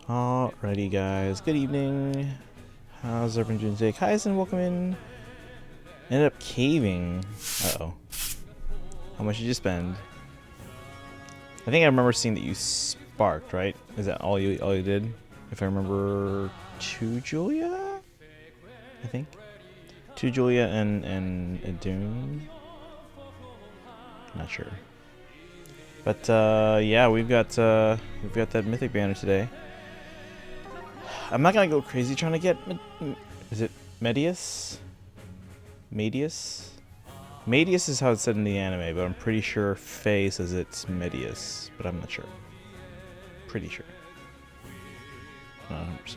Alrighty guys, good evening. How's everyone doing today? Kaizen, welcome in. Ended up caving. Uh-oh. How much did you spend? I think I remember seeing that you sparked, right? Is that all you did? If I remember, 2 Julia? I think. 2 Julia and a Dune? Not sure. But yeah, we've got that mythic banner today. I'm not gonna go crazy trying to get. Is it Medius? Medius? Medius is how it's said in the anime, but I'm pretty sure Faye says it's Medius, but I'm not sure. Pretty sure. Not 100%.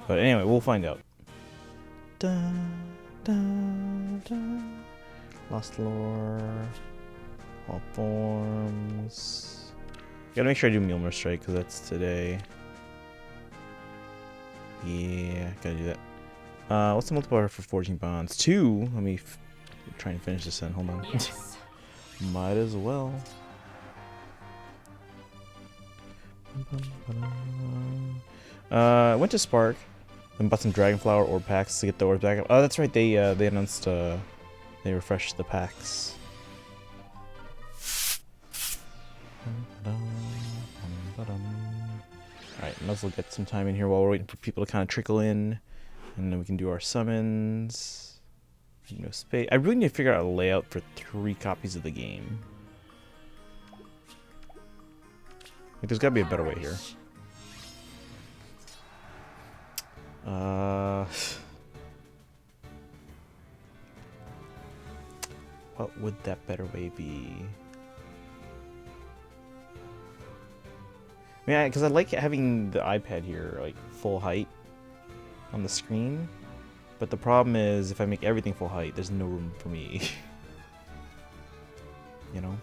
But anyway, we'll find out. Dun, dun, dun. Lost lore. All forms. Gotta make sure I do Mjolnir strike because that's today. Yeah, gotta do that. What's the multiplier for 14 bonds? 2. Let me try and finish this then. Hold on. Yes. Might as well. Went to Spark and bought some Dragonflower orb packs to get the orbs back. Oh, that's right. They announced they refreshed the packs. Alright, might as well get some time in here while we're waiting for people to kind of trickle in. And then we can do our summons. No space. I really need to figure out a layout for 3 copies of the game. Like, there's gotta be a better way here. What would that better way be? I mean, because I like having the iPad here, like, full height on the screen. But the problem is, if I make everything full height, there's no room for me. You know?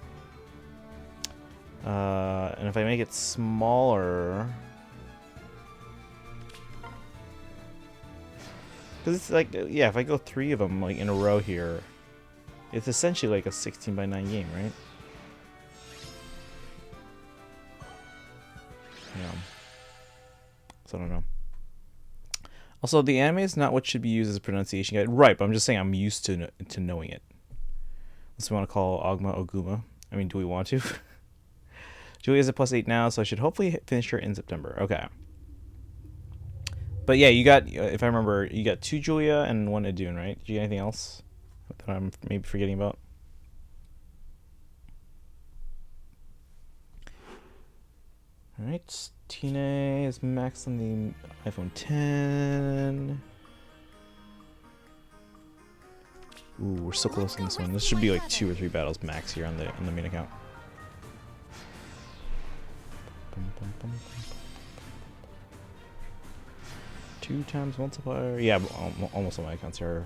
And if I make it smaller... Because it's like, yeah, if I go 3 of them, like, in a row here, it's essentially like a 16:9 game, right? Yeah. So I don't know. Also, the anime is not what should be used as a pronunciation guide. Right, but I'm just saying I'm used to knowing it. Unless we want to call Ogma Oguma. I mean, do we want to? Julia's at +8 now, so I should hopefully finish her in September. Okay. But yeah, you got, if I remember, you got 2 Julia and 1 Adune, right? Did you get anything else that I'm maybe forgetting about? Alright, Tina is max on the iPhone 10. Ooh, we're so close on this one. This should be like 2 or 3 battles max here on the main account. 2 times multiplier. Yeah, almost all my accounts here.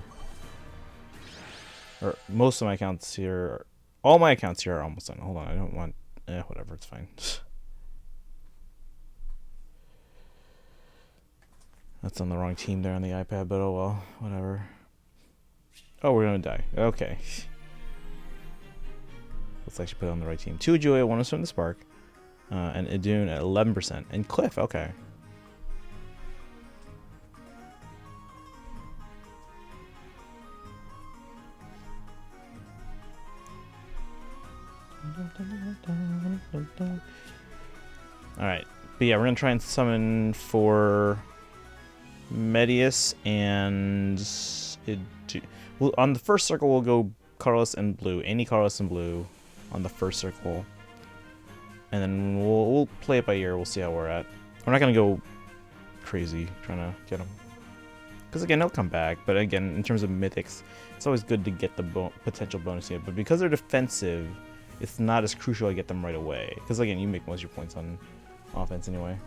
Or most of my accounts here. All my accounts here are almost done. Hold on, I don't want. Whatever, it's fine. That's on the wrong team there on the iPad, but oh well, whatever. Oh, we're gonna die. Okay. Let's actually put it on the right team. 2 Julia, 1 from the Spark, and Idune at 11%, and Cliff. Okay. All right, but yeah, we're gonna try and summon for Medius and well, on the first circle we'll go Carlos and Blue, any Carlos and Blue on the first circle, and then we'll play it by ear. We'll see how we're at. We're not gonna go crazy trying to get them, because again they'll come back. But again, in terms of mythics, it's always good to get the potential bonus here. But because they're defensive, it's not as crucial to get them right away. Because again, you make most of your points on offense anyway.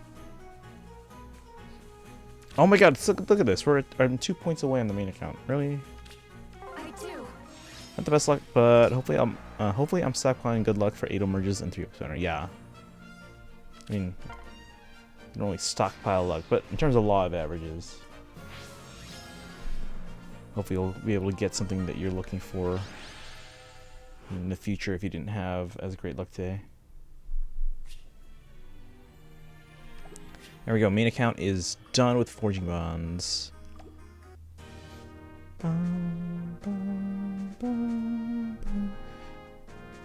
Oh my god, look at this. We're 2 points away on the main account. Really? I do. Not the best luck, but hopefully I'm stockpiling good luck for 8 emerges and 3 center. Yeah. I mean, you don't really stockpile luck, but in terms of law of averages, hopefully you'll be able to get something that you're looking for in the future if you didn't have as great luck today. There we go. Main account is done with forging bonds.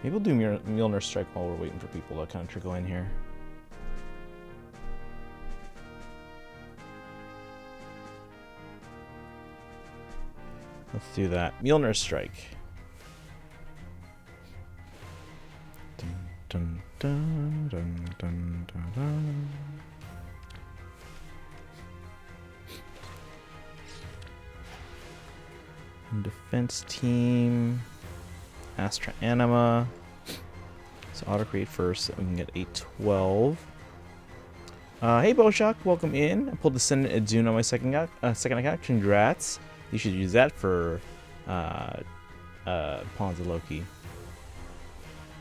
Maybe we'll do Mjolnir Strike while we're waiting for people to kind of trickle in here. Let's do that. Mjolnir Strike. Dun, dun, dun, dun, dun, dun, dun. Defense team. Astra Anima. So auto create first so we can get a 12. Hey Boshock, welcome in. I pulled the Senate at Dune on my second account. Congrats. You should use that for Pawns of Loki.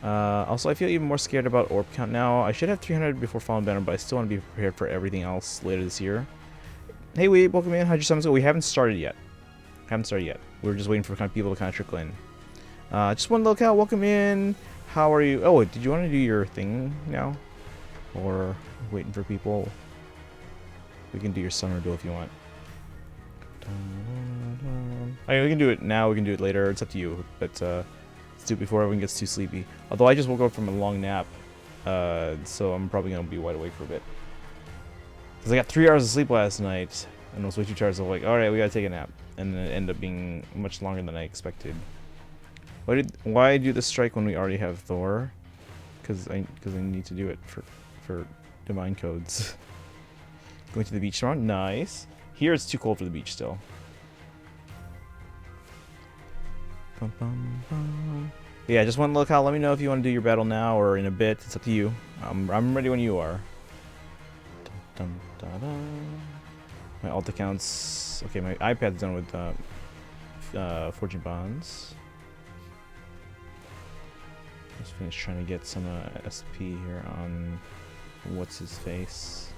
Also, I feel even more scared about orb count now. I should have 300 before Fallen Banner, but I still want to be prepared for everything else later this year. Hey Weeb, welcome in. How'd your summons go? We haven't started yet. We're just waiting for kind of people to kind of trickle in. Just one locale, welcome in. How are you? Oh, did you want to do your thing now? Or waiting for people? We can do your summer duel if you want. I mean, we can do it now, we can do it later, it's up to you. But let's do it before everyone gets too sleepy. Although I just woke up from a long nap, so I'm probably going to be wide awake for a bit. Because I got 3 hours of sleep last night, and I was way too tired, so I was like, alright, we gotta take a nap. And then it ended up being much longer than I expected. Why do the strike when we already have Thor? Because I need to do it for divine codes. Going to the beach tomorrow? Nice. Here it's too cold for the beach still. Bum, bum, bum. Yeah, just one locale. Let me know if you want to do your battle now or in a bit. It's up to you. I'm ready when you are. Dun, dun, dun, dun. My alt accounts. Okay, my iPad's done with forging bonds. Just finished trying to get some SP here on what's his face.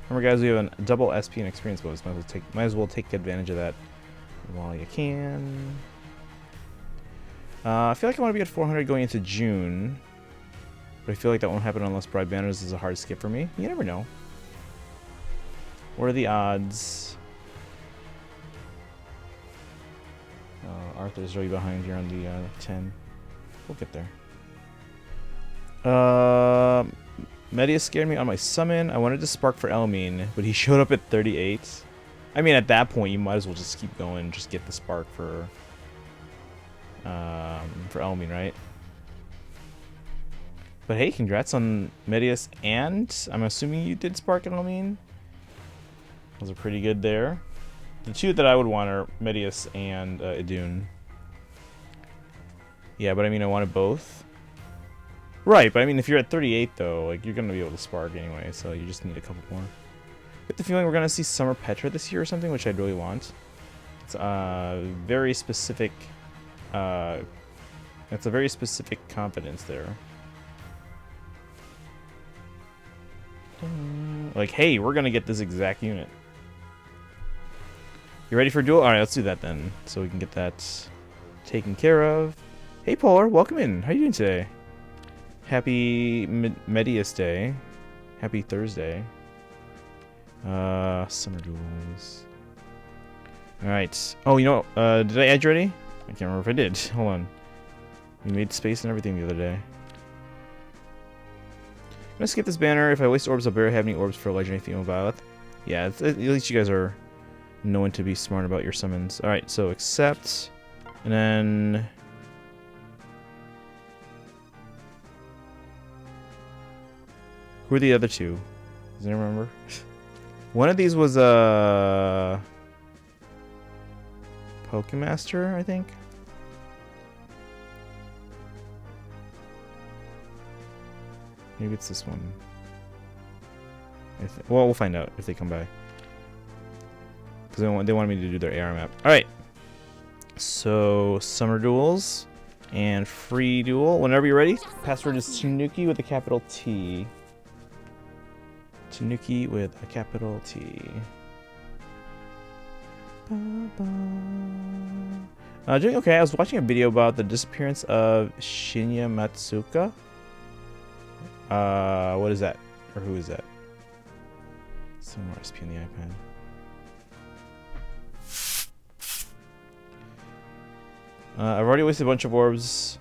Remember, guys, we have a double SP and experience bonus. Might as well take advantage of that while you can. I feel like I want to be at 400 going into June, but I feel like that won't happen unless Bride Banners is a hard skip for me. You never know. What are the odds? Arthur's right behind here on the 10. We'll get there. Medea scared me on my summon. I wanted to spark for Elmine, but he showed up at 38. I mean, at that point, you might as well just keep going, just get the spark for Elmine, right? But hey, congrats on Medeus, and I'm assuming you did spark at Elmine. Those are pretty good there. The two that I would want are Medeus and Idun. Yeah, but I mean, I wanted both. Right, but I mean, if you're at 38, though, like, you're going to be able to spark anyway, so you just need a couple more. I get the feeling we're going to see Summer Petra this year or something, which I'd really want. It's very specific, it's a very specific confidence there. Like, hey, we're going to get this exact unit. You ready for a duel? Alright, let's do that then, so we can get that taken care of. Hey, Polar, welcome in. How you doing today? Happy Medeus Day. Happy Thursday. Summer duels. Alright. Oh, you know, did I add you already? I can't remember if I did. Hold on. We made space and everything the other day. I'm gonna skip this banner. If I waste orbs, I'll barely have any orbs for Legendary Female Violet. Yeah, at least you guys are knowing to be smart about your summons. Alright, so accept. And then... who are the other two? Does anyone remember? One of these was Pokemaster, I think. Maybe it's this one. Well, we'll find out if they come by. Because they wanted me to do their AR map. Alright. So, Summer Duels and Free Duel. Whenever you're ready, password is Tanuki with a capital T. Tanuki with a capital T. Doing okay. I was watching a video about the disappearance of Shinya Matsuka. What is that? Or who is that? Some more SP on the iPad. I've already wasted a bunch of orbs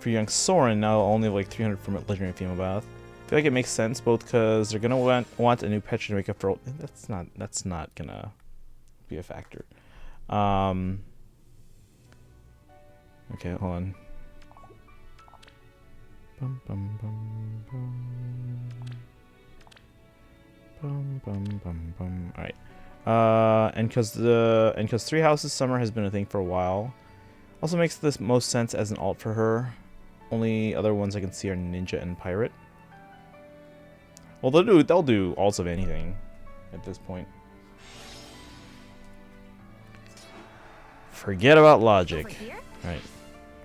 for young Soren. Now only have like 300 from legendary female bath. I feel like it makes sense both because they're gonna want a new Petra to make up for. That's not gonna be a factor. Okay, hold on. Bum, bum, bum, bum. Bum, bum, bum, bum. All right. And because Three Houses Summer has been a thing for a while, also makes this most sense as an alt for her. Only other ones I can see are Ninja and Pirate. Well, they'll do alts of anything at this point. Forget about logic. All right,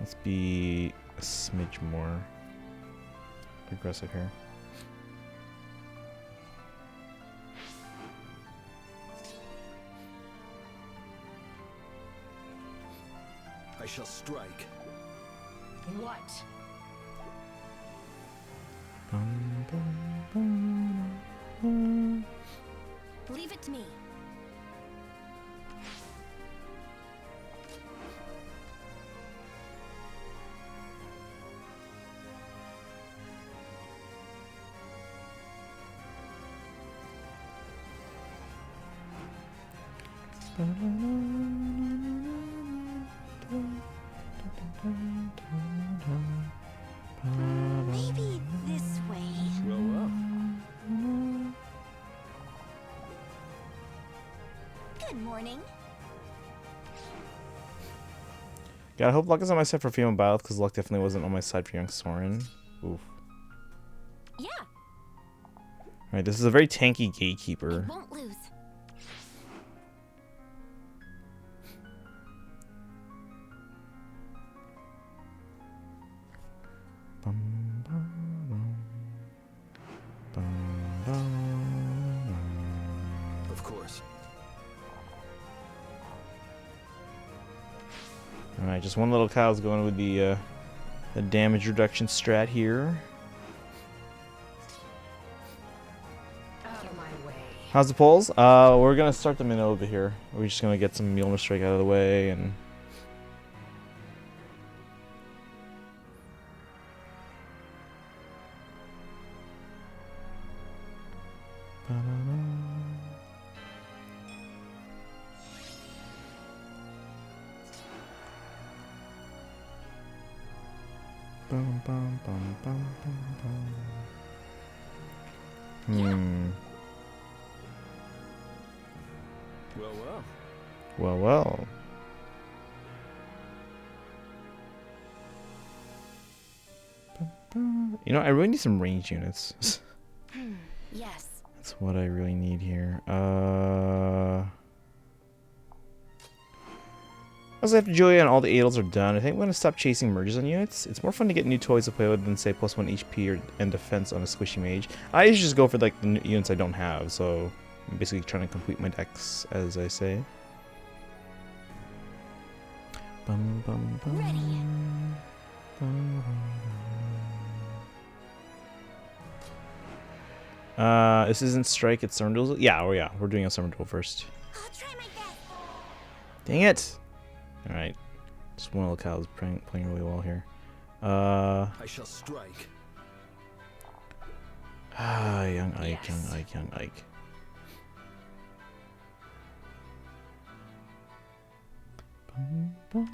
let's be a smidge more aggressive here. I shall strike. What? Leave it to me. Maybe this way. Well. Good morning. God, I hope luck is on my side for female battle because luck definitely wasn't on my side for young Soren. Oof. Yeah. Alright, this is a very tanky I gatekeeper. won't lose. Of course. Alright, just one little cow's going with the damage reduction strat here. Out of my way. How's the polls? We're gonna start them in over here. We're just gonna get some Mjolnir strike out of the way and. Bum, bum, bum, bum, bum, bum. Well. You know, I really need some ranged units. Yes. That's what I really need here. Also, after Julia and all the Adels are done, I think I'm going to stop chasing merges on units. It's more fun to get new toys to play with than say +1 HP and defense on a squishy mage. I usually just go for like the units I don't have, so I'm basically trying to complete my decks, as I say. Bum, bum, bum. Ready. This isn't strike, it's summer duels. Yeah, we're doing a summer duel first. I'll try my best. Dang it! Alright. Just one little cow is playing really well here. I shall strike. Young Ike, Yes. young Ike.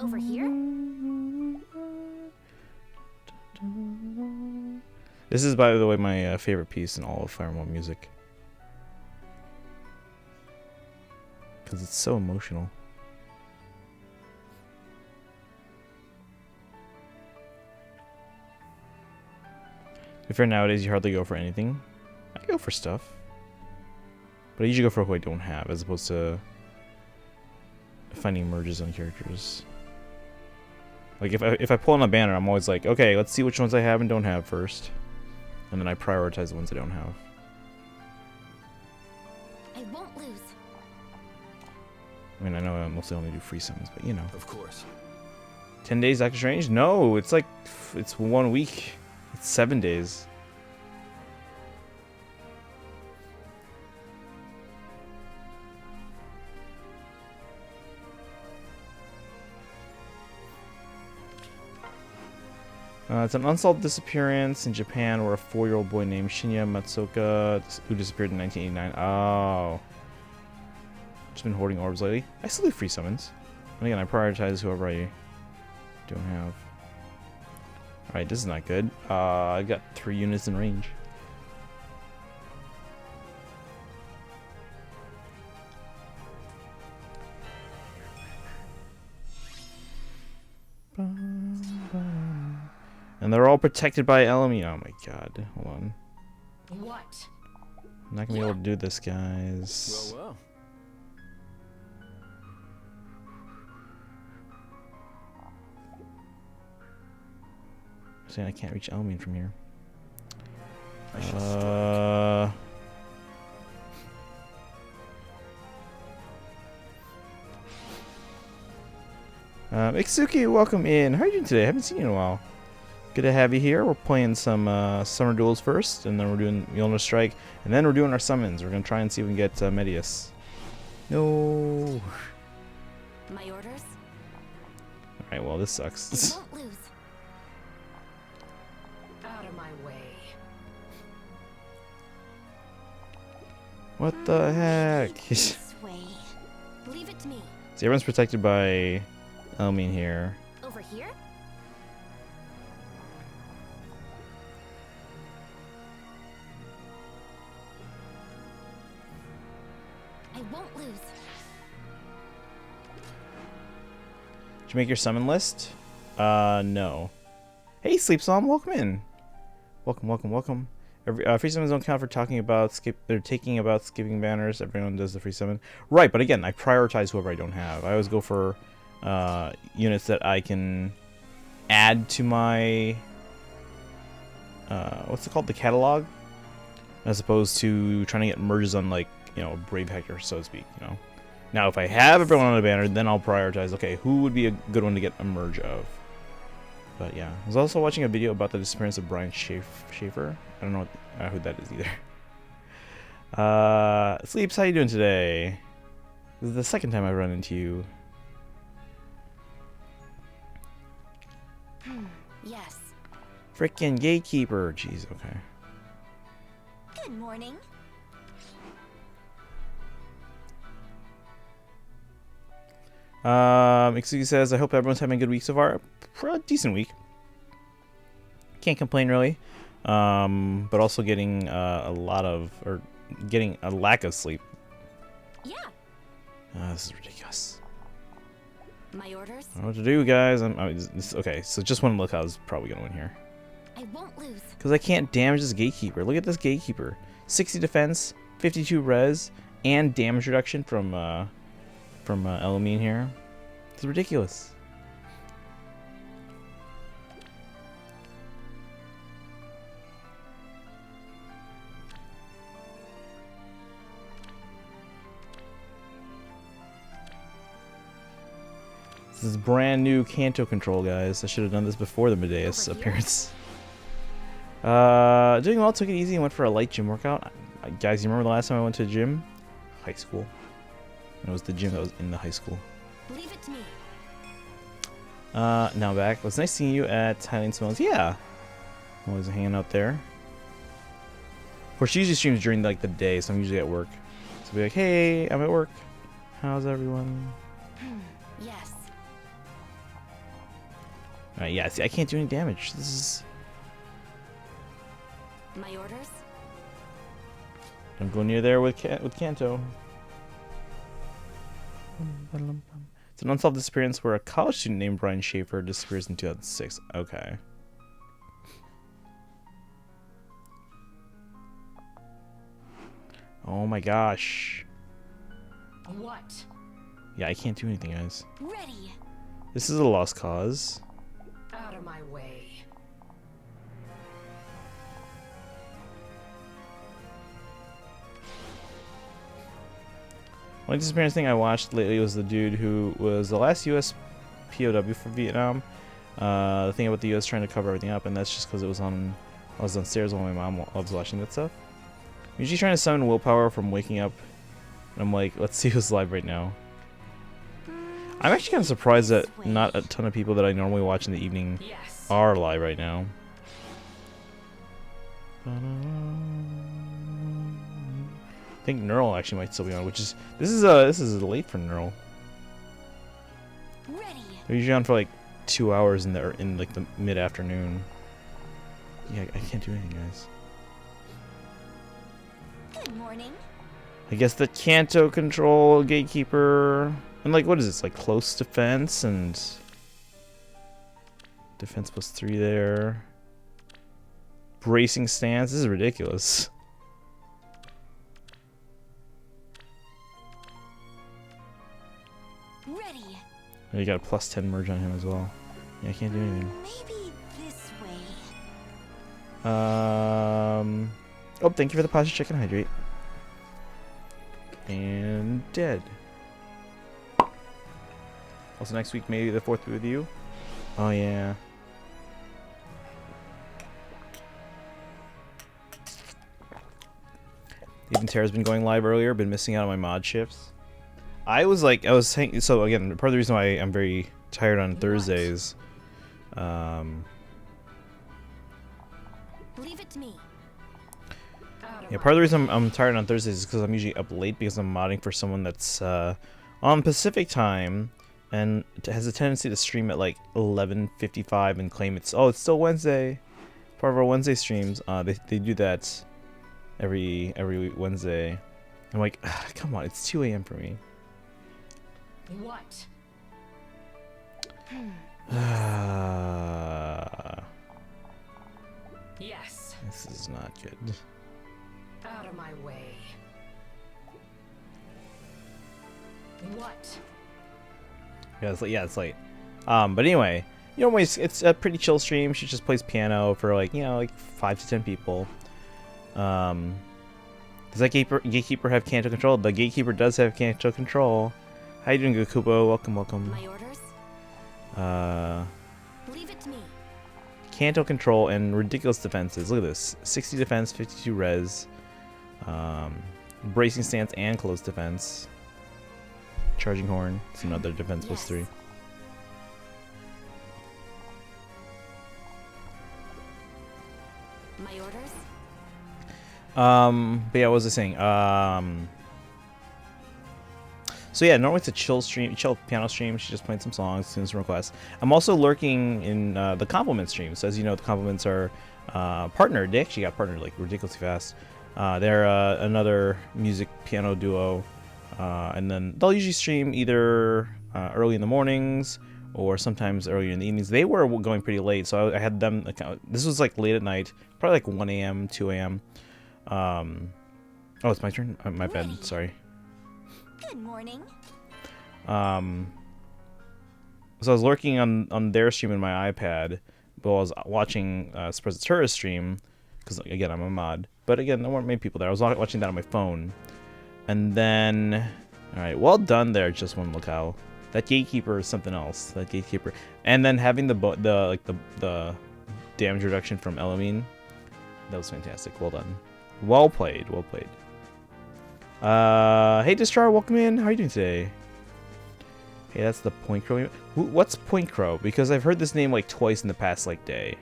Over here? This is, by the way, my favorite piece in all of Fire Emblem music. Because it's so emotional. If you're nowadays, you hardly go for anything. I go for stuff. But I usually go for who I don't have, as opposed to finding merges on characters. Like, if I pull on a banner, I'm always like, okay, let's see which ones I have and don't have first. And then I prioritize the ones I don't have. I won't lose. I mean, I know I mostly only do free summons, but you know. Of course. 10 days active range? No, it's like, it's 1 week. It's 7 days. It's an unsolved disappearance in Japan where a 4-year-old boy named Shinya Matsuoka who disappeared in 1989. Oh. Just been hoarding orbs lately. I still do free summons. And again, I prioritize whoever I don't have. Alright, this is not good. I got 3 units in range. And they're all protected by Element. Oh my god. Hold on. What? I'm not gonna be able to do this, guys. Well, well. Saying I can't reach Element from here. I shall strike. Iksuki, welcome in. How are you doing today? I haven't seen you in a while. Good to have you here. We're playing some summer duels first, and then we're doing Mjolnir Strike, and then we're doing our summons. We're gonna try and see if we can get Medeus. No. My orders? Alright, well this sucks. I won't lose. Out of my way. What the heck? See, This way. Leave it to me. everyone's protected by Element here. Over here? I won't lose. Did you make your summon list? No. Hey, Sleep Psalm, welcome in. Welcome, welcome, welcome. Free summons don't count for talking about they're taking about skipping banners. Everyone does the free summon. Right, but again, I prioritize whoever I don't have. I always go for units that I can add to my what's it called? The catalog? As opposed to trying to get merges on, like, you know, Brave Hector, so to speak, you know. Now, if I have everyone on a banner, then I'll prioritize, okay, who would be a good one to get a merge of? But yeah, I was also watching a video about the disappearance of Brian Schaefer. I don't know who that is either. Sleeps, how you doing today? This is the second time I've run into you. Yes. Frickin' gatekeeper. Jeez, okay. Good morning. Iksugi says, I hope everyone's having a good week so far. A decent week. Can't complain really. But also getting getting a lack of sleep. Yeah. This is ridiculous. My orders? I don't know what to do, guys. Okay, so just one look, I was probably gonna win here. I won't lose. Because I can't damage this gatekeeper. Look at this gatekeeper. 60 defense, 52 res, and damage reduction from Elamine here. It's ridiculous. This is brand new Kanto control, guys. I should have done this before the Medeus appearance. Doing well, took it easy and went for a light gym workout. Guys, you remember the last time I went to a gym? High school. And it was the gym that was in the high school. Leave it to me. Now I'm back. It was nice seeing you at Highland Smells. Yeah. I'm always hanging out there. Of course, she usually streams during like the day, so I'm usually at work. So I'll be like, hey, I'm at work. How's everyone? Yes. Alright, yeah, see, I can't do any damage. This is... My orders? Don't go near there with Kanto. It's an unsolved disappearance where a college student named Brian Schaefer disappears in 2006. Okay. Oh my gosh. What? Yeah, I can't do anything, guys. Ready. This is a lost cause. Out of my way. One disappearance thing I watched lately was the dude who was the last U.S. POW for Vietnam. The thing about the U.S. trying to cover everything up, and that's just because I was downstairs while my mom loves watching that stuff. I'm usually trying to summon willpower from waking up, and I'm like, let's see who's live right now. I'm actually kind of surprised that not a ton of people that I normally watch in the evening are live right now. I think Neural actually might still be on, which is this is late for Neural. Ready. They're usually on for like 2 hours in like the mid-afternoon. Yeah, I can't do anything, guys. Good morning. I guess the Canto control gatekeeper and like what is this, like close defense and defense +3 there. Bracing stance. This is ridiculous. Ready. And you got a +10 merge on him as well. Yeah, I can't do anything. Maybe this way. Oh, thank you for the posture check and hydrate. And dead. Also next week maybe the 4th with you. Oh yeah. Even Tara's been going live earlier, been missing out on my mod shifts. I was saying, so again, part of the reason why I'm very tired on Thursdays. Leave it to me. Yeah, part of the reason I'm tired on Thursdays is because I'm usually up late because I'm modding for someone that's on Pacific time and has a tendency to stream at like 11:55 and claim it's still Wednesday. Part of our Wednesday streams, they do that every Wednesday. I'm like, come on, it's 2 a.m. for me. What? Yes. This is not good. Out of my way. What? Yeah, it's late. But anyway, you know, it's a pretty chill stream. She just plays piano for like, you know, like 5 to 10 people. Does that gatekeeper have Canto control? The gatekeeper does have Canto control. How you doing, Gakubo? Welcome. My orders? Leave it to me. Canto control and ridiculous defenses. Look at this. 60 defense, 52 res. Bracing stance and close defense. Charging horn. It's another defense +3. My orders? But yeah, what was I saying? So yeah, normally it's a chill piano stream. She's just playing some songs, doing some requests. I'm also lurking in the compliment stream. So as you know, the compliments are partnered. They actually got partnered like ridiculously fast. They're another music piano duo, and then they'll usually stream either early in the mornings or sometimes earlier in the evenings. They were going pretty late, so I had them. This was like late at night, probably like 1 a.m., 2 a.m. Oh, it's my turn. My bad. Sorry. Good morning. So I was lurking on their stream in my iPad, but I was watching Sprezatura's stream, because again, I'm a mod. But again, there weren't many people there. I was watching that on my phone. And then, alright, well done there, Just One Locale. That gatekeeper is something else. That gatekeeper. And then having the damage reduction from Elamine. That was fantastic. Well done. Well played. Well played. Hey Distrar, welcome in. How are you doing today? Hey, that's the Point Crow. What's Point Crow? Because I've heard this name like twice in the past like day.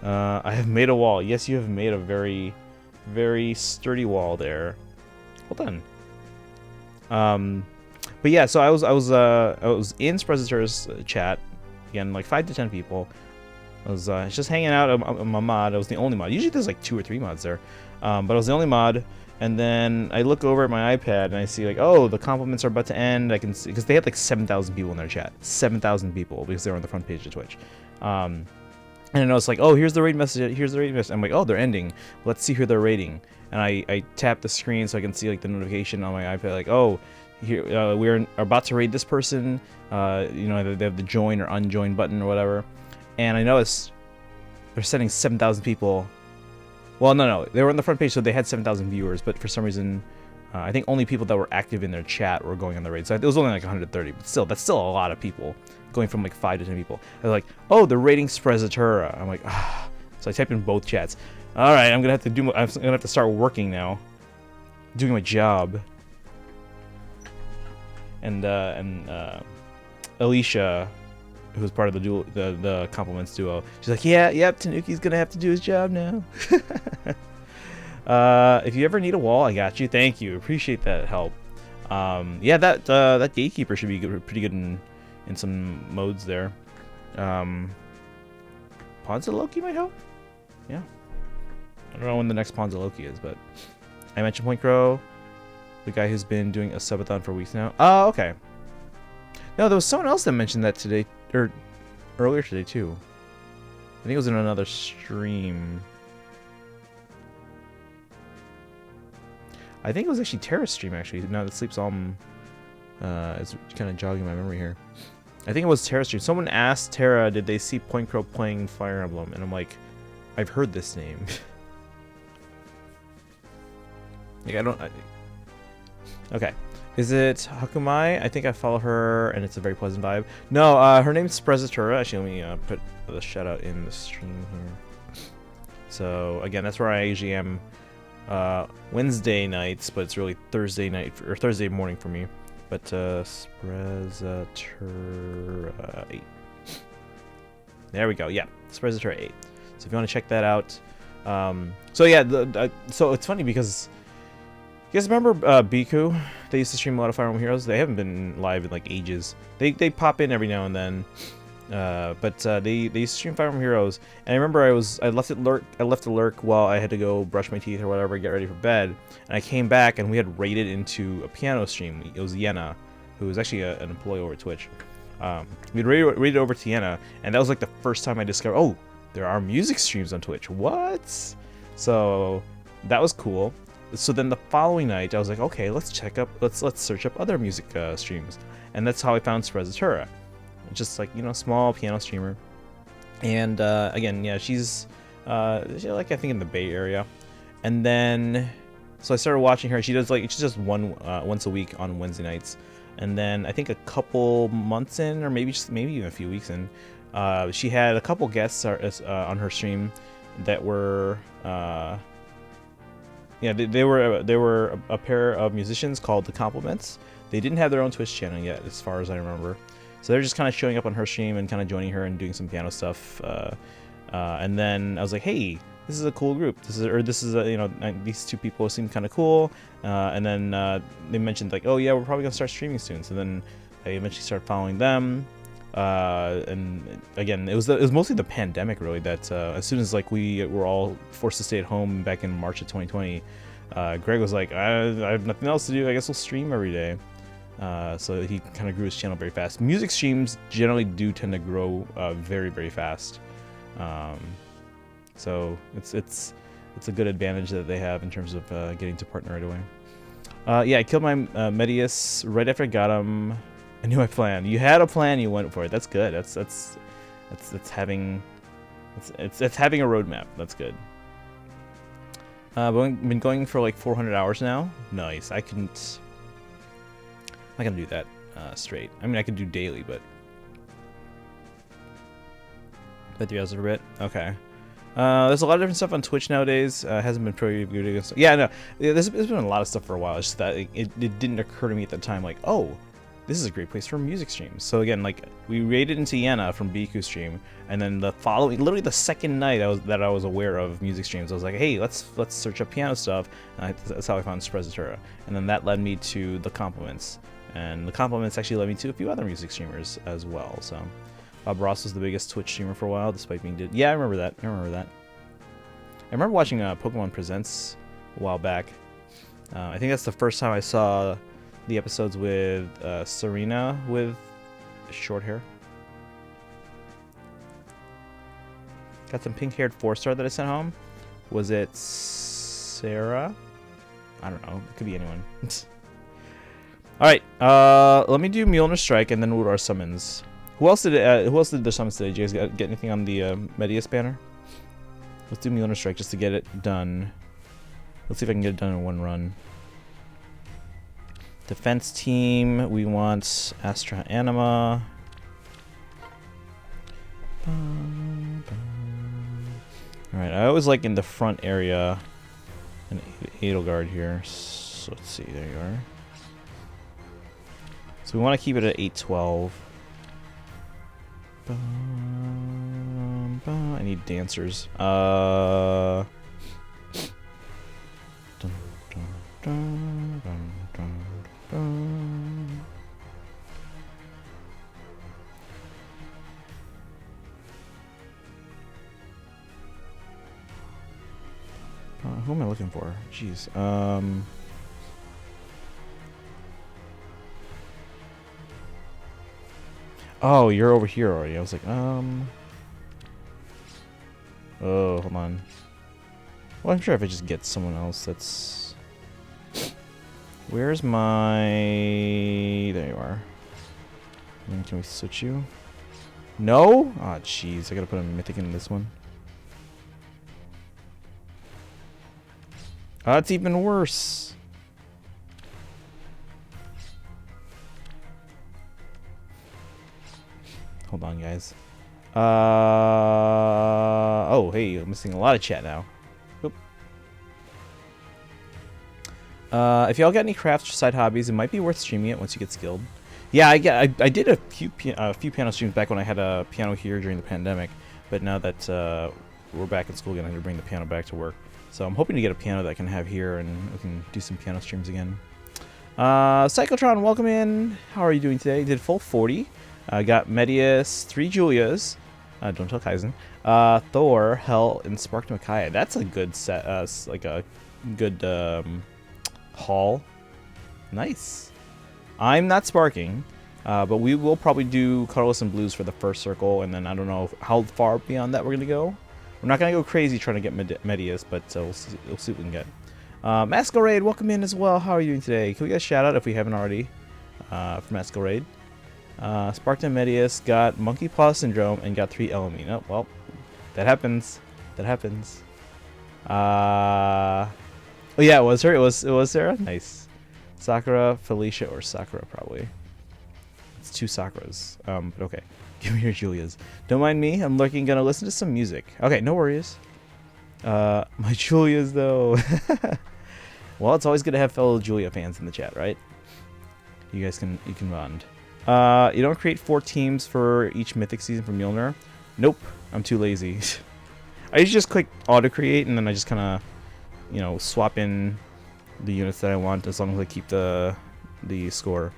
I have made a wall. Yes, you have made a very, very sturdy wall there. Well done. But yeah, so I was in Sprezatura's chat again, like 5 to 10 people. I was just hanging out. I'm a mod. I was the only mod. Usually there's like 2 or 3 mods there, but I was the only mod. And then I look over at my iPad and I see like, oh, the compliments are about to end. I can see because they had like 7,000 people in their chat, 7,000 people because they were on the front page of Twitch. And I know it's like, oh, here's the raid message. Here's the raid message. I'm like, oh, they're ending. Let's see who they're raiding. And I tap the screen so I can see like the notification on my iPad, like, oh, here we're about to raid this person. You know, they have the join or unjoin button or whatever. And I noticed they're sending 7,000 people. Well, no, they were on the front page, so they had 7,000 viewers. But for some reason, I think only people that were active in their chat were going on the raid. So it was only like 130, but still, that's still a lot of people. Going from like 5 to 10 people. They're like, oh, they're raiding Sprezatura. I'm like, ah. So I typed in both chats. All right, I'm gonna have to start working now, doing my job. and Alicia, who's part of the duo, the compliments duo. She's like, yeah, yep, Tanuki's gonna have to do his job now. If you ever need a wall, I got you. Thank you, appreciate that help. Yeah, that gatekeeper should be pretty good in some modes there. Ponza Loki might help. Yeah, I don't know when the next Ponza Loki is, but I mentioned Point Crow, the guy who's been doing a subathon for weeks now. Oh, okay. No, there was someone else that mentioned that today, or earlier today too. I think it was in another stream. I think it was actually Terra's stream, actually. Now that Sleep's Alm is kind of jogging my memory here. I think it was Terra's stream. Someone asked Terra, did they see Point Crow playing Fire Emblem? And I'm like, I've heard this name. Like, okay. Is it Hakumai? I think I follow her, and it's a very pleasant vibe. No, her name's Sprezzatura. Actually, let me put the shout out in the stream here. So, again, that's where I usually am Wednesday nights, but it's really Thursday night, or Thursday morning for me. But, Sprezzatura 8. There we go. Yeah, Sprezzatura 8. So if you want to check that out. So yeah, so it's funny because you guys remember Biku? They used to stream a lot of Fire Emblem Heroes. They haven't been live in like ages. They pop in every now and then, but they used to stream Fire Emblem Heroes. And I remember I left it lurk while I had to go brush my teeth or whatever, get ready for bed. And I came back and we had raided into a piano stream. It was Yenna, who was actually an employee over at Twitch. We'd raided over to Yenna, and that was like the first time I discovered, oh, there are music streams on Twitch. What? So that was cool. So then the following night, I was like, okay, let's search up other music streams, and that's how I found Sprezzatura. Just like, you know, small piano streamer. And again, yeah, she's like, I think in the Bay Area. And then so I started watching her. She does once a week on Wednesday nights. And then I think a couple months in, or maybe even a few weeks in, she had a couple guests on her stream that were they were a pair of musicians called The Compliments. They didn't have their own Twitch channel yet, as far as I remember. So they're just kind of showing up on her stream and kind of joining her and doing some piano stuff. And then I was like, hey, this is a cool group. This is these two people seem kind of cool. And then they mentioned like, oh yeah, we're probably gonna start streaming soon. So then I eventually started following them. And again, it was mostly the pandemic really that as soon as like we were all forced to stay at home back in March of 2020, Greg was like, I have nothing else to do. I guess we'll stream every day. So he kind of grew his channel very fast. Music streams generally do tend to grow very, very fast. So it's a good advantage that they have in terms of getting to partner right away. Yeah, I killed my Medeuss right after I got him. I knew my plan. You had a plan, you went for it. That's good. That's having a roadmap. That's good. Been going for like 400 hours now. Nice. I'm not gonna do that straight. I mean, I could do daily, but 3 hours a bit. Okay. There's a lot of different stuff on Twitch nowadays. Hasn't been pretty good. Yeah, no. There's been a lot of stuff for a while. It's just that it didn't occur to me at the time. Like, oh, this is a great place for music streams. So again, like we raided into Yenna from Biku stream, and then literally the second night I was aware of music streams, I was like, hey, let's search up piano stuff. And that's how I found Sprezzatura, and then that led me to The Compliments, and The Compliments actually led me to a few other music streamers as well. So Bob Ross was the biggest Twitch streamer for a while, despite being dead. Yeah, I remember that. I remember watching Pokemon Presents a while back. I think that's the first time I saw the episodes with Serena with short hair. Got some pink-haired 4-star that I sent home. Was it Sarah? I don't know. It could be anyone. All right. Let me do Mjolnir Strike, and then we'll do our summons. Who else did their summons today? Did you guys get anything on the Medeuss banner? Let's do Mjolnir Strike just to get it done. Let's see if I can get it done in one run. Defense team, we want Astra Anima. Alright, I always like in the front area an Edelgard here. So let's see, there you are. So we want to keep it at 812. I need dancers. Dun, dun, dun, dun, dun, dun. Who am I looking for? Jeez. Oh, you're over here already. I was like, Oh, hold on. Well, I'm sure if I just get someone else that's... Where's my... There you are. And can we switch you? No? Ah, jeez. I gotta put a mythic in this one. Oh, it's even worse. Hold on, guys. Oh, hey, I'm missing a lot of chat now. Oop. If y'all got any crafts or side hobbies, it might be worth streaming it once you get skilled. Yeah, I did a few piano streams back when I had a piano here during the pandemic, but now that we're back in school again, I'm gonna bring the piano back to work. So I'm hoping to get a piano that I can have here, and we can do some piano streams again. Cyclotron, welcome in. How are you doing today? Did full 40. Got Medius, 3 Julias. Don't tell Kaizen. Thor, Hell, and Sparked Micaiah. That's a good set. Like a good haul. Nice. I'm not sparking, but we will probably do Colorless and Blues for the first circle, and then I don't know how far beyond that we're gonna go. We're not gonna go crazy trying to get Medius, but we'll see what we can get. Masquerade, welcome in as well. How are you doing today? Can we get a shout out if we haven't already for Masquerade? Spartan Medius got Monkey Paw Syndrome and got 3 Elamine. Oh, well, that happens. That happens. Oh yeah, it was her. It was Sarah. Nice. Sakura, Felicia, or Sakura probably. It's 2 Sakuras. But okay. Give me your Julias. Don't mind me. I'm lurking. Gonna listen to some music. Okay, no worries. My Julias though. Well, it's always good to have fellow Julia fans in the chat, right? You guys can bond. You don't create 4 teams for each mythic season from Mjolnir? Nope, I'm too lazy. I usually just click auto create and then I just kind of, you know, swap in the units that I want as long as I keep the score.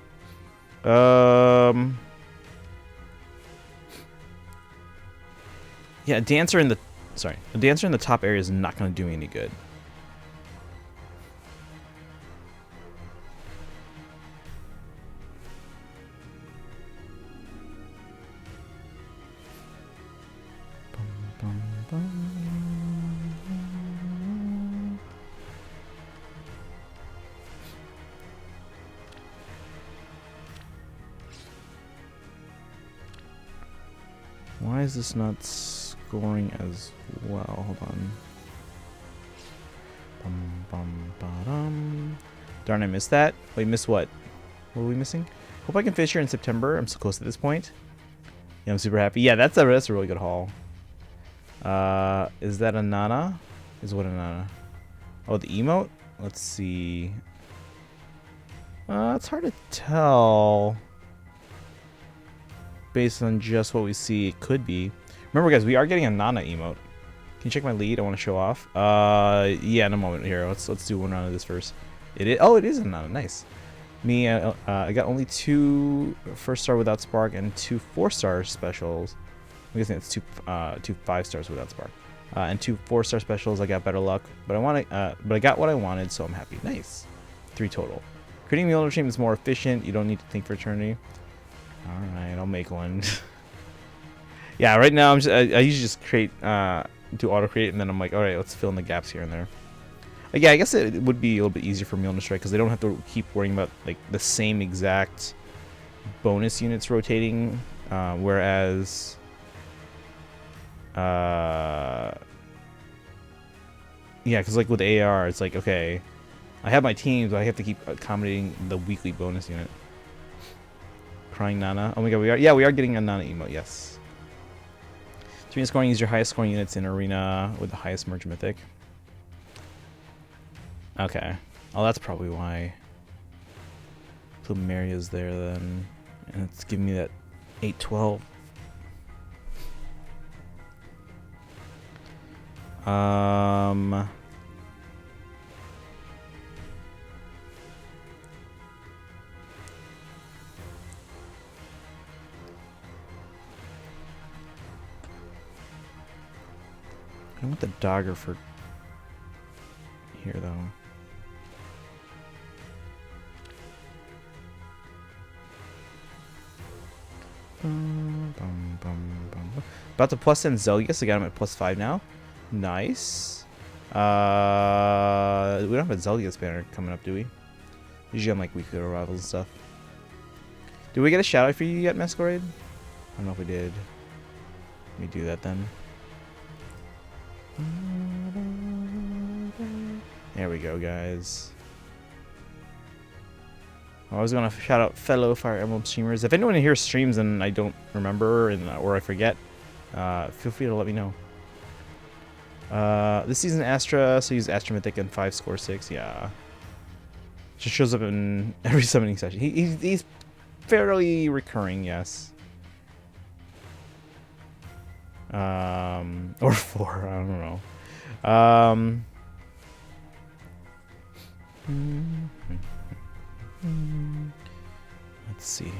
Yeah, a dancer in the top area is not going to do me any good. Why is this not scoring as well? Hold on. Darn, I missed that. Wait, missed what? What were we missing? Hope I can fish here in September. I'm so close to this point. Yeah, I'm super happy. Yeah, that's a really good haul. Is that a Nana? Is what a Nana? Oh, the emote? Let's see. It's hard to tell. Based on just what we see, it could be. Remember, guys, we are getting a Nana emote. Can you check my lead? I want to show off. Yeah, in a moment here. Let's do one round of this first. It is. Oh, it is a Nana. Nice. Me, I got only 2 first star without spark and 2 4-star specials. I'm guessing it's 2 5-stars without spark. And 2 4-star specials. I got better luck, but I got what I wanted, so I'm happy. Nice. 3 total. Creating the Mjolnir team is more efficient. You don't need to think for eternity. Alright, I'll make one. Yeah, right now I usually just create, do auto create, and then I'm like, alright, let's fill in the gaps here and there. Yeah, I guess it would be a little bit easier for Mjolnir Strike because they don't have to keep worrying about like the same exact bonus units rotating, whereas yeah, because like with AR, it's like, okay, I have my teams, but I have to keep accommodating the weekly bonus unit. Crying Nana. Oh my god, we are getting a Nana emote, yes. Arena scoring, use your highest scoring units in arena with the highest merge mythic. Okay. Oh, that's probably why. Plumeria's there then. And it's giving me that 812. I want the dagger for here though. About to plus 10 Zelgius. I got him at +5 now. Nice. We don't have a Zelgius banner coming up, do we? Usually on like weekly arrivals and stuff. Did we get a shout out for you yet, Masquerade? I don't know if we did. Let me do that then. There we go, guys. I was gonna shout out fellow Fire Emblem streamers. If anyone here streams and I don't remember or I forget, feel free to let me know. This season Astra, so use Astra Mythic and 5 score 6. Yeah, just shows up in every summoning session. He's fairly recurring, yes. Or 4, I don't know. Let's see here.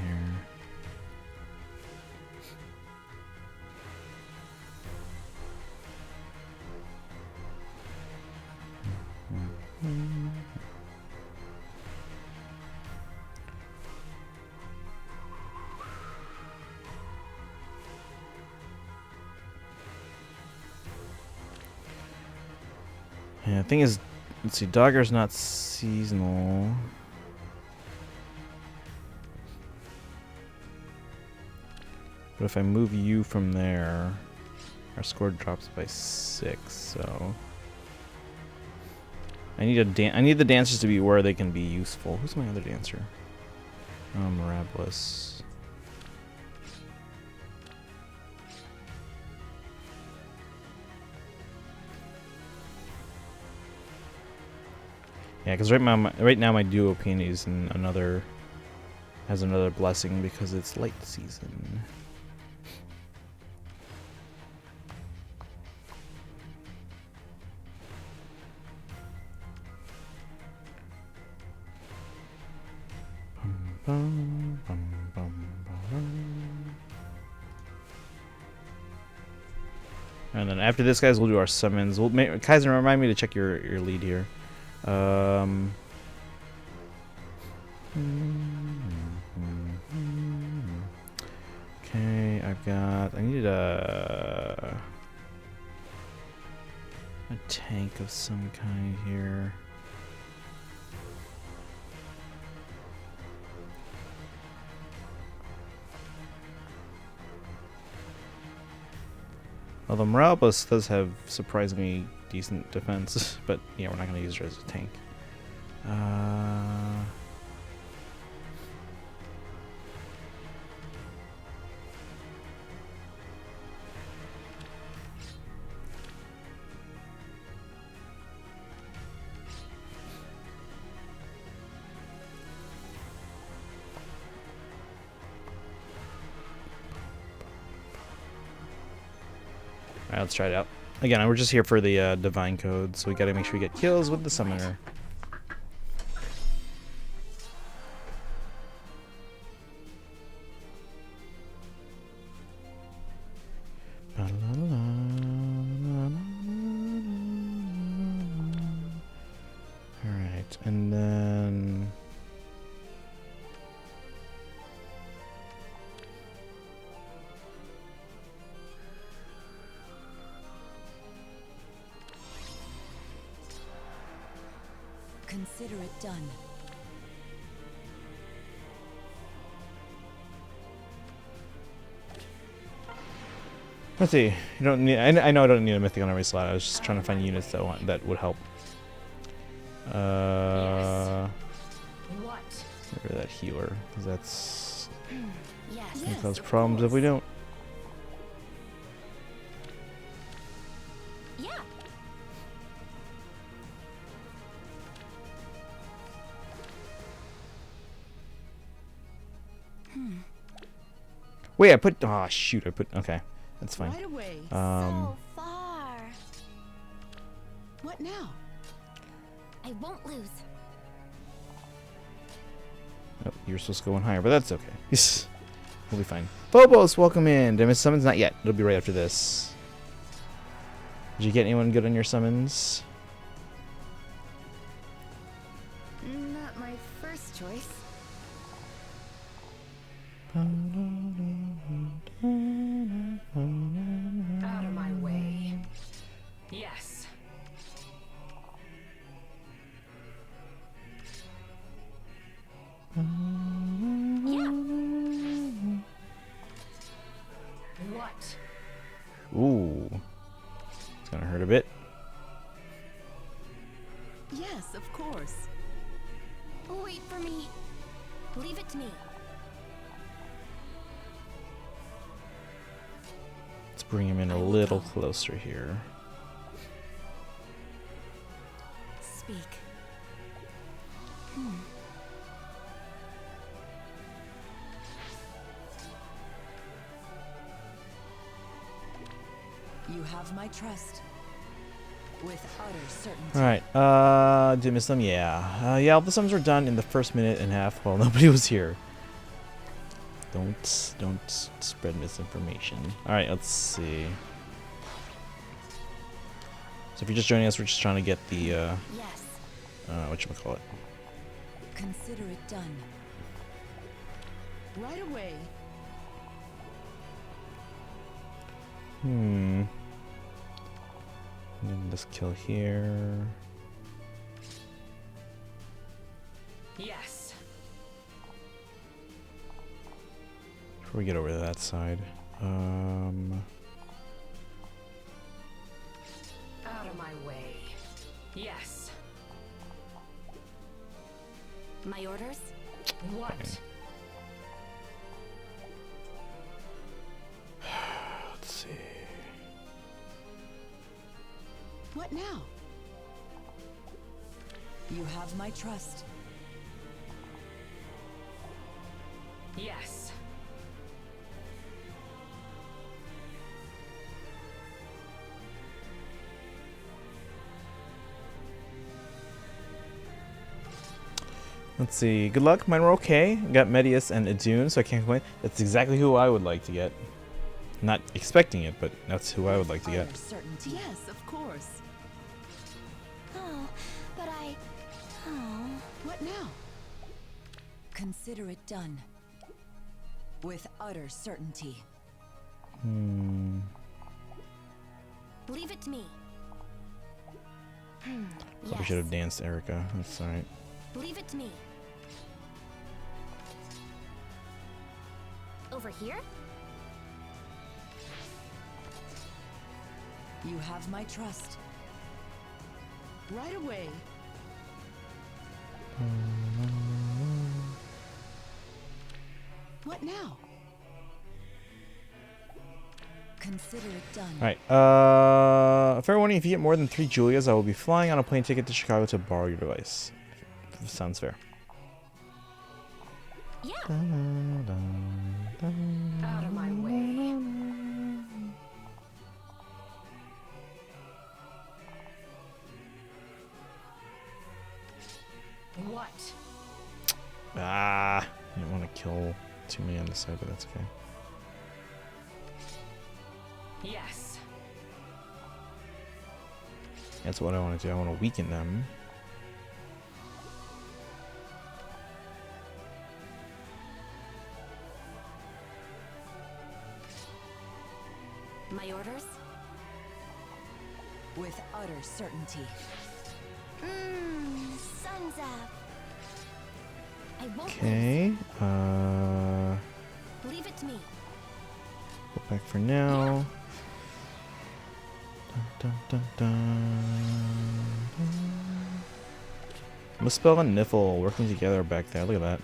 Yeah, the thing is, let's see, Dagger's not seasonal. But if I move you from there, our score drops by 6, so I need the dancers to be where they can be useful. Who's my other dancer? Mirabilis. Yeah, because right now my duo peony is in has another blessing because it's light season. And then after this, guys, we'll do our summons. Kaizen, remind me to check your lead here. Okay, I needed a tank of some kind here. Although Mirabilis does have surprisingly decent defense, but yeah, we're not going to use her as a tank. Alright, let's try it out. Again, we're just here for the divine code, so we gotta make sure we get kills with the summoner. Alright, and then Consider it done. let's see. You don't need. I know I don't need a mythic on every slot. I was just trying to find units that would help. What? Get rid of that healer, because that's Yes. gonna cause problems if we don't. Yeah. Wait, I put. Oh shoot! I put. Okay, that's fine. Right away. So far. What now? I won't lose. Oh, you were supposed to go one higher, but that's okay. Yes, we'll be fine. Phobos, welcome in. Did I miss summons? Not yet. It'll be right after this. Did you get anyone good on your summons? Not my first choice. Out of my way. Yes. Yeah. What? Ooh, it's gonna hurt a bit. Yes, of course. Wait for me. Leave it to me. Let's bring him in a little closer here. Speak. You have my trust. With utter certainty. All right. Did I miss them? Yeah. Yeah. All the sums were done in the first minute and a half while nobody was here. Don't spread misinformation. All right. Let's see. So if you're just joining us, we're just trying to get the Yes. whatchamacallit. Consider it done. Right away. And then this kill here. Yes. Before we get over to that side. Out of my way. Yes. My orders? What? Let's see. What now? You have my trust. Yes. Let's see. Good luck. Mine were okay. Got Medius and Adune, so I can't complain. That's exactly who I would like to get. Not expecting it, but that's who I would like to get. Utter certainty. Yes, of course. Oh, but I... Oh. What now? Consider it done. With utter certainty. Leave it to me. Probably should have danced Erica. That's alright. Leave it to me. Over here? You have my trust. Right away. What now? Consider it done. Alright, fair warning, if you get more than 3 Julias, I will be flying on a plane ticket to Chicago to borrow your device. Sounds fair. Yeah. Out of my way. What? Ah, I don't want to kill too many on this side, but that's okay. Yes. That's what I want to do. I want to weaken them. My orders? With utter certainty. Sun's up. I won't Okay. leave it to me. Go back for now. Dun, dun, dun, dun. Muspel and Niffle working together back there. Look at that.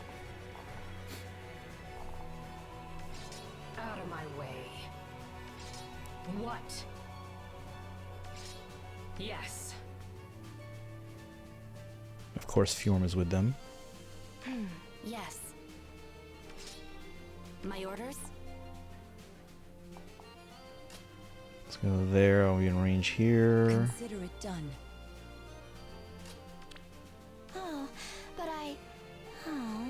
Out of my way. What? Yes. Of course, Fjorm is with them. Yes. My orders? Let's go there. I'll be in range here. Consider it done. Oh, but I... Oh...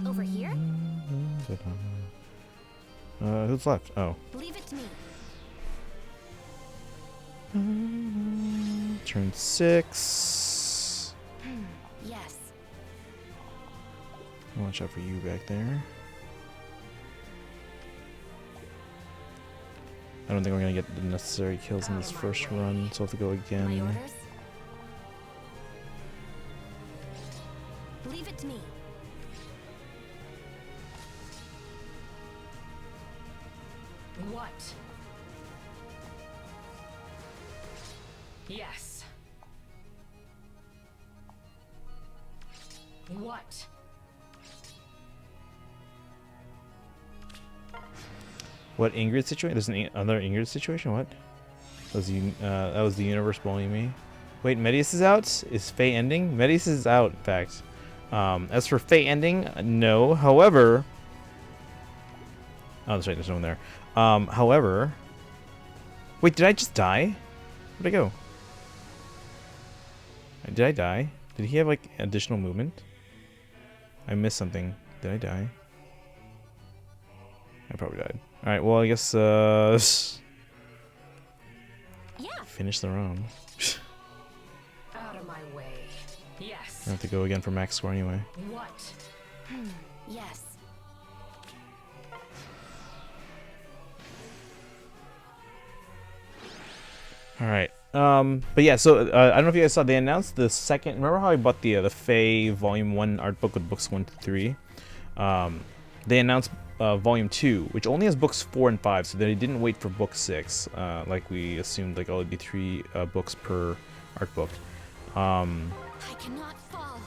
Over here? Who's left? Oh. Leave it to me. Turn 6. Yes. Watch out for you back there. I don't think we're gonna get the necessary kills in this first run, so I'll have to go My again. orders? Leave it to me. What? Yes. What? What Ingrid situation? There's another Ingrid situation? What? That was the universe bullying me. Wait, Medius is out? Is Fae ending? Medius is out, in fact. As for Fae ending, no. However... Oh, that's right, there's no one there. However... Wait, did I just die? Where'd I go? Did I die? Did he have, like, additional movement? I missed something. Did I die? I probably died. Alright, well, I guess, Yeah. finish the round. Out of my way. Yes. I have to go again for max score anyway. What? Yes. Alright. But yeah, so I don't know if you guys saw, they announced the second. Remember how I bought the Fae Volume 1 art book with books 1 to 3? They announced Volume 2, which only has books 4 and 5, so they didn't wait for book 6, like we assumed, like, oh, it'd be 3 books per art book. I cannot fall.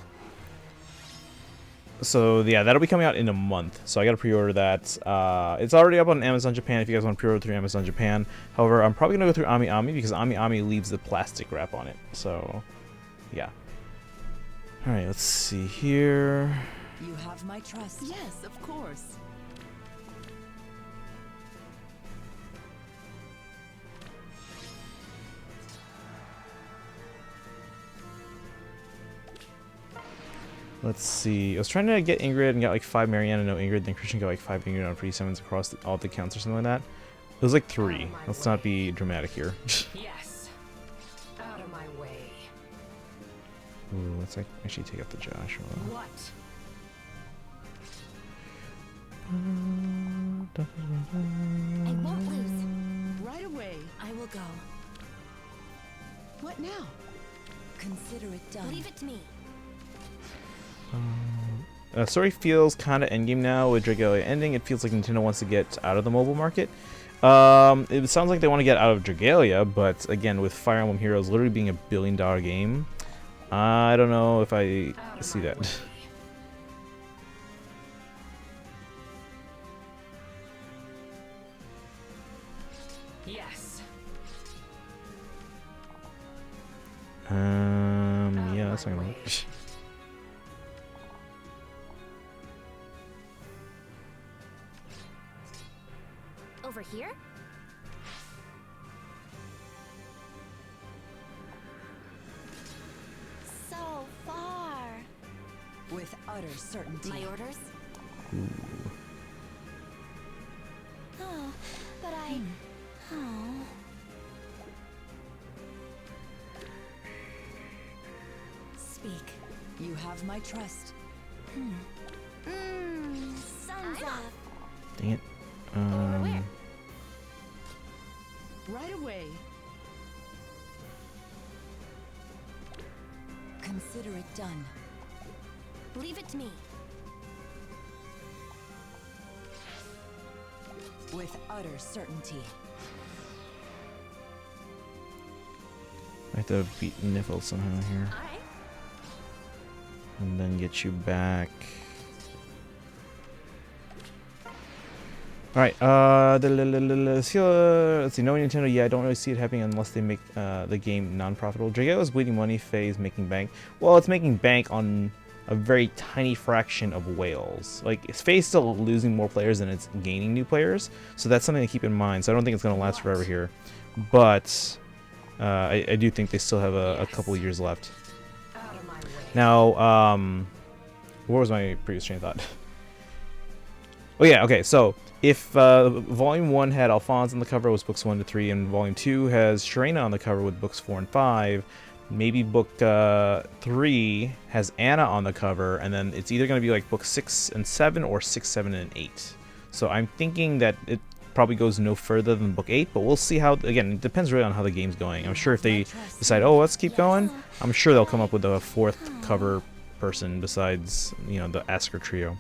So yeah, that'll be coming out in a month. So I gotta pre-order that. It's already up on Amazon Japan if you guys want to pre-order through Amazon Japan. However, I'm probably gonna go through Ami Ami because Ami Ami leaves the plastic wrap on it. So yeah. All right, let's see here. You have my trust. Yes, of course. Let's see. I was trying to get Ingrid and got like 5 Marianne and no Ingrid. Then Christian got like 5 Ingrid on free summons across all the counts or something like that. It was like 3. Let's not be dramatic here. Yes. Out of my way. Ooh, let's actually take out the Joshua. What? I won't lose. Right away. I will go. What now? Consider it done. Leave it to me. Story feels kind of endgame now with Dragalia ending. It feels like Nintendo wants to get out of the mobile market. It sounds like they want to get out of Dragalia, but again, with Fire Emblem Heroes literally being a $1 billion game, I don't know if I see that. Yes. Yeah, that's not gonna work. Over here? So far. With utter certainty. My orders? Oh, but I... Oh... Speak. You have my trust. Sun's up. Dang it. Over where? Right away. Consider it done. Leave it to me. With utter certainty. I have to beat Niffle somehow here. And then get you back. Alright, let's see, no Nintendo, yeah, I don't really see it happening unless they make the game non-profitable. Drago is bleeding money, Faye is making bank. Well, it's making bank on a very tiny fraction of whales. Like, Faye's still losing more players than it's gaining new players, so that's something to keep in mind. So I don't think it's going to last forever here, but I do think they still have a couple of years left. Now, what was my previous train of thought? Oh yeah, okay, so if Volume 1 had Alphonse on the cover, was books 1 to 3, and Volume 2 has Sharena on the cover with books 4 and 5, maybe book 3 has Anna on the cover, and then it's either going to be like book 6 and 7 or 6, 7, and 8. So I'm thinking that it probably goes no further than book 8, but we'll see how. Again, it depends really on how the game's going. I'm sure if they decide, oh, let's keep going, I'm sure they'll come up with a 4th cover person besides, you know, the Asker trio.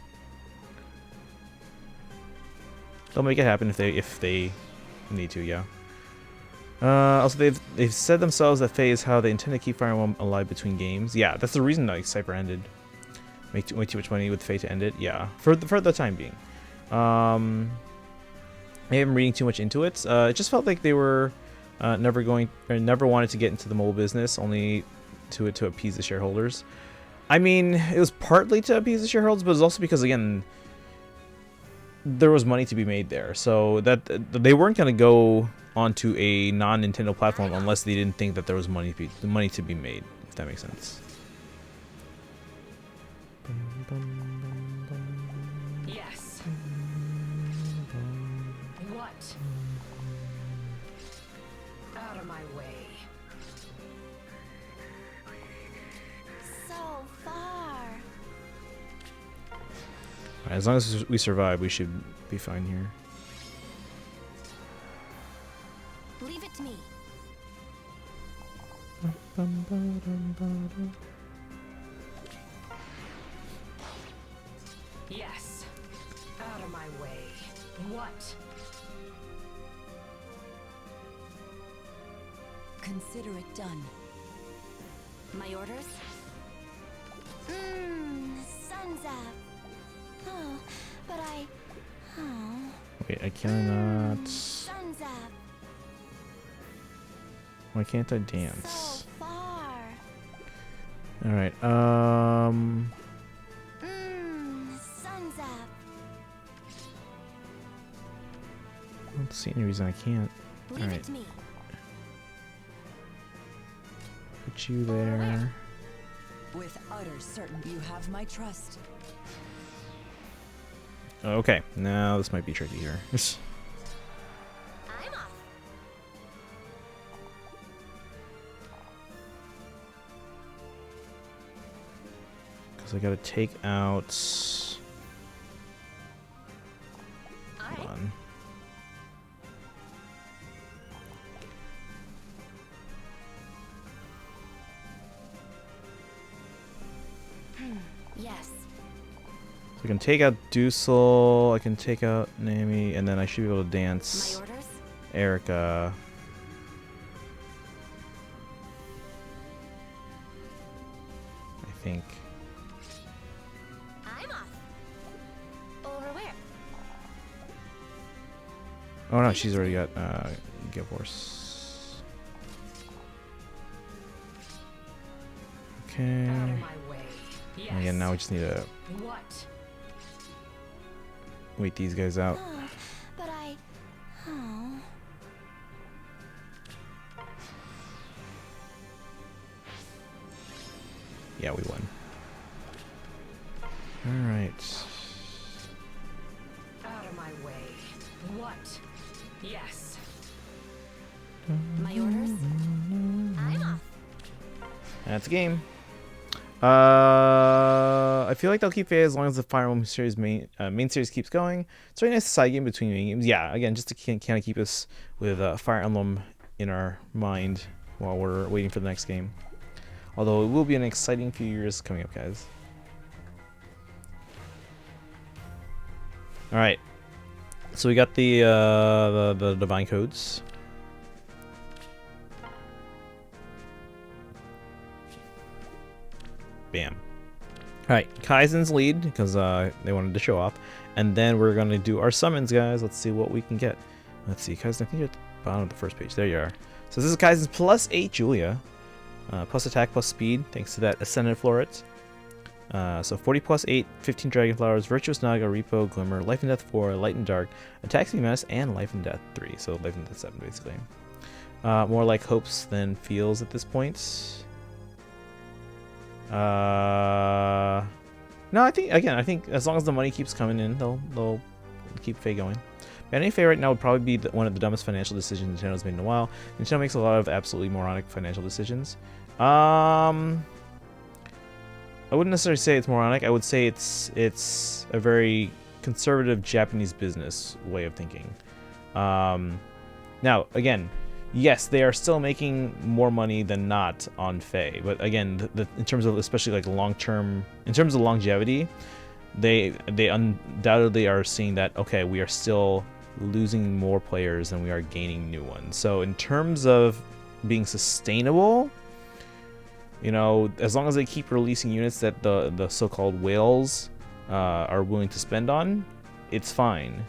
They'll make it happen if they need to, yeah. Also, they've said themselves that Faye is how they intend to keep Fire Emblem alive between games. Yeah, that's the reason like Cypher ended. Make way too much money with Faye to end it. Yeah, for the time being. I am reading too much into it. It just felt like they were never wanted to get into the mobile business, only to appease the shareholders. I mean, it was partly to appease the shareholders, but it was also because, again, there was money to be made there. So that they weren't going to go onto a non-Nintendo platform unless they didn't think that there was money to be made, if that makes sense. Yes. What? Out of my way. So far. Alright, as long as we survive, we should be fine here. Leave it to me. Yes. Out of my way. What? Consider it done. My orders? Sun's up. Oh, but oh. Wait, I cannot. Sun's up. Why can't I So dance? far. Alright, Sun's up. I don't see any reason I can't. Leave Alright, it to me. put you there. With utter certainty, you have my trust. Okay, now this might be tricky here. I'm off. Because I gotta take out. Come on. Yes. So I can take out Dusel, I can take out Nami, and then I should be able to dance My orders? Erica. I think. I'm off. Over where? Oh no, she's already got Guild Force. Okay. Out of my way. Yes. And again, now we just need to What? wait these guys out. Oh, but oh. Yeah, we won. Alright. Out of my way. What? Yes. My orders? I'm off. That's a game. I feel like they'll keep it as long as the Fire Emblem series main series keeps going. It's a very nice side game between main games. Yeah, again, just to kind of keep us with Fire Emblem in our mind while we're waiting for the next game. Although it will be an exciting few years coming up, guys. All right, so we got the divine codes. Bam. Alright, Kaizen's lead, because they wanted to show off. And then we're going to do our summons, guys. Let's see what we can get. Let's see, Kaizen, I think you're at the bottom of the first page. There you are. So this is Kaizen's plus 8 Julia. Plus attack, plus speed, thanks to that Ascendant Floret. So 40 plus 8, 15 Dragon Flowers, Virtuous Naga, Repo, Glimmer, Life and Death 4, Light and Dark, Attack Speed Menace, and Life and Death 3. So Life and Death 7 basically. More like hopes than feels at this point. No, I think as long as the money keeps coming in, they'll keep Faye going. Banning Faye right now would probably be one of the dumbest financial decisions Nintendo's made in a while. Nintendo makes a lot of absolutely moronic financial decisions. I wouldn't necessarily say it's moronic. I would say it's a very conservative Japanese business way of thinking. Now, again, yes, they are still making more money than not on Faye, but again, in terms of especially like long-term, in terms of longevity, they undoubtedly are seeing that, okay, we are still losing more players than we are gaining new ones. So in terms of being sustainable, you know, as long as they keep releasing units that the so-called whales are willing to spend on, it's fine.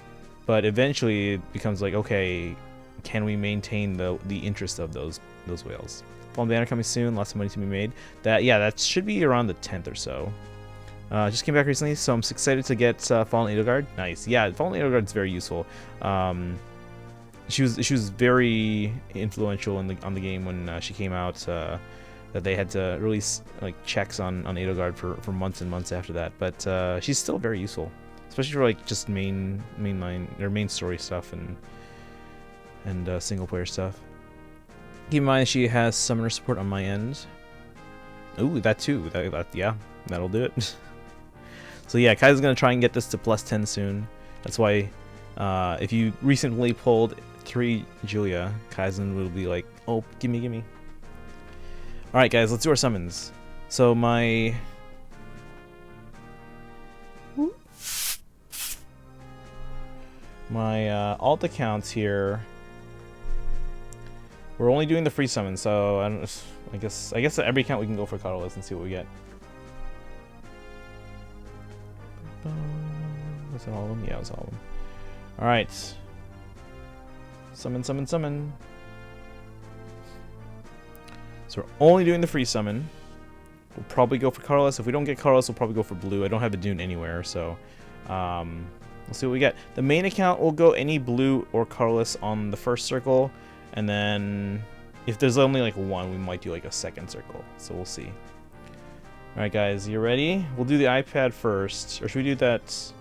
But eventually it becomes like, okay, can we maintain the interest of those whales? Fallen Banner coming soon, lots of money to be made. That should be around the 10th or so. Just came back recently, so I'm excited to get Fallen Edelgard. Nice, yeah, Fallen Edelgard is very useful. She was very influential on the game when she came out. That they had to release like checks on Edelgard for months and months after that. But she's still very useful, especially for like just main story stuff and single player stuff. Keep in mind she has summoner support on my end. Ooh, that too. Yeah, that'll do it. So yeah, Kai's gonna try and get this to +10 soon. That's why if you recently pulled 3 Julia, Kaizen will be like, oh, gimme. Alright guys, let's do our summons. So my alt accounts here, we're only doing the free summon, so I guess at every account we can go for Carlos and see what we get. Was that all of them? Yeah, it was all of them. Alright. Summon. So we're only doing the free summon. We'll probably go for Carlos. If we don't get Carlos, we'll probably go for blue. I don't have a Dune anywhere, so we'll see what we get. The main account will go any blue or Carlos on the first circle, and then if there's only like one, we might do like a second circle. So we'll see. Alright guys, you ready? We'll do the iPad first. Or should we do that?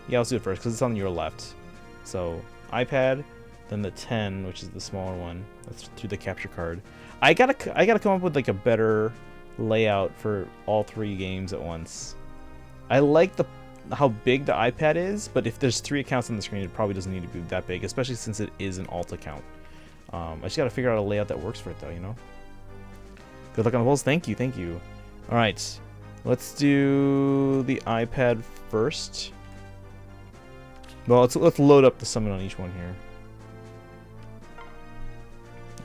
Yeah, let's do it first, because it's on your left. So, iPad, then the 10, which is the smaller one. Let's do the capture card. I gotta come up with like a better layout for all 3 games at once. I like how big the iPad is, but if there's 3 accounts on the screen, it probably doesn't need to be that big, especially since it is an alt account. I just gotta figure out a layout that works for it though, you know? Good luck on the polls. Thank you. Alright, let's do the iPad first. Well, let's load up the summon on each one here.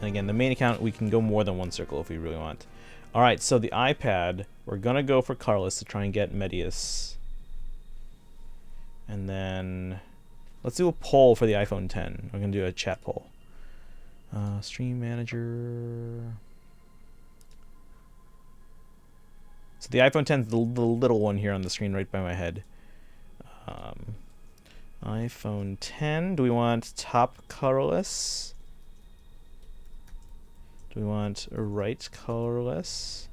And again, the main account, we can go more than one circle if we really want. Alright, so the iPad, we're gonna go for Carlos to try and get Medius. And then let's do a poll for the iPhone 10. We're gonna do a chat poll. Stream manager. So the iPhone 10 is the little one here on the screen right by my head. iPhone 10. Do we want top colorless? Do we want right colorless?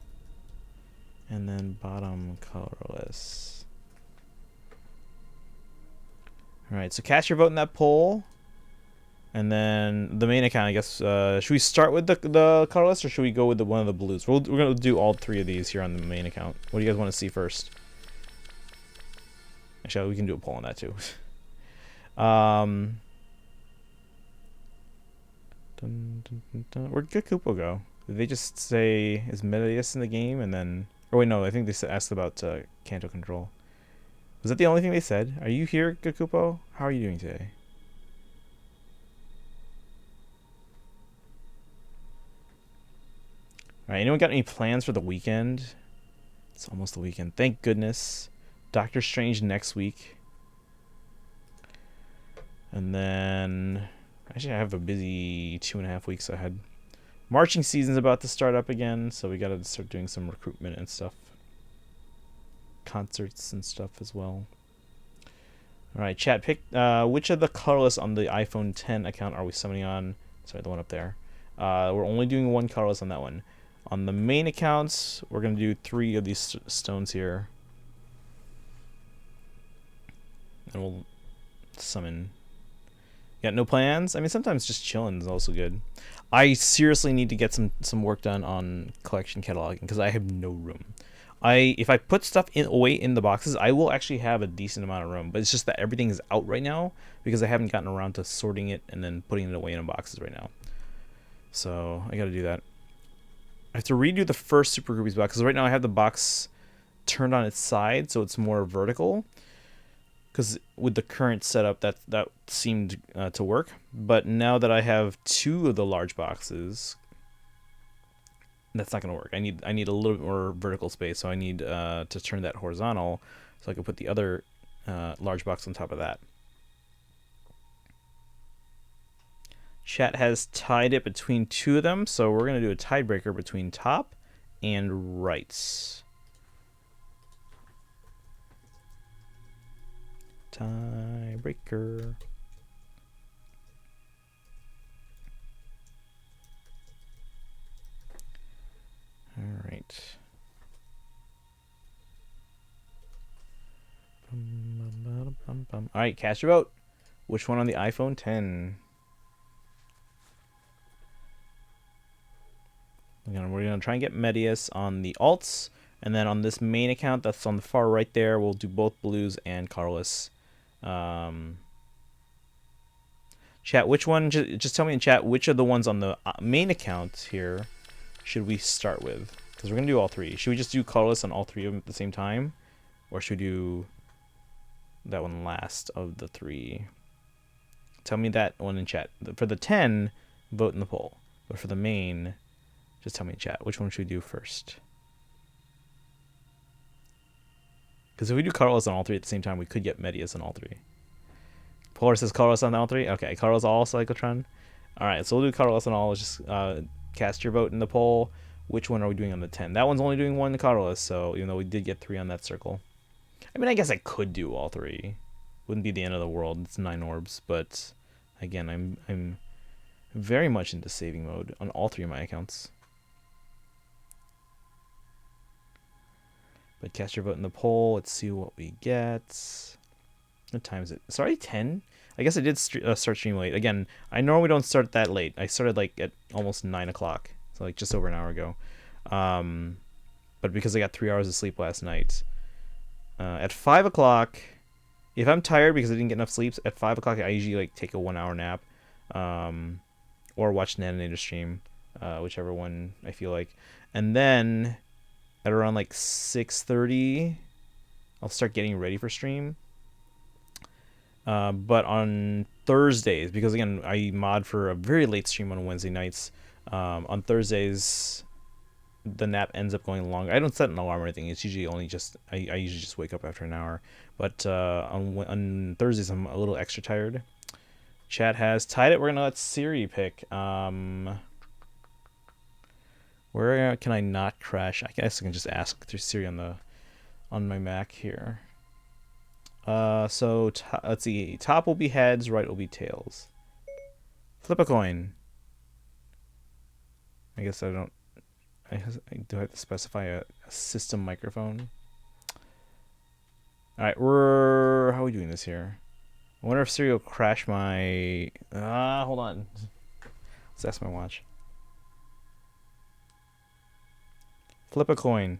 And then bottom colorless. Alright, so cast your vote in that poll. And then the main account, I guess. Should we start with the colorless, or should we go with one of the blues? We're going to do all 3 of these here on the main account. What do you guys want to see first? Actually, we can do a poll on that too. Where'd Kupo go? Did they just say, is Medius in the game? And then... Oh wait, no, I think they asked about Kanto control. Was that the only thing they said? Are you here, Gakupo? How are you doing today? Alright, anyone got any plans for the weekend? It's almost the weekend. Thank goodness. Doctor Strange next week. And then... Actually, I have a busy 2.5 weeks ahead. Marching season's about to start up again, so we gotta start doing some recruitment and stuff. concerts and stuff as well. All right, chat. Pick which of the colorless on the iPhone 10 account are we summoning on? Sorry, the one up there. We're only doing one colorless on that one. On the main accounts, we're gonna do 3 of these stones here, and we'll summon. Got no plans? I mean, sometimes just chilling is also good. I seriously need to get some work done on collection cataloging because I have no room. If I put stuff away in the boxes, I will actually have a decent amount of room, but it's just that everything is out right now because I haven't gotten around to sorting it and then putting it away in boxes right now. So I got to do that. I have to redo the first Super Groupies box because right now I have the box turned on its side so it's more vertical. Because with the current setup, that seemed to work. But now that I have 2 of the large boxes, that's not going to work. I need a little bit more vertical space, so I need to turn that horizontal so I can put the other large box on top of that. Chat has tied it between 2 of them, so we're going to do a tiebreaker between top and rights. Tiebreaker. All right. All right, cast your vote. Which one on the iPhone 10? We're gonna try and get Medeuss on the alts, and then on this main account that's on the far right there, we'll do both blues and colorless. Chat, which one? Just tell me in chat which of the ones on the main account here should we start with? Because we're gonna do all 3. Should we just do colorless on all 3 of them at the same time, or should we do that one last of the 3? Tell me that one in chat. For the 10, vote in the poll. But for the main, just tell me in chat which one should we do first. Because if we do colorless on all 3 at the same time, we could get Medeuss on all 3. Polar says colorless on all 3. Okay, colorless all cyclotron. All right, so we'll do colorless on all. Let's just cast your vote in the poll. Which one are we doing on the 10? That one's only doing 1 colorless, so even though we did get 3 on that circle. I mean, I guess I could do all 3. Wouldn't be the end of the world. It's 9 orbs, but again, I'm very much into saving mode on all 3 of my accounts. But cast your vote in the poll. Let's see what we get. What time is it? It's already 10? I guess I did start stream late. Again, I normally don't start that late. I started like at almost 9 o'clock. So like just over an hour ago. But because I got 3 hours of sleep last night. At 5 o'clock, if I'm tired because I didn't get enough sleep, at 5 o'clock I usually like take a 1 hour nap. Or watch an animator stream. Whichever one I feel like. And then at around like 6:30, I'll start getting ready for stream. But on Thursdays, because again, I mod for a very late stream on Wednesday nights. On Thursdays, the nap ends up going longer. I don't set an alarm or anything. It's usually only just, I usually just wake up after an hour. But on Thursdays, I'm a little extra tired. Chat has tied it. We're going to let Siri pick. Where can I not crash? I guess I can just ask through Siri on my Mac here. So let's see. Top will be heads, right will be tails. Flip a coin. I guess I don't. Do I have to specify a system microphone? All right, how are we doing this here? I wonder if Siri will crash my. Hold on. Let's ask my watch. Flip a coin.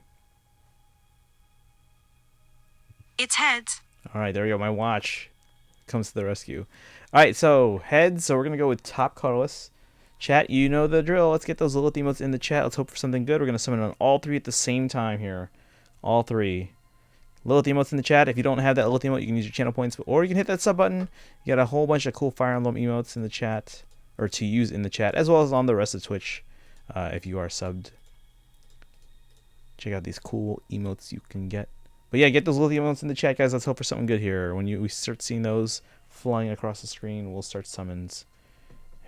It's heads. All right, there we go. My watch comes to the rescue. All right, so heads. So we're going to go with top colorless. Chat, you know the drill. Let's get those little emotes in the chat. Let's hope for something good. We're going to summon on all 3 at the same time here. All 3. Lilith emotes in the chat. If you don't have that Lilith emote, you can use your channel points. Or you can hit that sub button. You got a whole bunch of cool Fire Emblem emotes in the chat. Or to use in the chat. As well as on the rest of Twitch. If you are subbed. Check out these cool emotes you can get. But yeah, get those Lilith emotes in the chat, guys. Let's hope for something good here. When we start seeing those flying across the screen, we'll start summons.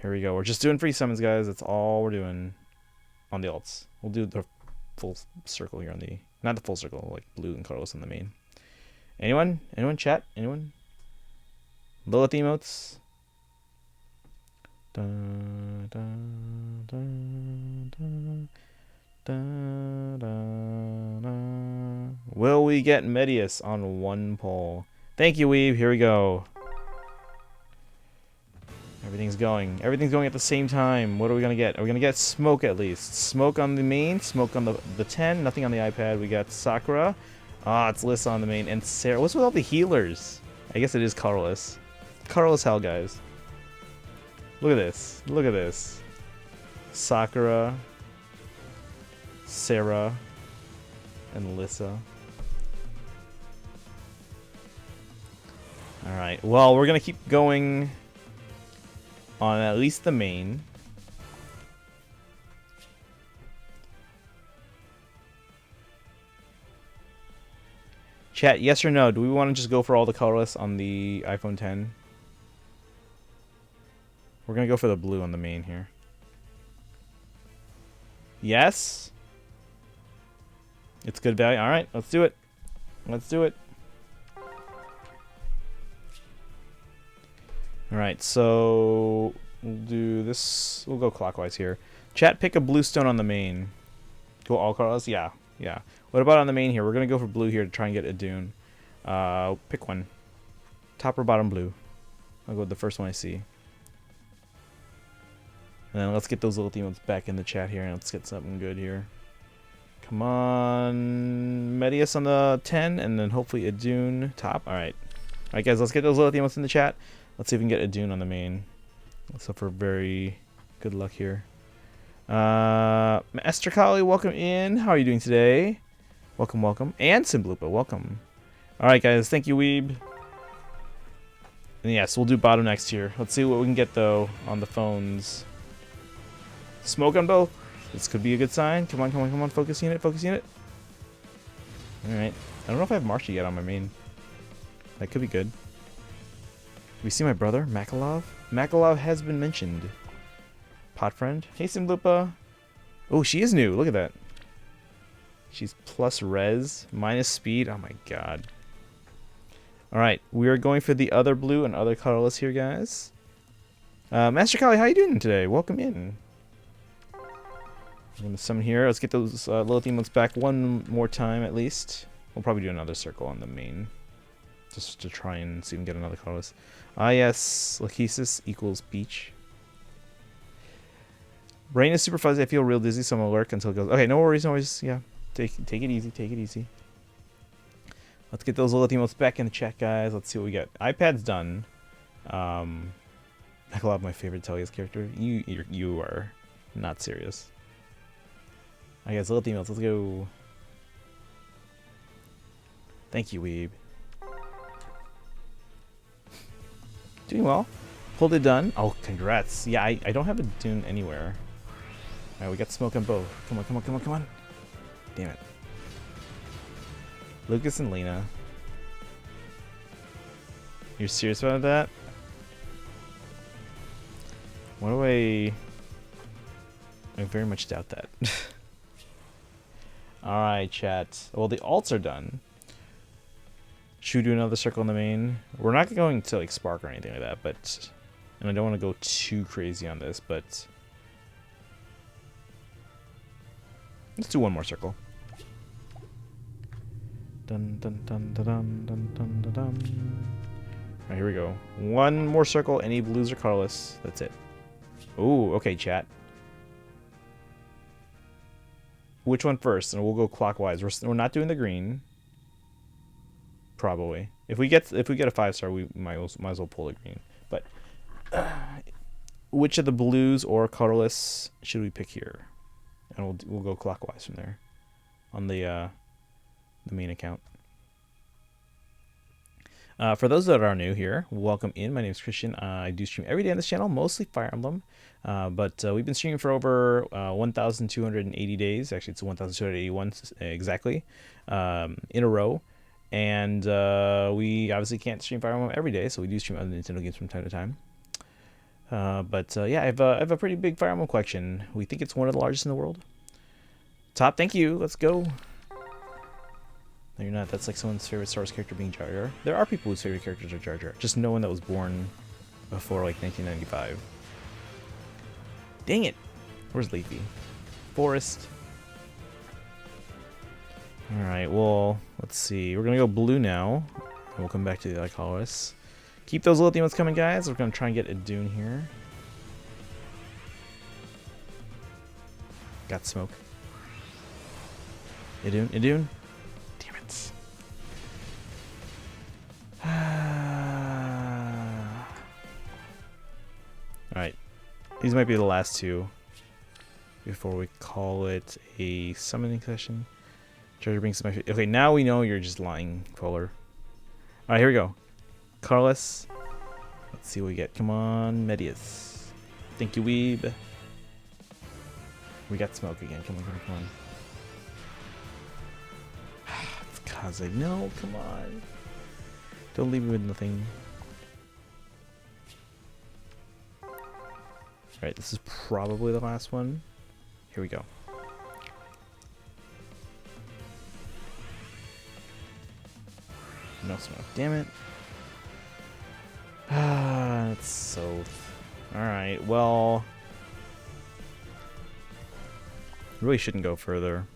Here we go. We're just doing free summons, guys. That's all we're doing on the alts. We'll do the full circle here on the, not the full circle, like blue and colorless on the main. Anyone? Anyone? Chat? Anyone? Lilith emotes? Da, da, da, da, da, da, da. Will we get Medius on one poll? Thank you, Weeb. Here we go. Everything's going. Everything's going at the same time. What are we going to get? Are we going to get smoke at least? Smoke on the main. Smoke on the 10. Nothing on the iPad. We got Sakura. Ah, it's Lissa on the main. And Sarah. What's with all the healers? I guess it is colorless. Colorless hell, guys. Look at this. Look at this. Sakura. Sarah. And Lissa. Alright. Well, we're going to keep going on at least the main. Chat, yes or no? Do we want to just go for all the colorless on the iPhone 10? We're going to go for the blue on the main here. Yes? It's good value. Alright, let's do it. Let's do it. Alright, so we'll do this. We'll go clockwise here. Chat, pick a blue stone on the main. Go all colors? Yeah, yeah. What about on the main here? We're going to go for blue here to try and get a dune. Pick one. Top or bottom blue? I'll go with the first one I see. And then let's get those little emotes back in the chat here, and let's get something good here. Come on. Medius on the 10, and then hopefully a dune top. Alright. Alright, guys, let's get those little emotes in the chat. Let's see if we can get a dune on the main. Let's hope for very good luck here. Master Kali, welcome in. How are you doing today? Welcome, welcome. And Simblupa, welcome. Alright, guys. Thank you, Weeb. And yes, we'll do bottom next here. Let's see what we can get, though, on the phones. Smoke on both. This could be a good sign. Come on, come on, come on. Focus unit, focus unit. Alright. I don't know if I have Marsha yet on my main. That could be good. We see my brother, Makalov. Makalov has been mentioned. Pot friend. Hey, Simblupa. Oh, she is new. Look at that. She's plus res, minus speed. Oh my god. Alright, we are going for the other blue and other colorless here, guys. Master Kali, how you doing today? Welcome in. I'm going to summon here. Let's get those little emotes back one more time at least. We'll probably do another circle on the main. Just to try and see if we can get another colorless. Ah, yes. Lachesis equals beach. Brain is super fuzzy. I feel real dizzy, so I'm going to lurk until it goes. Okay, no worries, no worries. Yeah. Take it easy. Take it easy. Let's get those little emotes back in the chat, guys. Let's see what we get. iPad's done. I love my favorite Telia's character. You are not serious. Alright, guys, little emotes. Let's go. Thank you, Weeb. Doing well. Pulled it done. Oh, congrats. Yeah, I don't have a dune anywhere. Alright, we got smoke on both. Come on, come on, come on, come on. Damn it. Lucas and Lena. You're serious about that? What do I very much doubt that. Alright, chat. Well, the alts are done. Should we do another circle in the main? We're not going to like spark or anything like that, but and I don't want to go too crazy on this, but let's do one more circle. Dun dun dun dun dun dun dun dun dun. Alright, here we go. One more circle, any blues or colorless. That's it. Ooh, okay, chat. Which one first? And we'll go clockwise. We're not doing the green. Probably. If we get a 5-star, we might as well pull the green. But which of the blues or colorless should we pick here? And we'll go clockwise from there on the main account. For those that are new here, welcome in. My name is Christian. I do stream every day on this channel, mostly Fire Emblem. But we've been streaming for over 1,280 days. Actually, it's 1,281 exactly in a row. And we obviously can't stream Fire Emblem every day, so we do stream other Nintendo games from time to time. Yeah, I have a pretty big Fire Emblem collection. We think it's one of the largest in the world. Top, thank you. Let's go. No, you're not. That's like someone's favorite Star Wars character being Jar Jar. There are people whose favorite characters are Jar Jar. Just no one that was born before like 1995. Dang it. Where's Leafy? Forest. Alright, well, let's see. We're gonna go blue now. And we'll come back to the Icalis. Keep those lithium ones coming, guys. We're gonna try and get a Dune here. Got smoke. Idun? Idun? Damn it. Alright. These might be the last two before we call it a summoning session. Treasure brings my... Okay, now we know you're just lying, Fuller. Alright, here we go. Carlos. Let's see what we get. Come on, Medius. Thank you, Weeb. We got smoke again. Come on, come on, come on. It's Kaze. No, come on. Don't leave me with nothing. Alright, this is probably the last one. Here we go. No smoke. Damn it. Ah, that's so... Alright, well... Really shouldn't go further.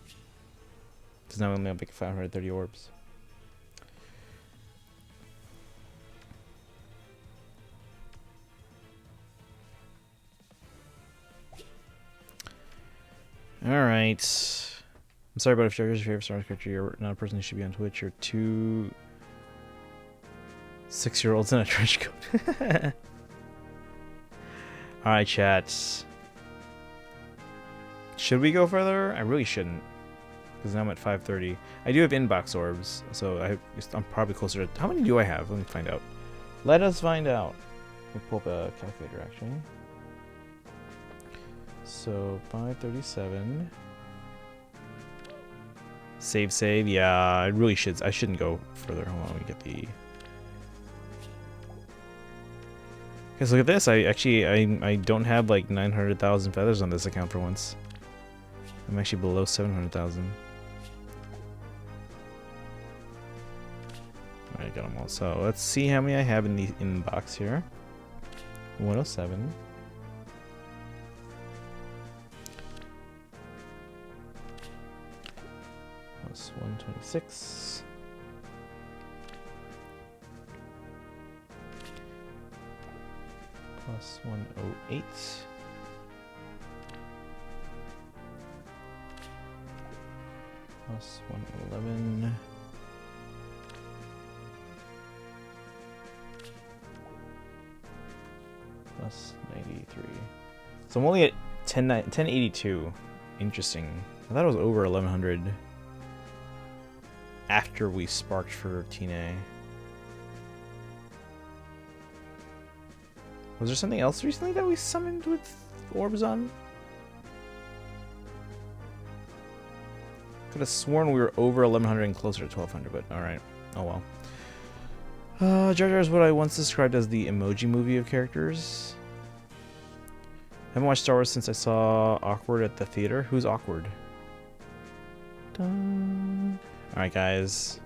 Because now we only have like 530 orbs. Alright. I'm sorry, but if Jar Jar's your favorite Star Wars character, you're not a person who should be on Twitch. You're 2 6-year-olds in a trench coat. Alright, chat. Should we go further? I really shouldn't. Because now I'm at 530. I do have inbox orbs, so I'm probably closer to... How many do I have? Let me find out. Let us find out. Let me pull up a calculator, actually. So, 537. Save. Yeah, I really should. I shouldn't go further. Hold on, let me get the... Guys, look at this. I don't have like 900,000 feathers on this account for once. I'm actually below 700,000. Alright, got them all. So let's see how many I have in the box here. 107. Plus 126. Plus 108. Plus 111. Plus 93. So I'm only at 1082. Interesting. I thought it was over 1100 after we sparked for Tina. Was there something else recently that we summoned with orbs on? Could have sworn we were over 1100 and closer to 1200, but alright. Oh well. Jar Jar is what I once described as the emoji movie of characters. Haven't watched Star Wars since I saw Awkward at the theater. Who's Awkward? Alright, guys.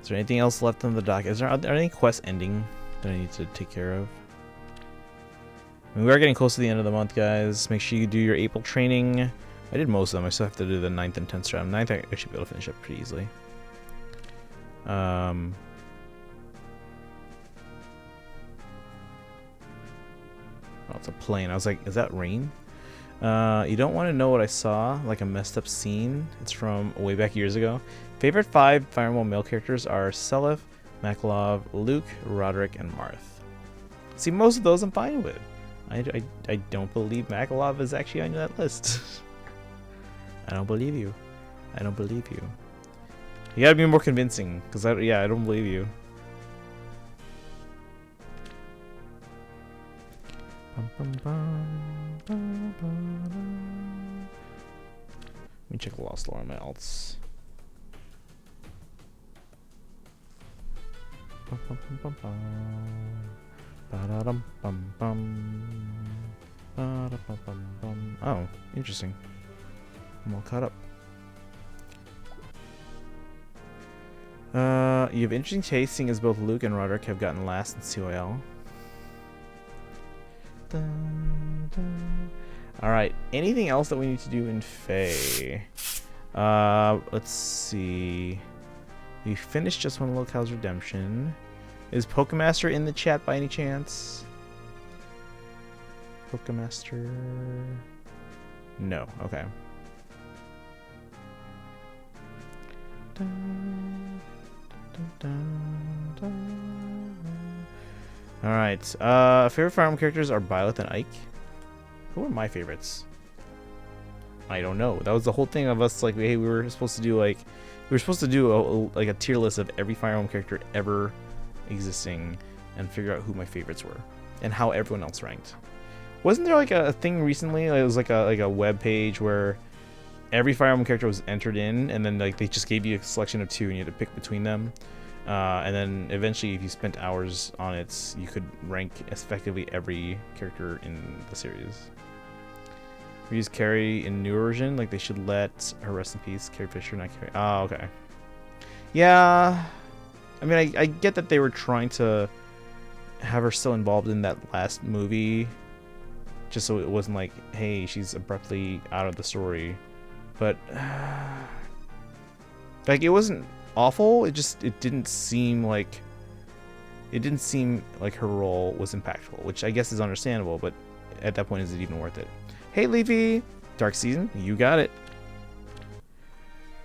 Is there anything else left on the dock? Are there any quests ending that I need to take care of? I mean, we are getting close to the end of the month, guys. Make sure you do your April training. I did most of them. I still have to do the 9th and 10th strat. 9th, I should be able to finish up pretty easily. Oh, it's a plane. I was like, is that rain? You don't want to know what I saw, like a messed up scene. It's from way back years ago. Favorite 5 Fire Emblem male characters are Seliph, Makalov, Luke, Roderick, and Marth. See, most of those I'm fine with. I don't believe Makalov is actually on that list. I don't believe you. I don't believe you. You gotta be more convincing, because I don't believe you. Let me check the lost lore on my alts. Oh, interesting. I'm all caught up. You have interesting taste, seeing as both Luke and Roderick have gotten last in COL. Alright, anything else that we need to do in Fae? Let's see. We finished Just One Locale's Redemption. Is Pokemaster in the chat by any chance? Pokemaster... No, okay. Alright, favorite Fire Emblem characters are Byleth and Ike. Who are my favorites? I don't know. That was the whole thing of us, like, hey, we were supposed to do a tier list of every Fire Emblem character ever existing and figure out who my favorites were and how everyone else ranked. Wasn't there like a thing recently? It was like a web page where every Fire Emblem character was entered in, and then like they just gave you a selection of 2 and you had to pick between them. And then eventually, if you spent hours on it, you could rank effectively every character in the series. We use Carrie in new version, like they should let her rest in peace. Carrie Fisher, not Carrie. Oh, okay. Yeah, I mean, I get that they were trying to have her still involved in that last movie, just so it wasn't like, hey, she's abruptly out of the story. But like, it wasn't awful. It didn't seem like her role was impactful, which I guess is understandable. But at that point, is it even worth it? Hey, Leafy, Dark Season, you got it.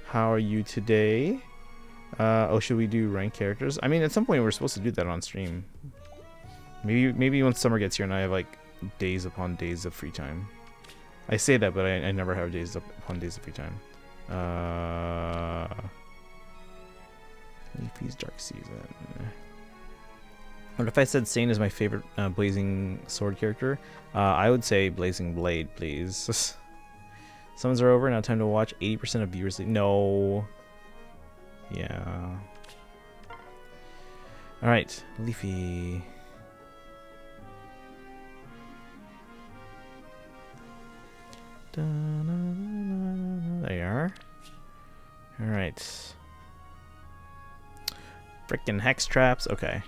How are you today? Oh, should we do ranked characters? I mean, at some point we're supposed to do that on stream. Maybe once summer gets here and I have like days upon days of free time. I say that, but I never have days upon days of free time. Leafy's Dark Season. What if I said Sane is my favorite Blazing Sword character? I would say Blazing Blade, please. Summons are over, now time to watch. 80% of viewers leave. No. Yeah. Alright, Leafy. There you are. Alright. Frickin' hex traps. Okay.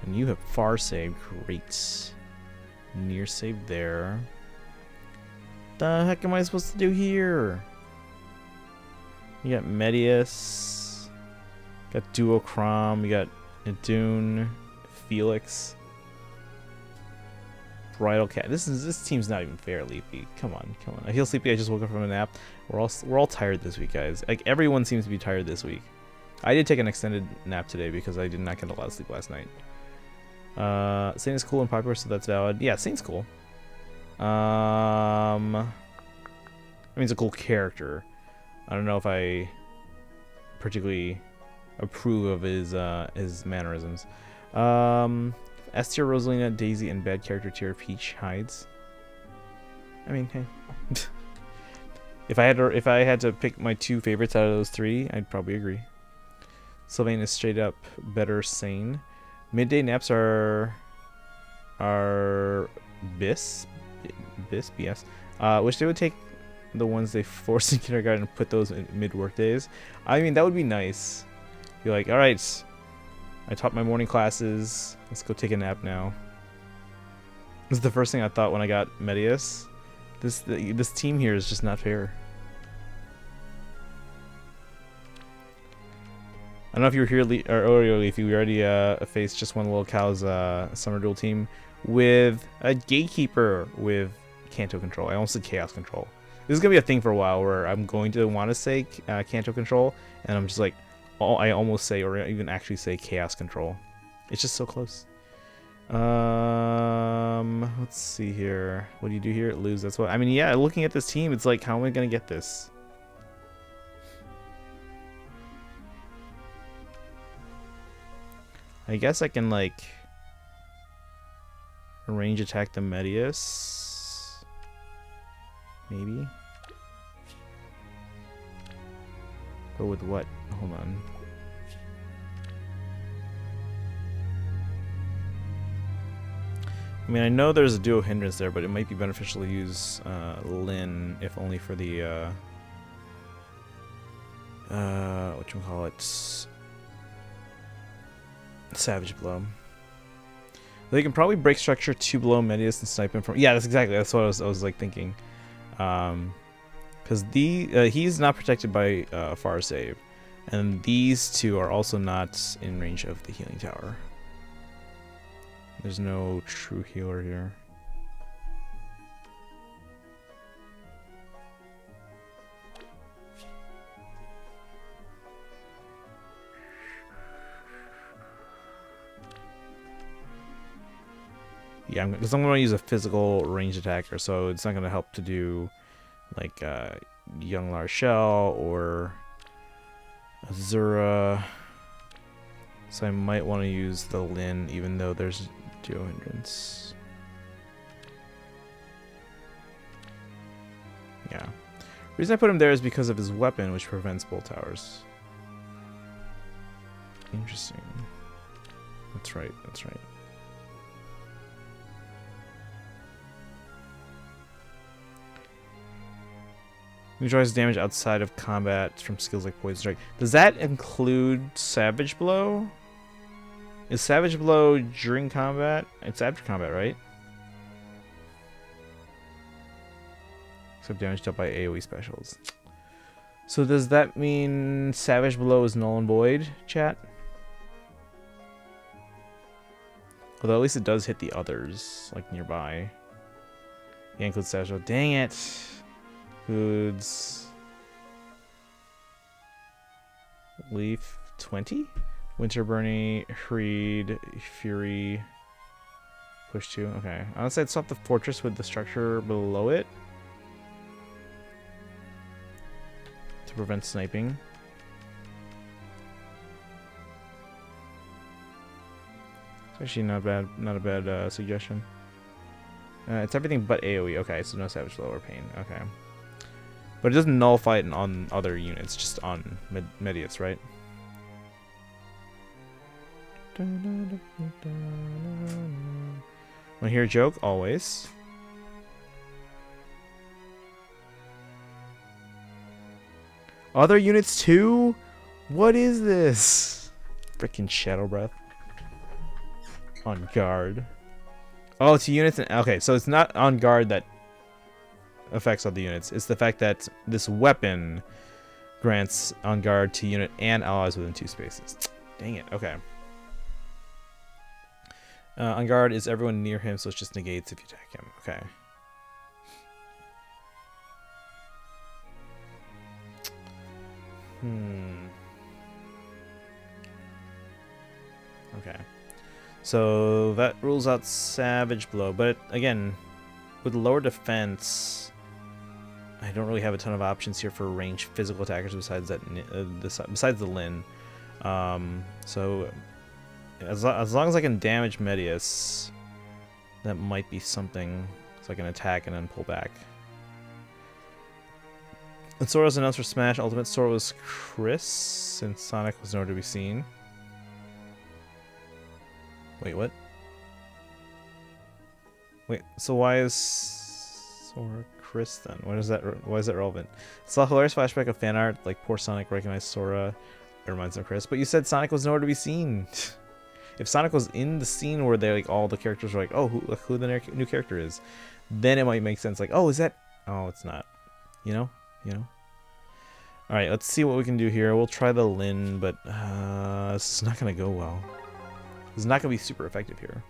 And you have far saved. Great. Near save there. The heck am I supposed to do here? You got Medius. Got Duocrom. You got Nadune. Felix. Bridal Cat. This team's not even fair, Leafy. Come on. I feel sleepy. I just woke up from a nap. We're all tired this week, guys. Like, everyone seems to be tired this week. I did take an extended nap today because I did not get a lot of sleep last night. Saint is cool and popular, so that's valid. Yeah, Saint's cool. I mean, he's a cool character. I don't know if I particularly approve of his mannerisms. S tier Rosalina, Daisy, and bad character tier Peach hides. I mean, hey. If I had to pick my 2 favorites out of those 3, I'd probably agree. Sylvain is straight up better sane. Midday naps are BS. Wish they would take the ones they forced in kindergarten and put those in mid-work days. I mean, that would be nice. Be like, all right, I taught my morning classes. Let's go take a nap now. This is the first thing I thought when I got Medius. This team here is just not fair. I don't know if you were here earlier, if you already faced Just One Little Cow's Summer Duel team with a Gatekeeper with Kanto Control. I almost said Chaos Control. This is going to be a thing for a while where I'm going to want to say Kanto Control, and I'm just like, I almost say, or even actually say Chaos Control. It's just so close. Let's see here. What do you do here? Lose. That's what I mean. Yeah, looking at this team, it's like, how am I gonna get this? I guess I can like range attack the Medius. Maybe. But with what? Hold on. I mean, I know there's a duo hindrance there, but it might be beneficial to use Lin, if only for the whatchamacallit, Savage Blow. They can probably break structure to below Medius and snipe him from. Yeah, that's what I was like thinking. Because he's not protected by far save, and these two are also not in range of the healing tower. There's no true healer here. Yeah, because I'm going to use a physical ranged attacker, so it's not going to help to do like Young Larshell or Azura. So I might want to use the Lin, even though there's duo hindrance. Yeah. The reason I put him there is because of his weapon, which prevents bolt towers. Interesting. That's right, that's right. Neutralize damage outside of combat from skills like Poison Strike. Does that include Savage Blow? Is Savage Blow during combat? It's after combat, right? Except damage dealt by AoE specials. So does that mean Savage Blow is null and void, chat? Although at least it does hit the others, like nearby. Yeah, includes Savage Blow. Dang it! Includes Leaf 20? Winter Burnie, Hreed, Fury, push 2. Okay. Honestly, I'd swap the fortress with the structure below it to prevent sniping. It's actually not a bad suggestion. It's everything but AoE. Okay, so no Savage Blow or Pain. Okay. But it doesn't nullify it on other units, just on Medius, right? Want to hear a joke? Always. Other units too? What is this? Freaking Shadow Breath. On guard. Oh, it's units. Okay, so it's not on guard that affects other units. It's the fact that this weapon grants on guard to unit and allies within 2 spaces. Dang it. Okay. On guard is everyone near him, so it's just negates if you attack him. Okay. Okay. So that rules out Savage Blow, but again, with lower defense, I don't really have a ton of options here for ranged physical attackers besides that. Besides the Lin. So as long as I can damage Medius, that might be something. So I can attack and then pull back. And Sora's announced for Smash Ultimate. Sora was Chris, since Sonic was nowhere to be seen. Wait, what? Wait, so why is Sora Chris then? Why is that relevant? It's a hilarious flashback of fan art, like poor Sonic recognized Sora. It reminds him of Chris. But you said Sonic was nowhere to be seen. If Sonic was in the scene where they like all the characters were like, oh, who the new character is, then it might make sense. Like, oh, is that? Oh, it's not. You know. All right, let's see what we can do here. We'll try the Lin, but this is not gonna go well. This is not gonna be super effective here.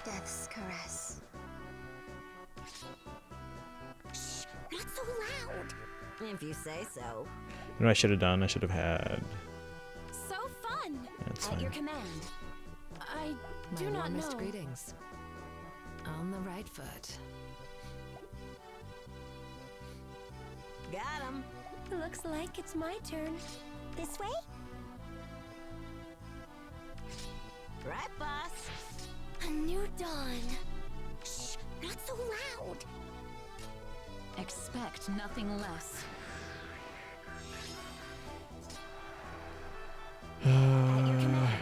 Death's caress. Shh, not so loud. If you say so. You know what I should have done? I should have had. So fun. That's At fine. your command. I do My not warmest know. greetings. On the right foot. Got him. Looks like it's my turn. This way? Right, boss. A new dawn. Shh, not so loud. Expect nothing less. At your command.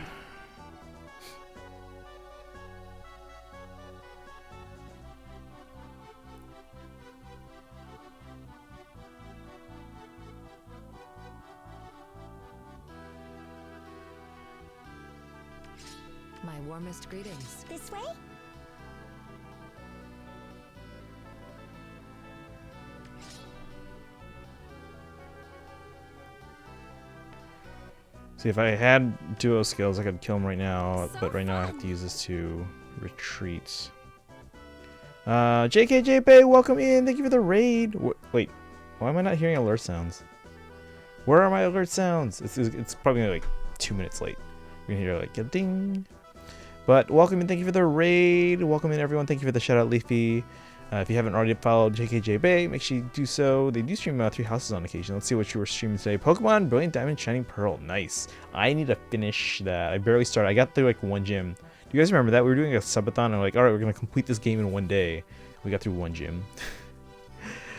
My warmest greetings. This way? See, if I had duo skills, I could kill him right now, but right now I have to use this to retreat. JKJP, welcome in. Thank you for the raid. Wait, why am I not hearing alert sounds? Where are my alert sounds? It's probably like 2 minutes late. You're gonna hear like a ding. But welcome in. Thank you for the raid. Welcome in, everyone. Thank you for the shout out, Leafy. If you haven't already followed JKJ Bay, make sure you do so. They do stream 3 houses on occasion. Let's see what you were streaming today. Pokemon Brilliant Diamond Shining Pearl. Nice. I need to finish that. I barely started. I got through like 1 gym. Do you guys remember that? We were doing a subathon and we're like, alright, we're going to complete this game in 1 day. We got through 1 gym.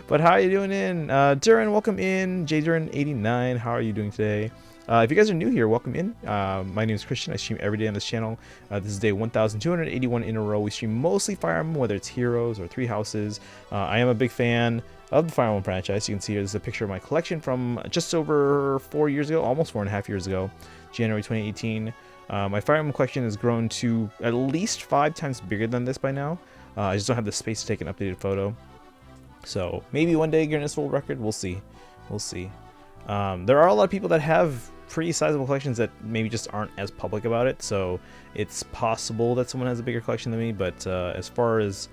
But how are you doing in? Duran, welcome in. JDuran89, how are you doing today? If you guys are new here, welcome in. My name is Christian. I stream every day on this channel. This is day 1281 in a row. We stream mostly Fire Emblem, whether it's Heroes or 3 Houses. I am a big fan of the Fire Emblem franchise. You can see here, this is a picture of my collection from just over 4 years ago, almost 4.5 years ago, January 2018. My Fire Emblem collection has grown to at least 5 times bigger than this by now. I just don't have the space to take an updated photo. So maybe one day Guinness World Record. We'll see. We'll see. There are a lot of people that have pretty sizable collections that maybe just aren't as public about it, so it's possible that someone has a bigger collection than me, but as far as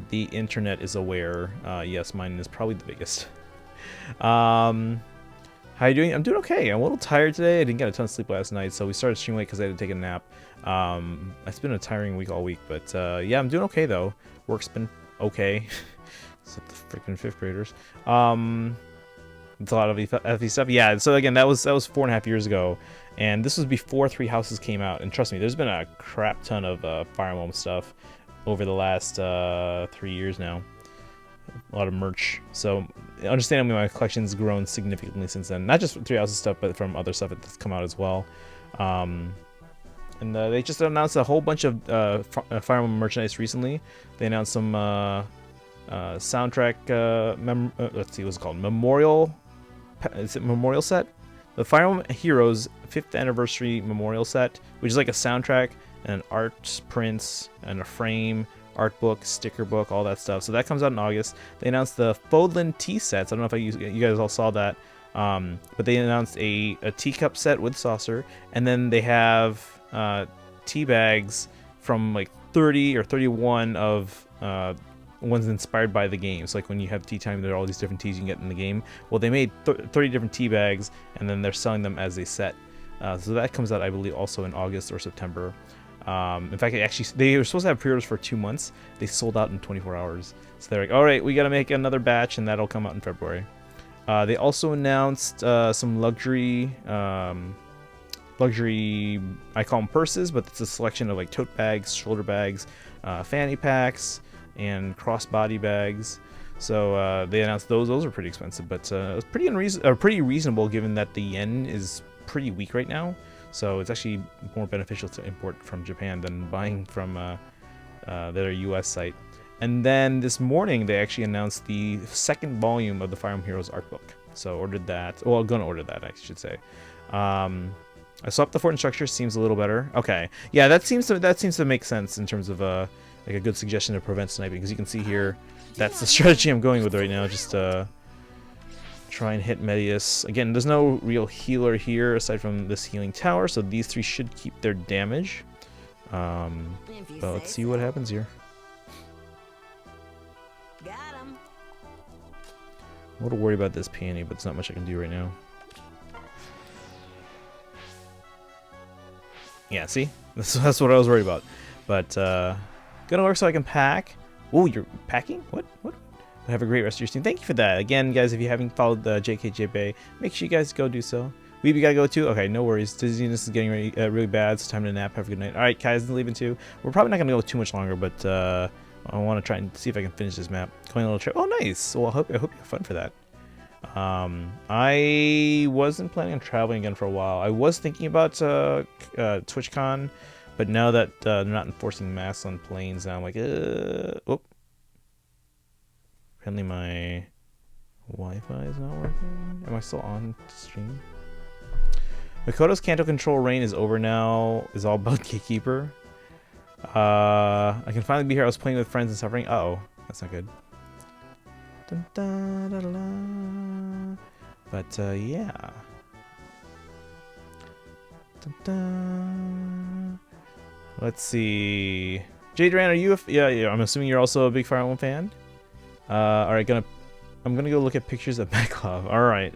the internet is aware, yes, mine is probably the biggest. How you doing? I'm doing okay. I'm a little tired today. I didn't get a ton of sleep last night, so we started streaming late because I had to take a nap. It's been a tiring week all week, but yeah, I'm doing okay though. Work's been okay, except the freaking 5th graders. It's a lot of FE stuff. Yeah, so again, that was 4.5 years ago, and this was before 3 Houses came out. And trust me, there's been a crap ton of Fire Emblem stuff over the last 3 years now. A lot of merch. So understandably, my collection's grown significantly since then. Not just from 3 Houses stuff, but from other stuff that's come out as well. And they just announced a whole bunch of Fire Emblem merchandise recently. They announced some soundtrack. Let's see, what's it called? Memorial. Is it Memorial Set? The Fire Emblem Heroes 5th Anniversary Memorial Set, which is like a soundtrack and an art prints and a frame, art book, sticker book, all that stuff. So that comes out in August. They announced the Fodlan tea sets. I don't know if you guys all saw that, but they announced a teacup set with saucer, and then they have tea bags from like 30 or 31 of ones inspired by the game. So like when you have tea time, there are all these different teas you can get in the game. Well, they made 30 different tea bags, and then they're selling them as a set. So that comes out, I believe, also in August or September. In fact, they were supposed to have pre-orders for 2 months. They sold out in 24 hours. So they're like, all right, we got to make another batch, and that'll come out in February. They also announced some luxury, I call them purses, but it's a selection of like tote bags, shoulder bags, fanny packs, and crossbody bags. So they announced those. Those are pretty expensive, but it's pretty reasonable given that the yen is pretty weak right now. So it's actually more beneficial to import from Japan than buying from their US site. And then this morning they actually announced the 2nd volume of the Fire Emblem Heroes art book. So ordered that. Well, I'm gonna order that, I should say. I swapped the fort and structure. Seems a little better. Okay, yeah, that seems to make sense in terms of like a good suggestion to prevent sniping, because you can see here that's the strategy I'm going with right now. Just try and hit Medeus. Again, there's no real healer here aside from this healing tower, so these 3 should keep their damage. But let's see what happens here. Got him. I'm a little worried about this peony, but there's not much I can do right now. Yeah, see? That's what I was worried about. But gonna work so I can pack. Oh, you're packing? What? Have a great rest of your stream. Thank you for that. Again, guys, if you haven't followed the JKJ Bay, make sure you guys go do so. We gotta go too? Okay, no worries. Dizziness is getting really bad. It's time to nap. Have a good night. Alright, Kai's leaving too. We're probably not gonna go too much longer, but I want to try and see if I can finish this map. Going a little trip. Oh, nice. Well, I hope you have fun for that. I wasn't planning on traveling again for a while. I was thinking about TwitchCon, but now that they're not enforcing masks on planes, now I'm like, oh. Apparently my Wi-Fi is not working. Am I still on stream? Makoto's Kanto Control reign is over now. Is all about Gatekeeper. I can finally be here. I was playing with friends and suffering. Uh-oh, that's not good. Dun, da, da, da, da. But yeah. Dun, da. Let's see. Jade Duran, are you? Yeah. I'm assuming you're also a big Fire Emblem fan. All right, I'm gonna go look at pictures of Backlov. All right.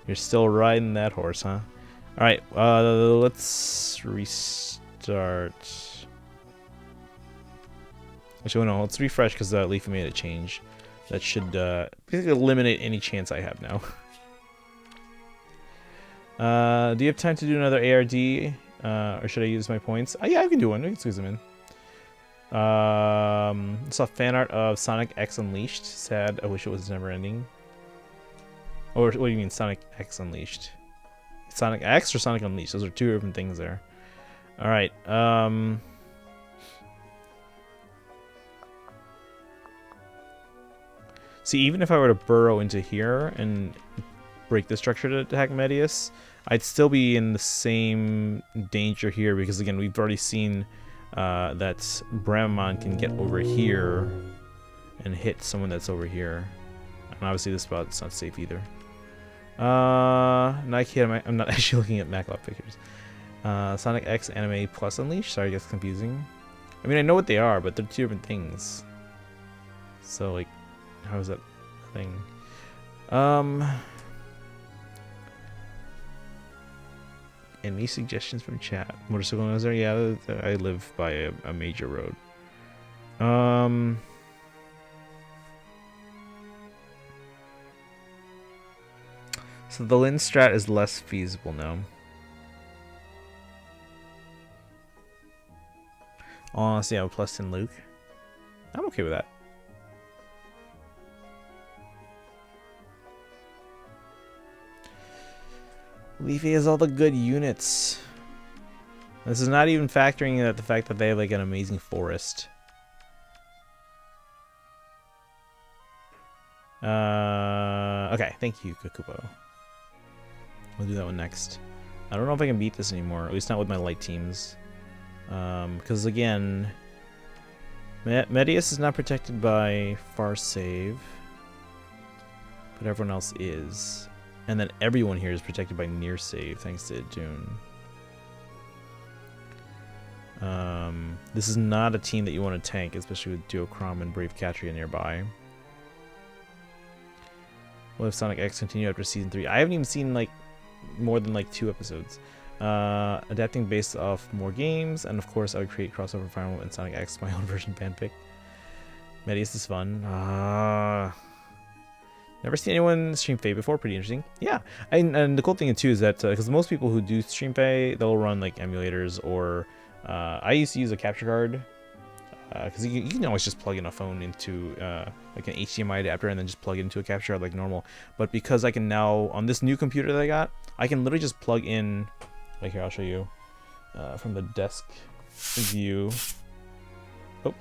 You're still riding that horse, huh? All right. Let's restart. Actually, no. Let's refresh because Leafy made a change. That should basically eliminate any chance I have now. Do you have time to do another ARD? Or should I use my points? Yeah, I can do one. We can squeeze them in. Saw fan art of Sonic X Unleashed. Sad. I wish it was never ending. Or what do you mean Sonic X Unleashed? Sonic X or Sonic Unleashed? Those are two different things there. Alright. See, even if I were to burrow into here and break the structure to attack Medius, I'd still be in the same danger here because, again, we've already seen that Bramamon can get over here and hit someone that's over here. And obviously this spot's not safe either. Nike, I'm not actually looking at Maclop figures. Sonic X Anime Plus Unleashed. Sorry, that's confusing. I mean, I know what they are, but they're two different things. So, like, how is that a thing? Any suggestions from chat? Motorcycle knows there? Yeah, I live by a major road. So the Lin strat is less feasible now. Honestly, I have plus 10 Luke. I'm okay with that. Leafy has all the good units. This is not even factoring in the fact that they have like an amazing forest. Okay, thank you, Kakupo. We'll do that one next. I don't know if I can beat this anymore, at least not with my light teams. Because again, Medius is not protected by far save, but everyone else is. And then everyone here is protected by near save, thanks to June. This is not a team that you want to tank, especially with Duocrom and Brave Catria nearby. Will have Sonic X continue after Season 3? I haven't even seen like more than like 2 episodes. Adapting based off more games, and of course I would create crossover Fire Emblem and Sonic X, my own version fanfic. Medius is fun. Never seen anyone stream Fae before. Pretty interesting. Yeah, and the cool thing too is that because most people who do stream Fae, they'll run like emulators or I used to use a capture card because you can always just plug in a phone into like an HDMI adapter and then just plug it into a capture card like normal. But because I can now on this new computer that I got, I can literally just plug in. Like here, I'll show you from the desk view. Oh.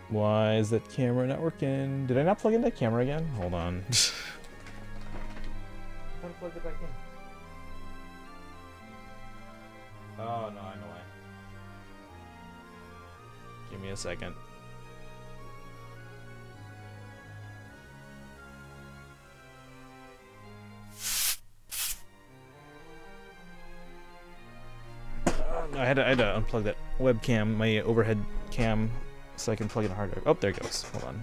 Why is that camera not working? Did I not plug in that camera again? Hold on. I'm plug it back in. Oh no, I know why. Give me a second. I had to unplug that webcam, my overhead cam, so I can plug in a hard drive. Oh, there it goes. Hold on.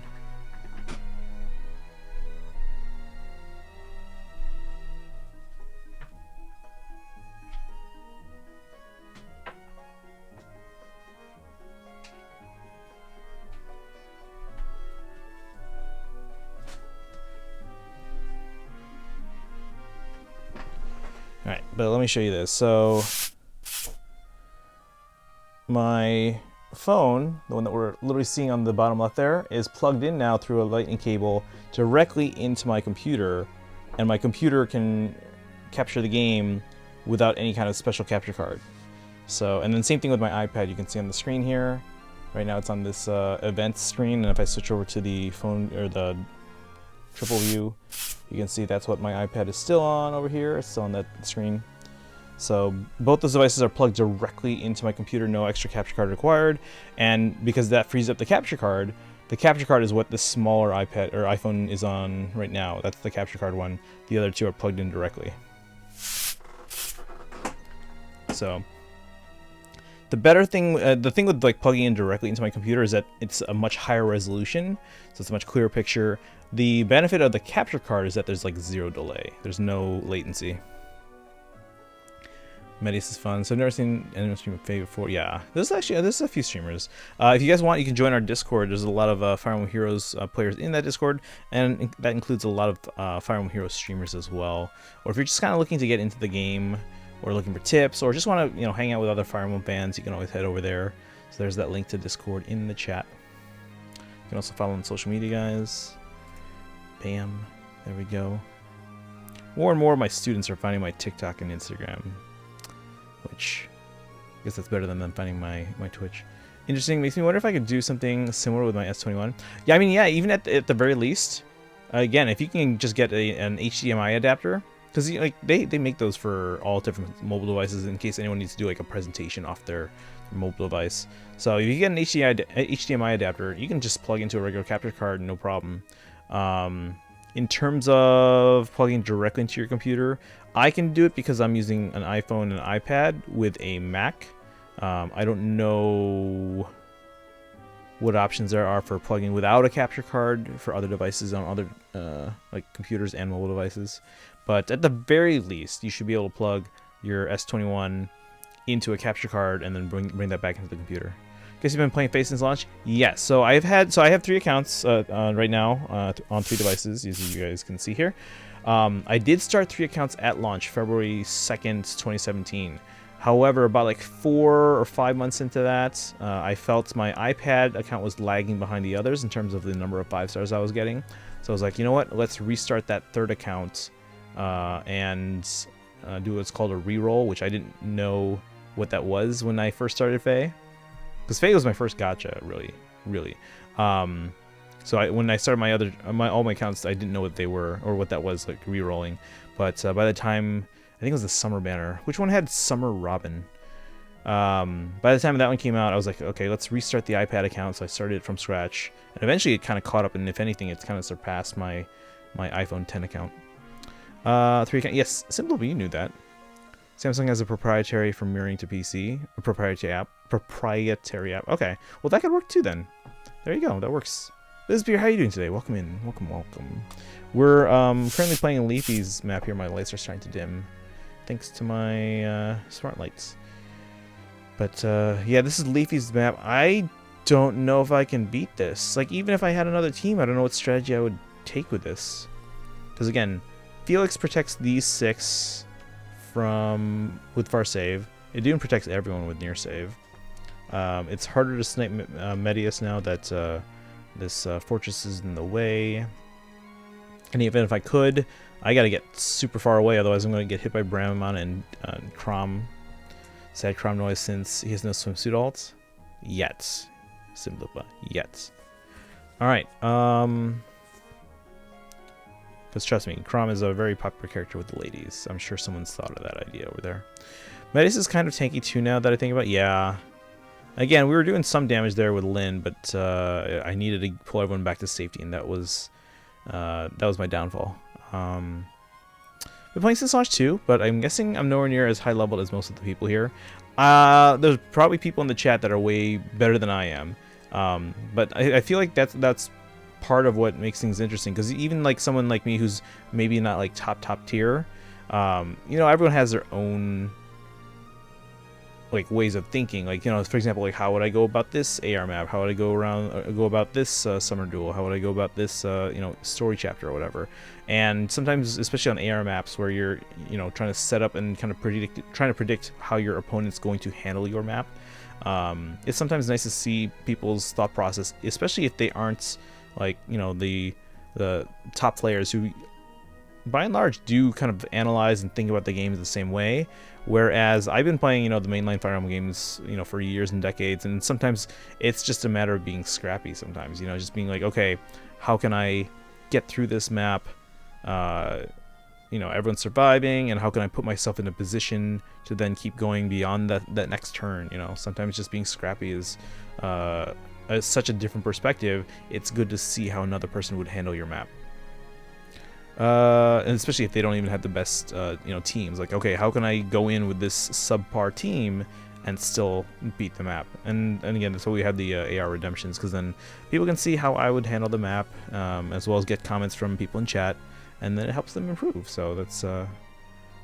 Alright, but let me show you this. So my phone, the one that we're literally seeing on the bottom left there, is plugged in now through a lightning cable directly into my computer, and my computer can capture the game without any kind of special capture card. So, and then same thing with my iPad. You can see on the screen here. Right now it's on this events screen, and if I switch over to the phone or the triple view, you can see that's what my iPad is still on over here. It's still on that screen. So both those devices are plugged directly into my computer, no extra capture card required. And because that frees up the capture card is what the smaller iPad or iPhone is on right now. That's the capture card one. The other two are plugged in directly. So the better thing, the thing with like plugging in directly into my computer is that it's a much higher resolution, so it's a much clearer picture. The benefit of the capture card is that there's like zero delay. There's no latency. Medius is fun. So I've never seen anyone stream a favorite before. Yeah, there's a few streamers. If you guys want, you can join our Discord. There's a lot of Fire Emblem Heroes players in that Discord, and that includes a lot of Fire Emblem Heroes streamers as well. Or if you're just kind of looking to get into the game, or looking for tips, or just want to hang out with other Fire Emblem fans, you can always head over there. So there's that link to Discord in the chat. You can also follow on social media, guys. Bam, there we go. More and more of my students are finding my TikTok and Instagram, which I guess that's better than them finding my Twitch. Interesting. Makes me wonder if I could do something similar with my S21. Yeah, I mean, yeah, even at the very least, again, if you can just get an HDMI adapter, because like they make those for all different mobile devices in case anyone needs to do like a presentation off their mobile device. So if you get an HDMI adapter, you can just plug into a regular capture card, no problem. In terms of plugging directly into your computer, I can do it because I'm using an iPhone and an iPad with a Mac. I don't know what options there are for plugging without a capture card for other devices on other like computers and mobile devices. But at the very least, you should be able to plug your S21 into a capture card and then bring that back into the computer. Guess you've been playing Face since launch? Yes. So I have 3 accounts right now on 3 devices, as you guys can see here. I did start 3 accounts at launch, February 2nd, 2017. However, about like 4 or 5 months into that, I felt my iPad account was lagging behind the others in terms of the number of 5 stars I was getting. So I was like, you know what? Let's restart that 3rd account and do what's called a reroll, which I didn't know what that was when I first started Faye. Because Faye was my first gacha, really. So when I started all my accounts, I didn't know what they were or what that was, like re-rolling. But by the time, I think it was the Summer banner. Which one had Summer Robin? By the time that one came out, I was like, okay, let's restart the iPad account. So I started it from scratch, and eventually it kind of caught up, and if anything, it's kind of surpassed my iPhone 10 account. 3 account. Yes, Simple, but you knew that. Samsung has a proprietary for mirroring to PC, a proprietary app. Okay, well that could work too then. There you go, that works. This Beer, how are you doing today? Welcome in, welcome. We're currently playing Leafy's map here. My lights are starting to dim, thanks to my smart lights. But yeah, this is Leafy's map. I don't know if I can beat this. Like, even if I had another team, I don't know what strategy I would take with this. Because again, Felix protects these 6 with far save. It even protects everyone with near save. It's harder to snipe Medius now that this fortress is in the way. And even if I could, I gotta get super far away, otherwise I'm gonna get hit by Bramamon and Crom. Sad Crom noise since he has no swimsuit ult. Yet. Simplipa. Yet. Alright, because trust me, Crom is a very popular character with the ladies. I'm sure someone's thought of that idea over there. Medius is kind of tanky too now that I think about it. Yeah. Again, we were doing some damage there with Lyn, but I needed to pull everyone back to safety, and that was my downfall. Been playing since launch too, but I'm guessing I'm nowhere near as high leveled as most of the people here. There's probably people in the chat that are way better than I am. But I feel like that's part of what makes things interesting, because even like someone like me who's maybe not like top tier, everyone has their own like ways of thinking, like, you know, for example, like how would I go about this AR map, how would I go about this summer duel, how would I go about this you know, story chapter or whatever. And sometimes, especially on AR maps where you're, you know, trying to set up and kind of trying to predict how your opponent's going to handle your map, it's sometimes nice to see people's thought process, especially if they aren't like, you know, the top players who by and large do kind of analyze and think about the games the same way. Whereas I've been playing, you know, the mainline Fire Emblem games, you know, for years and decades, and sometimes it's just a matter of being scrappy sometimes, you know, just being like, okay, how can I get through this map? You know, everyone's surviving, and how can I put myself in a position to then keep going beyond that next turn? You know, sometimes just being scrappy is such a different perspective. It's good to see how another person would handle your map. And especially if they don't even have the best you know, teams, like, okay, how can I go in with this subpar team and still beat the map? And again, that's why we have the AR redemptions, because then people can see how I would handle the map, as well as get comments from people in chat, and then it helps them improve. So that's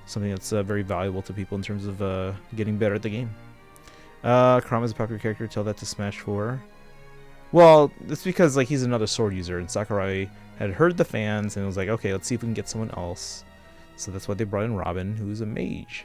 something that's very valuable to people in terms of getting better at the game. Chrom is a popular character, tell that to Smash 4. Well, it's because, like, he's another sword user, and Sakurai had heard the fans and was like, okay, let's see if we can get someone else. So that's why they brought in Robin, who's a mage.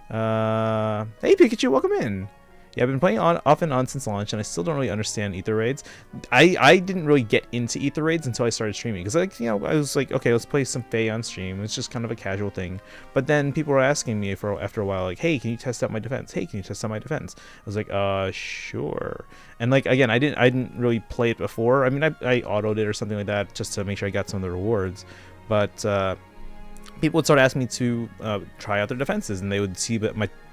Hey Pikachu, welcome in. Yeah, I've been playing off and on since launch, and I still don't really understand Ether Raids. I didn't really get into Ether Raids until I started streaming, because, like, you know, I was like, okay, let's play some Fae on stream. It's just kind of a casual thing. But then people were asking me after a while, like, hey, can you test out my defense? Hey, can you test out my defense? I was like, sure. And, like, again, I didn't really play it before. I mean, I autoed it or something like that just to make sure I got some of the rewards. But people would start asking me to try out their defenses, and they would see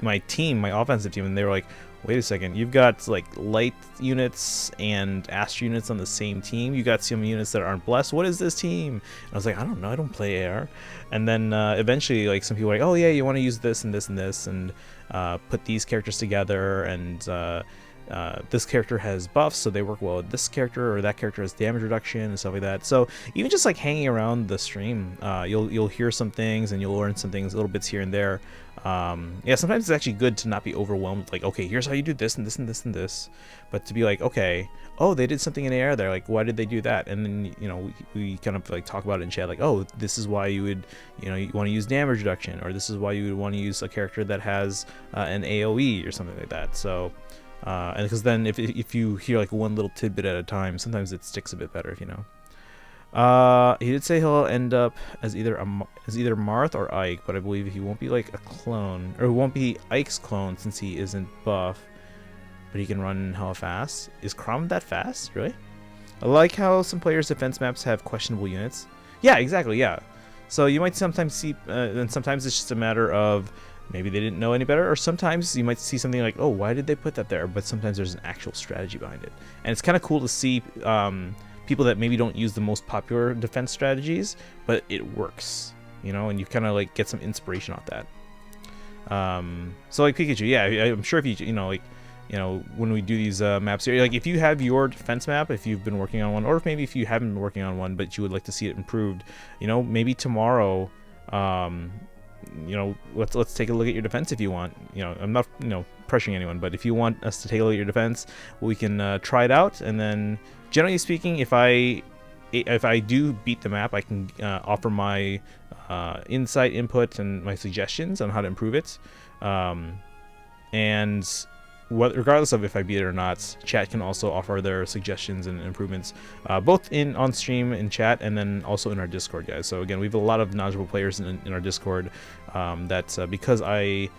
my team, my offensive team, and they were like, wait a second, you've got like light units and Astro units on the same team. You got some units that aren't blessed. What is this team? And I was like, I don't know, I don't play AR. And then eventually, like, some people were like, oh yeah, you want to use this and this and this, and put these characters together, and this character has buffs, so they work well with this character, or that character has damage reduction and stuff like that. So even just like hanging around the stream, you'll hear some things, and you'll learn some things, little bits here and there. Yeah, sometimes it's actually good to not be overwhelmed, like, okay, here's how you do this and this and this and this, but to be like, okay, oh, they did something in AR there, like, why did they do that? And then, you know, we kind of like talk about it in chat, like, oh, this is why you would, you know, you want to use damage reduction, or this is why you would want to use a character that has an AoE or something like that. So and because then if you hear like one little tidbit at a time, sometimes it sticks a bit better, if you know. He did say he'll end up as either Marth or Ike, but I believe he won't be like a clone, or he won't be Ike's clone since he isn't buff, but he can run hella fast. Is Chrom that fast, really? I like how some players' defense maps have questionable units. Yeah, exactly, yeah. So you might sometimes see, and sometimes it's just a matter of maybe they didn't know any better, or sometimes you might see something like, oh, why did they put that there? But sometimes there's an actual strategy behind it. And it's kind of cool to see people that maybe don't use the most popular defense strategies, but it works, you know, and you kind of like get some inspiration off that. So like Pikachu, yeah, I'm sure if you know, like, you know, when we do these maps here, like if you have your defense map, if you've been working on one, or if maybe if you haven't been working on one but you would like to see it improved, you know, maybe tomorrow, you know, let's take a look at your defense if you want. You know, I'm not, you know, pressuring anyone, but if you want us to take a look at your defense, we can try it out, and then generally speaking, if I do beat the map, I can offer my insight, input, and my suggestions on how to improve it. And regardless of if I beat it or not, chat can also offer their suggestions and improvements, both on stream in chat, and then also in our Discord, guys. So again, we have a lot of knowledgeable players in our Discord. Because I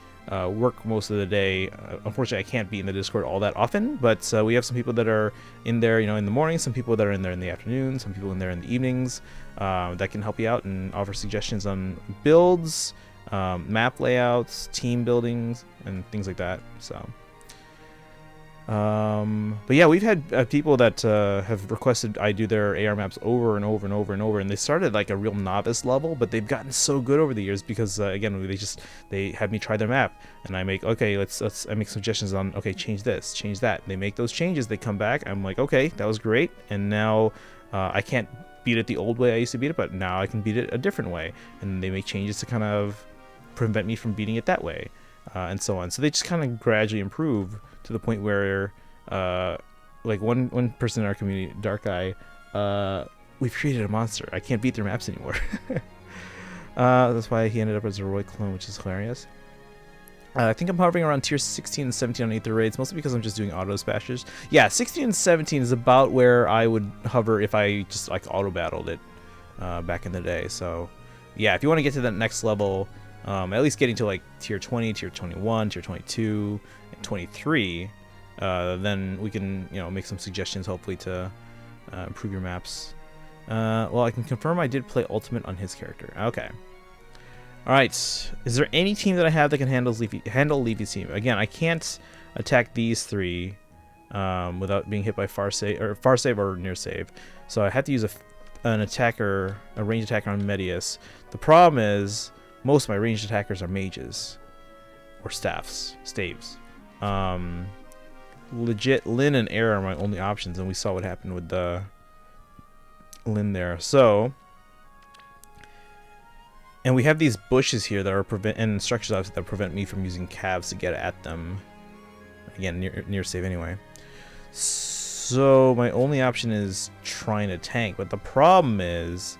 work most of the day, unfortunately I can't be in the Discord all that often, but we have some people that are in there, you know, in the morning, some people that are in there in the afternoon, some people in there in the evenings, that can help you out and offer suggestions on builds, map layouts, team buildings, and things like that. So but yeah, we've had people that have requested I do their AR maps over and over and over and over, and they started like a real novice level, but they've gotten so good over the years because again, they have me try their map, and I make, okay, I make suggestions on, okay, change this, change that. They make those changes, they come back, I'm like, okay, that was great, and now I can't beat it the old way I used to beat it, but now I can beat it a different way, and they make changes to kind of prevent me from beating it that way. and so on. So they just kind of gradually improve to the point where, like one person in our community, Dark Eye, we've created a monster. I can't beat their maps anymore. That's why he ended up as a Roy clone, which is hilarious. I think I'm hovering around tier 16 and 17 on Aether raids, mostly because I'm just doing auto spashes. Yeah, 16 and 17 is about where I would hover if I just like auto battled it back in the day. So yeah, if you want to get to that next level, at least getting to like tier 20, tier 21, tier 22, and 23, then we can, you know, make some suggestions hopefully to improve your maps. Well, I can confirm I did play Ultimate on his character. Okay. Alright, is there any team that I have that can handle Leafy's team? Again, I can't attack these three without being hit by far save or near save. So I have to use a ranged attacker on Medeus. The problem is most of my ranged attackers are mages or staves. Legit, Lyn and Air are my only options, and we saw what happened with the Lyn there. So. And we have these bushes here that are and structures obviously that prevent me from using calves to get at them. Again, near save anyway. So my only option is trying to tank, but the problem is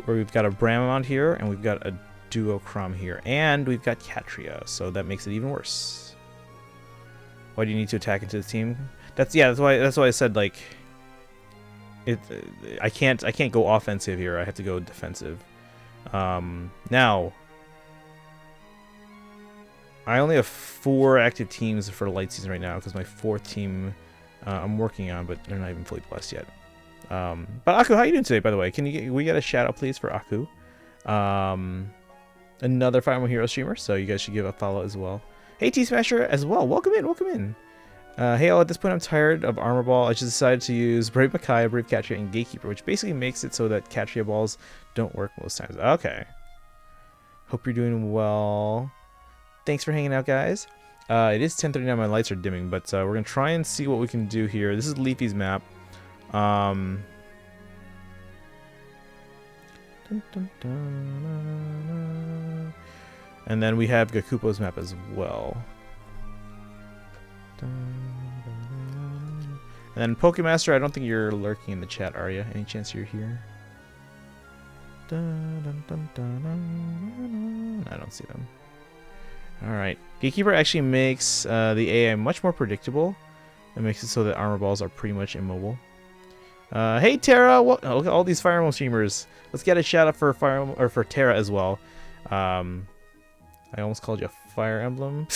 we've got a Bramamount here and we've got a Duocrom here, and we've got Catria, so that makes it even worse. Why do you need to attack into the team? That's why I said like I can't go offensive here. I have to go defensive. Now I only have 4 active teams for light season right now because my 4th team I'm working on, but they're not even fully blessed yet. But Aku, how are you doing today, by the way? We get a shout out please for Aku, another Fire Emblem Hero streamer, so you guys should give a follow as well. Hey T Smasher as well, welcome in. Hey all, at this point I'm tired of Armor Ball. I just decided to use Brave Micaiah, Brave Catria, and Gatekeeper, which basically makes it so that Catria balls don't work most times. Okay. Hope you're doing well. Thanks for hanging out, guys. It is 10:39, my lights are dimming, but we're going to try and see what we can do here. This is Leafy's map. And then we have Gakupo's map as well. And then Pokemaster, I don't think you're lurking in the chat, are you? Any chance you're here? I don't see them. Alright. Gatekeeper actually makes the AI much more predictable. It makes it so that armor balls are pretty much immobile. Hey Terra! Look at all these Fire Emblem streamers. Let's get a shout out for for Terra as well. I almost called you a Fire Emblem.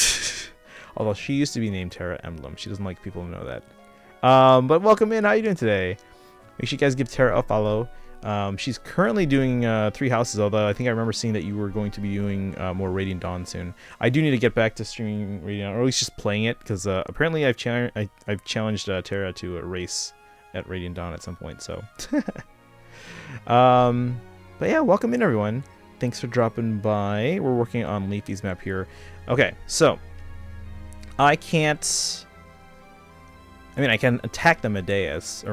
Although she used to be named Terra Emblem. She doesn't like people to know that. But welcome in. How are you doing today? Make sure you guys give Terra a follow. She's currently doing 3 houses, although I think I remember seeing that you were going to be doing more Radiant Dawn soon. I do need to get back to streaming Radiant Dawn, or at least just playing it, because apparently I've challenged Terra to a race at Radiant Dawn at some point. So, but yeah, welcome in everyone. Thanks for dropping by. We're working on Leafy's map here. Okay, so I can attack the Medeus,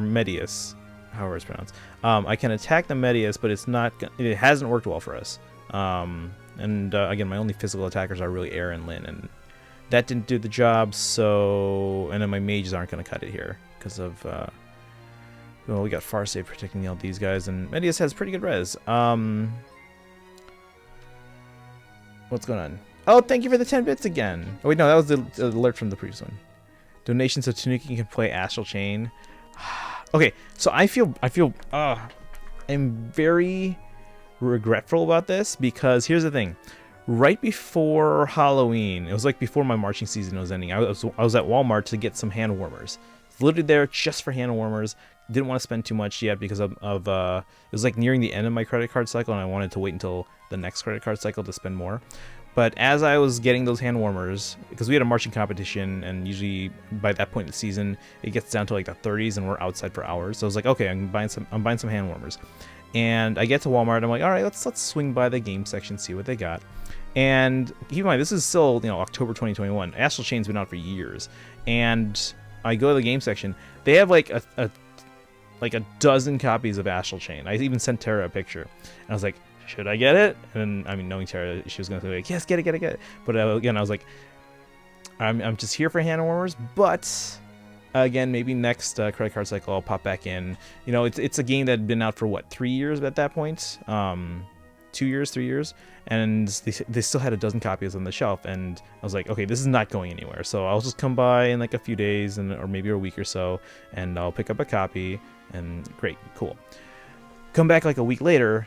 however it's pronounced. I can attack the Medeus, but it hasn't worked well for us. Again, my only physical attackers are really Air and Lyn, and that didn't do the job. So, and then my mages aren't going to cut it here because of well, we got Farsave protecting all these guys, and Medeus has pretty good res. What's going on? Oh, thank you for the 10 bits again. Oh wait, no, that was the alert from the previous one. Donation so Tanuki can play Astral Chain. Okay, so I'm very regretful about this, because here's the thing. Right before Halloween, it was like before my marching season was ending, I was at Walmart to get some hand warmers. Literally there just for hand warmers. Didn't want to spend too much yet because of it was like nearing the end of my credit card cycle, and I wanted to wait until the next credit card cycle to spend more. But as I was getting those hand warmers, because we had a marching competition, and usually by that point in the season, it gets down to like the 30s, and we're outside for hours. So I was like, okay, I'm buying some hand warmers. And I get to Walmart, I'm like, all right, let's swing by the game section, see what they got. And keep in mind, this is still, October 2021. Astral Chain's been out for years, and I go to the game section. They have like a dozen copies of Astral Chain. I even sent Terra a picture, and I was like, should I get it? And I mean, knowing Tara, she was gonna be like, yes, get it. But again, I was like, I'm just here for hand warmers, but again, maybe next credit card cycle I'll pop back in. You know, it's a game that had been out for what, 3 years at that point, 2 years, 3 years, and they still had a dozen copies on the shelf, and I was like, okay, this is not going anywhere. So I'll just come by in like a few days or maybe a week or so, and I'll pick up a copy, and great, cool. Come back like a week later,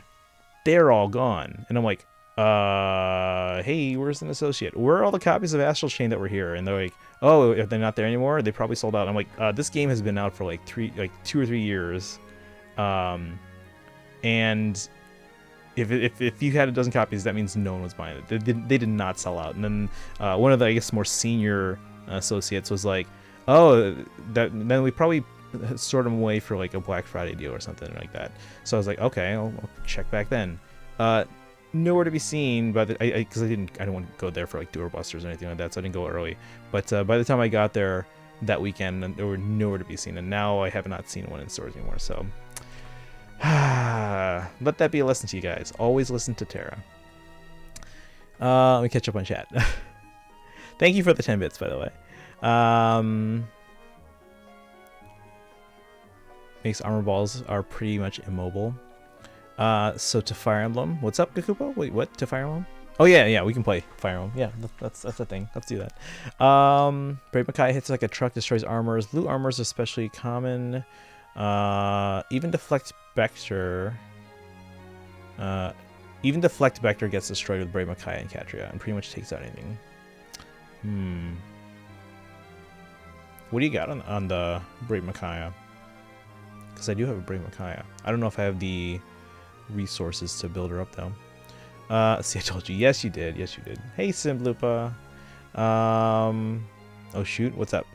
they're all gone, and I'm like, hey, where's an associate? Where are all the copies of Astral Chain that were here? And they're like, oh, if they're not there anymore, they probably sold out. I'm like, this game has been out for like 2 or 3 years, and if you had a dozen copies, that means no one was buying it. They did not sell out. And then one of the, I guess, more senior associates was like, oh, then we probably sort them away for like a Black Friday deal or something like that. So I was like, okay, I'll check back then. Nowhere to be seen, but because I don't want to go there for like doorbusters or anything like that, so I didn't go early. But by the time I got there that weekend, they were nowhere to be seen, and now I have not seen one in stores anymore. So let that be a lesson to you guys. Always listen to Tara. Let me catch up on chat. Thank you for the 10 bits, by the way. Makes armor balls are pretty much immobile. So to Fire Emblem, what's up, Gakupo? Wait, what? To Fire Emblem? Oh yeah, we can play Fire Emblem. Yeah, that's a thing. Let's do that. Brave Makai hits like a truck, destroys armors. Loot armors especially common. Even Deflect Vector. Even Deflect Vector gets destroyed with Brave Makai and Katria, and pretty much takes out anything. What do you got on the Brave Makai? Because I do have a Brave Makai. I don't know if I have the resources to build her up though. See, I told you. Yes, you did. Yes, you did. Hey, Simblupa. Oh shoot, what's up?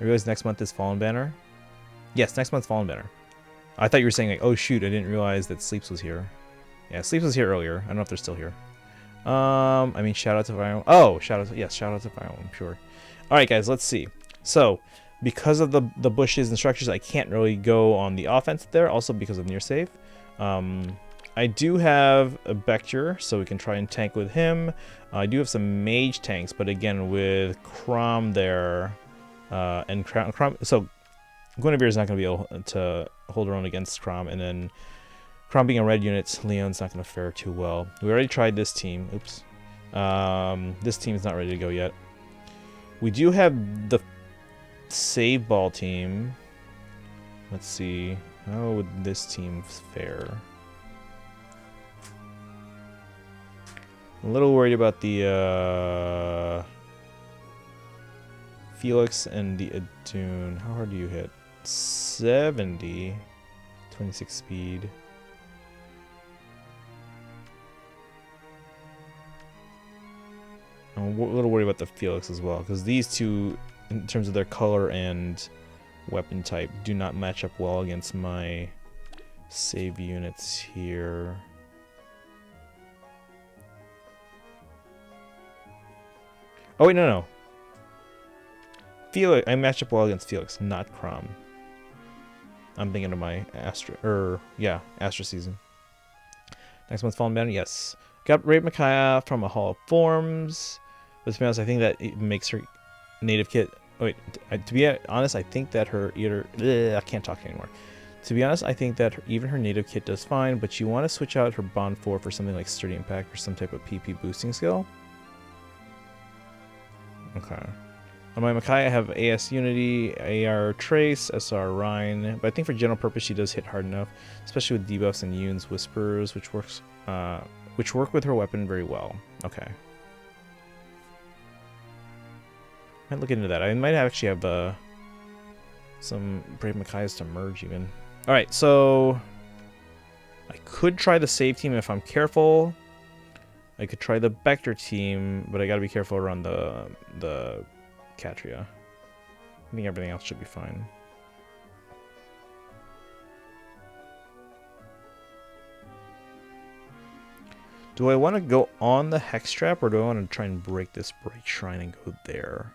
I realize next month is Fallen Banner. Yes, next month's Fallen Banner. I thought you were saying like, oh shoot, I didn't realize that Sleeps was here. Yeah, Sleeps was here earlier. I don't know if they're still here. I mean, shout out to Fire Emblem. Oh, shout out to Fire Emblem, sure. All right, guys, let's see. So, because of the bushes and structures, I can't really go on the offense there. Also, because of near save. I do have a Vector, so we can try and tank with him. I do have some mage tanks, but again, with Crom there, and Crom, so Guinevere is not going to be able to hold her own against Crom, and then Crom being a red unit, Leon's not going to fare too well. We already tried this team. Oops. This team is not ready to go yet. We do have the Save Ball team. Let's see. How would this team fare? I'm a little worried about the Felix and the Adune. How hard do you hit? 70. 26 speed. I'm a little worried about the Felix as well, because these two, in terms of their color and weapon type, do not match up well against my save units here. Oh wait, no. Felix, I match up well against Felix, not Crom. I'm thinking of my Astra season. Next month's Fallen Banner, yes. Got Raid Micaiah from a Hall of Forms. But to be honest, I think that it makes her native kit. Oh, wait, to be honest, I think that her I can't talk anymore. To be honest, I think that even her native kit does fine, but you want to switch out her Bond 4 for something like Sturdy Impact or some type of PP boosting skill. Okay. On my Makai, I have AS Unity, AR Trace, SR Rhine, but I think for general purpose she does hit hard enough, especially with debuffs and Yoon's Whispers, which work with her weapon very well. Okay. Might look into that. I might actually have some Brave Makai's to merge even. Alright, so I could try the save team if I'm careful. I could try the Vector team, but I gotta be careful around the Katria. I think everything else should be fine. Do I want to go on the Hex Trap, or do I want to try and break this Bright Shrine and go there?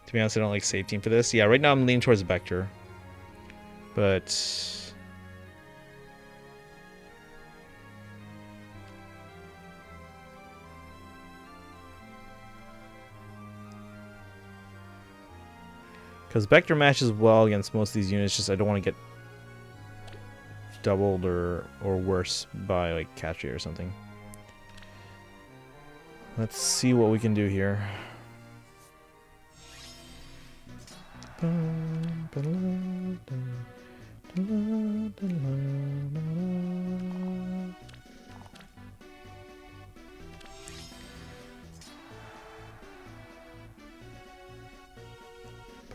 To be honest, I don't like save team for this. Yeah, right now I'm leaning towards Vector. But because Vector matches well against most of these units, just I don't want to get doubled or worse by like Catchy or something. Let's see what we can do here.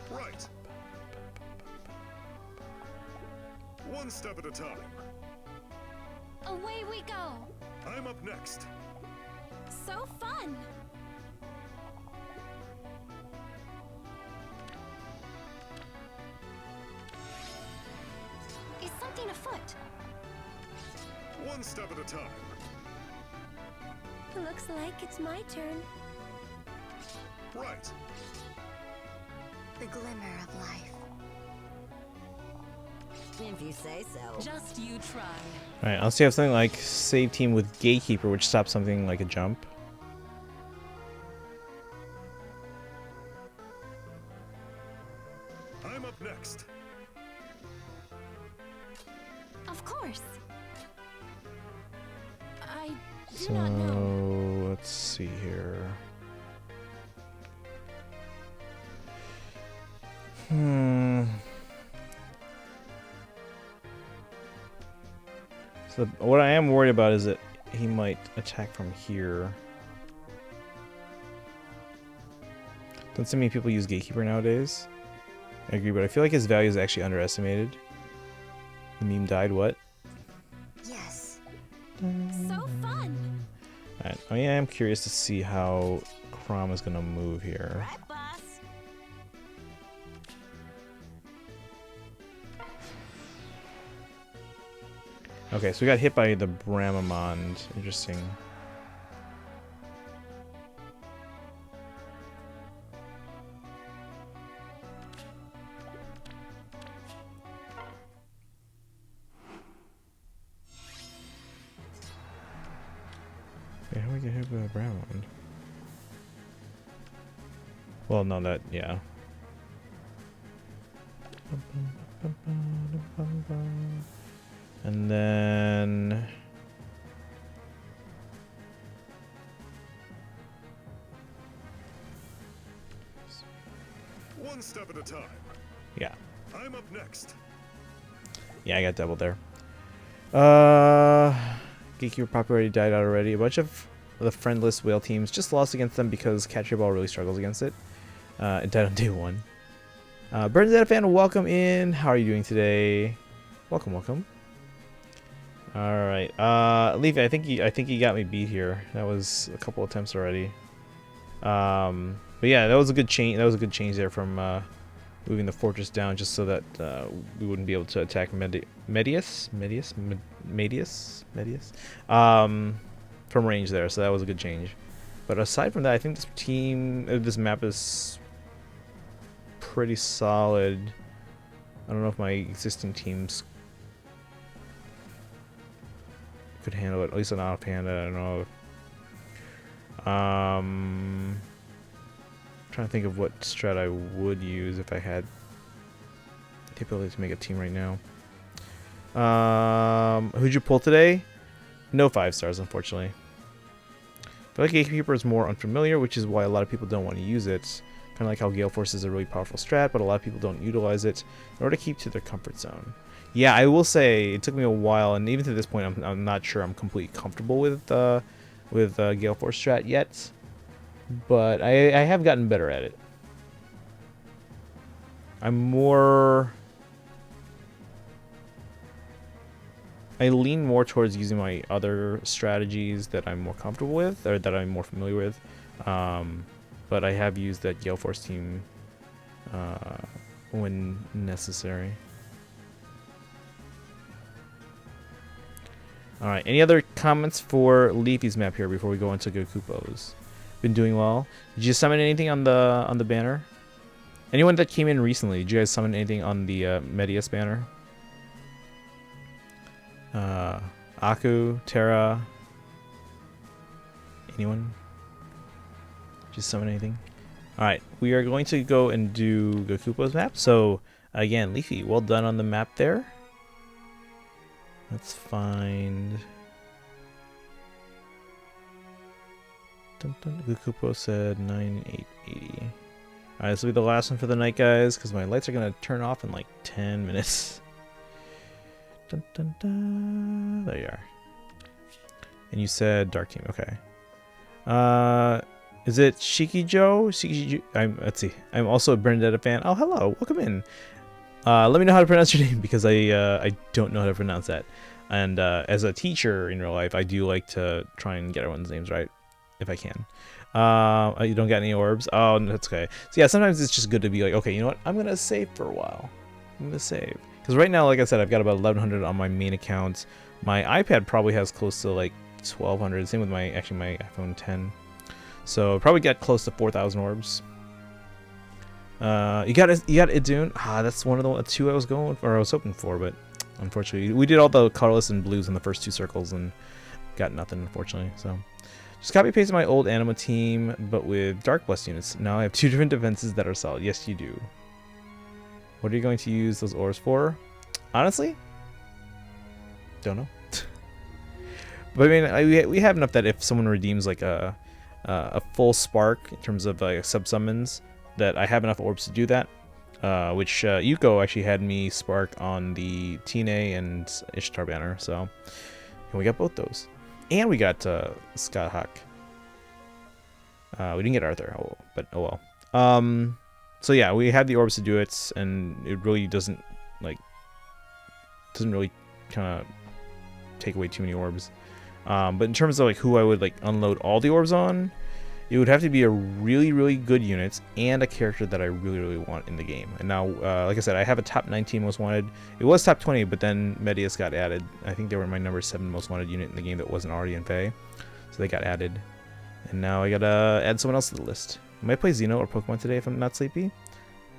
Right. One step at a time. Away we go. I'm up next. So fun. Is something afoot? One step at a time. Looks like it's my turn. Right. The glimmer of life. If you say so. Just you try. Alright, I'll see if something like save team with Gatekeeper, which stops something like a jump. I'm up next. Of course. I do So not know. let's see here. So what I am worried about is that he might attack from here. Don't so many people use Gatekeeper nowadays. I agree, but I feel like his value is actually underestimated. The meme died, what? Yes. So fun. Alright, I am curious to see how Chrom is going to move here. Right, boss. Okay, so we got hit by the Bramamond. Interesting. Okay, how do we get hit by the Bramamond? Well, no, that, yeah. And then One step at a time. yeah. I'm up next. Yeah, I got doubled there. Gatekeeper Popularity died out already. A bunch of the friendless whale teams just lost against them because Catcher Ball really struggles against it. It died on day 1. Bernadette fan, welcome in. How are you doing today? Welcome, welcome. All right, Leafy, I think you got me beat here. That was a couple attempts already. But yeah, that was a good change. That was a good change there from moving the fortress down, just so that we wouldn't be able to attack Medius from range there. So that was a good change. But aside from that, I think this map is pretty solid. I don't know if my existing teams could handle it, at least an offhand. I don't know. Trying to think of what strat I would use if I had the ability to make a team right now. Who'd you pull today? No 5 stars, unfortunately. I feel like Gatekeeper is more unfamiliar, which is why a lot of people don't want to use it. Kind of like how Gale Force is a really powerful strat, but a lot of people don't utilize it in order to keep to their comfort zone. Yeah, I will say it took me a while, and even to this point, I'm not sure I'm completely comfortable with Gale Force strat yet, but I have gotten better at it. I lean more towards using my other strategies that I'm more comfortable with, or that I'm more familiar with, but I have used that Gale Force team when necessary. Alright, any other comments for Leafy's map here before we go into Gokupo's? Been doing well. Did you summon anything on the banner? Anyone that came in recently, did you guys summon anything on the Medius banner? Aku, Terra. Anyone? Just summon anything? Alright, we are going to go and do Gakupo's map. So, again, Leafy, well done on the map there. Let's find... Gakupo said 9880. Alright, this will be the last one for the night, guys, because my lights are going to turn off in like 10 minutes. Dun, dun, dun. There you are. And you said Dark Team, okay. Is it Shikijo? Let's see. I'm also a Bernadetta fan. Oh, hello. Welcome in. Let me know how to pronounce your name because I don't know how to pronounce that. And as a teacher in real life, I do like to try and get everyone's names right if I can. You don't get any orbs? Oh, no, that's okay. So yeah, sometimes it's just good to be like, okay, you know what? I'm going to save for a while. I'm going to save. Because right now, like I said, I've got about 1,100 on my main account. My iPad probably has close to like 1,200. Same with my iPhone 10. So probably got close to 4,000 orbs. You got Idun. That's one of the two I was going for, or I was hoping for, but unfortunately we did all the colorless and blues in the first 2 circles and got nothing, unfortunately. So just copy pasted my old Anima team, but with Dark Blessed units. Now I have 2 different defenses that are solid. Yes, you do. What are you going to use those orbs for? Honestly, don't know. But I mean, we have enough that if someone redeems like a full spark in terms of sub summons, that I have enough orbs to do that. Which Yuko actually had me spark on the Tine and Ishtar banner, so and we got both those, and we got Scott Hawk. We didn't get Arthur, but oh well. So yeah, we had the orbs to do it, and it really doesn't really kind of take away too many orbs. But in terms of like who I would like unload all the orbs on, it would have to be a really, really good unit and a character that I really, really want in the game. And now, like I said, I have a top 19 most wanted. It was top 20, but then Medeuss got added. I think they were my number 7 most wanted unit in the game that wasn't already in Fae. So they got added. And now I gotta add someone else to the list. I might play Xeno or Pokemon today if I'm not sleepy.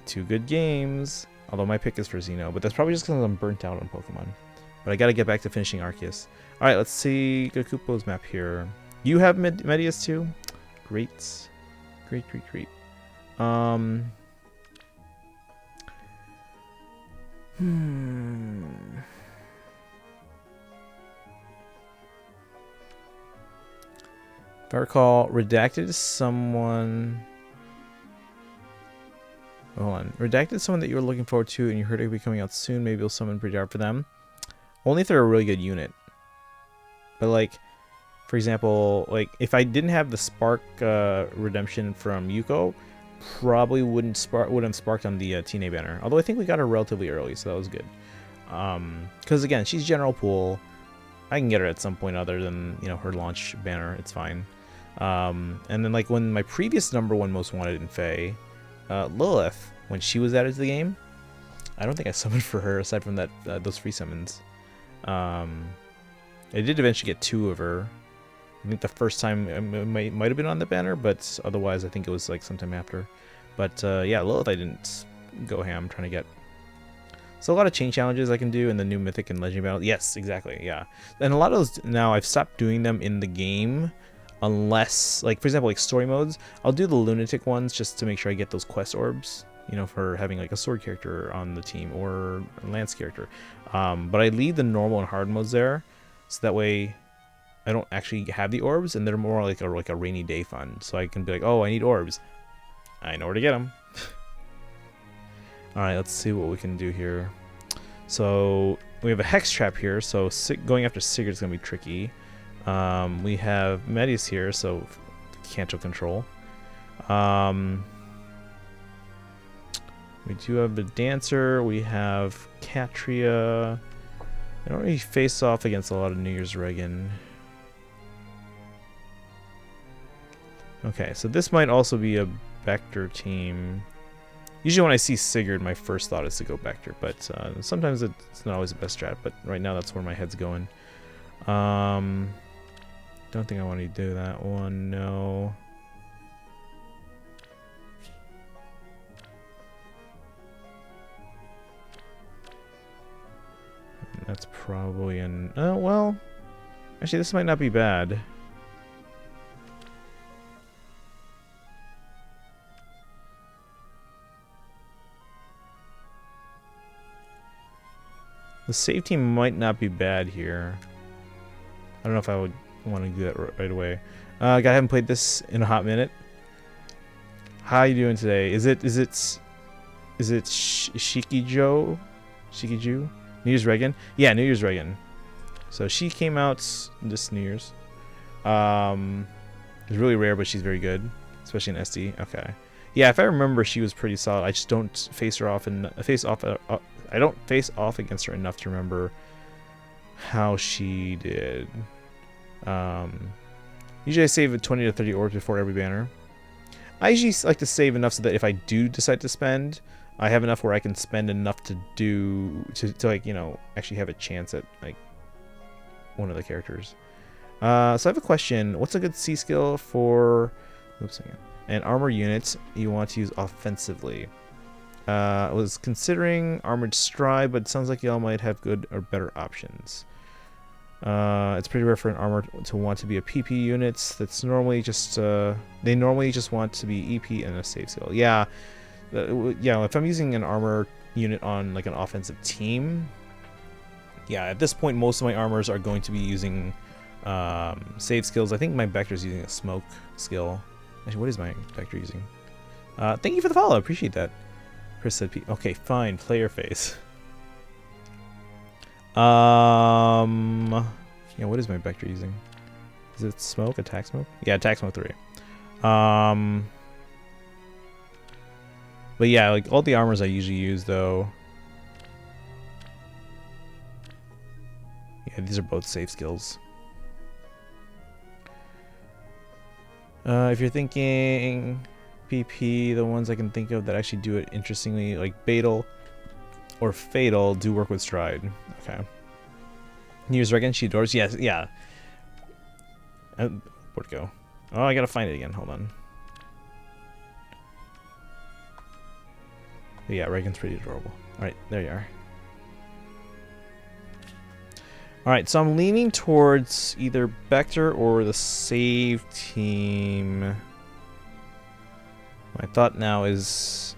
2 good games. Although my pick is for Xeno, but that's probably just because I'm burnt out on Pokemon. But I gotta get back to finishing Arceus. Alright, let's see Gakupo's map here. You have Medeuss too? Great. Great. If I recall, Redacted is someone... Hold on. Redacted is someone that you were looking forward to and you heard it would be coming out soon. Maybe you'll summon pretty hard for them. Only if they're a really good unit. But like, for example, like if I didn't have the Spark redemption from Yuko, probably wouldn't have sparked on the Tine banner. Although I think we got her relatively early, so that was good. Because again, she's general pool. I can get her at some point other than, you know, her launch banner. It's fine. And then like when my previous number 1 most wanted in Fae, Lilith, when she was added to the game, I don't think I summoned for her aside from that those free summons. I did eventually get 2 of her. I think the first time it might have been on the banner, but otherwise I think it was like sometime after. But yeah, Lilith I didn't go ham trying to get. So a lot of chain challenges I can do in the new Mythic and Legendary battles. Yes, exactly, yeah. And a lot of those now I've stopped doing them in the game. Unless, like, for example, like story modes, I'll do the lunatic ones just to make sure I get those quest orbs, you know, for having like a sword character on the team or a lance character. But I leave the normal and hard modes there, so that way I don't actually have the orbs, and they're more like a rainy day fund. So I can be like, oh, I need orbs. I know where to get them. All right, let's see what we can do here. So we have a hex trap here, so going after Sigurd is gonna be tricky. We have Medeuss here, so Canto control. We do have the Dancer. We have Catria. I don't really face off against a lot of New Year's Regan. Okay, so this might also be a Vector team. Usually when I see Sigurd, my first thought is to go Vector, but sometimes it's not always the best strat, but right now that's where my head's going. Don't think I want to do that one, no. That's probably an... Oh, well... Actually, this might not be bad. The save team might not be bad here. I don't know if I would want to do that right away. I haven't played this in a hot minute. How you doing today? Is it Shikijo? New Year's Reagan? Yeah, New Year's Reagan. So she came out this New Year's. It's really rare, but she's very good, especially in SD. Okay. Yeah, if I remember, she was pretty solid. I just don't face her off and I don't face off against her enough to remember how she did. Usually I save 20 to 30 orbs before every banner. I usually like to save enough so that if I do decide to spend, I have enough where I can spend enough to like, you know, actually have a chance at like one of the characters. So I have a question. What's a good C skill for an armor unit you want to use offensively? I was considering Armored Stride, but it sounds like y'all might have good or better options. It's pretty rare for an armor to want to be a PP unit. That's normally just they normally just want to be EP and a save skill. Yeah, yeah. If I'm using an armor unit on like an offensive team, yeah, at this point most of my armors are going to be using save skills. I think my Vector's using a smoke skill. Actually, what is my Vector using? Thank you for the follow. Appreciate that. Chris said P. Okay, fine. Player face. Yeah, what is my Vector using? Is it smoke? Attack smoke? Yeah, attack smoke 3. But yeah, like all the armors I usually use though. Yeah, these are both save skills. If you're thinking PP, the ones I can think of that actually do it interestingly, like Fatal or Fatal, do work with Stride. Okay. New Year's Reagan, she adores. Yes, yeah. Where'd it go? Oh, I gotta find it again. Hold on. But yeah, Reagan's pretty adorable. Alright, there you are. Alright, so I'm leaning towards either Vector or the save team. My thought now is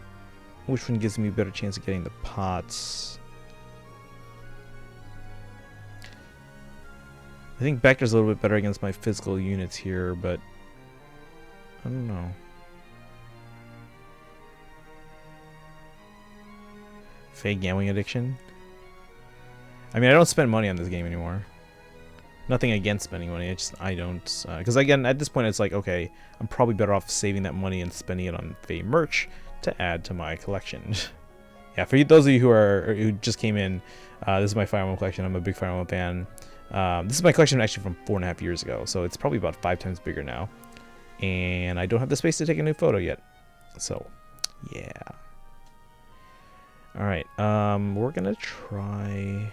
which one gives me a better chance of getting the pots. I think Vector's a little bit better against my physical units here, but I don't know. Fake gambling addiction? I mean, I don't spend money on this game anymore. Nothing against spending money, I don't. Because again, at this point, it's like, okay, I'm probably better off saving that money and spending it on Fae merch to add to my collection. Yeah, for those of you who just came in, this is my Fire Emblem collection. I'm a big Fire Emblem fan. This is my collection actually from 4.5 years ago, so it's probably about 5 times bigger now. And I don't have the space to take a new photo yet. So, yeah. Alright, we're gonna try...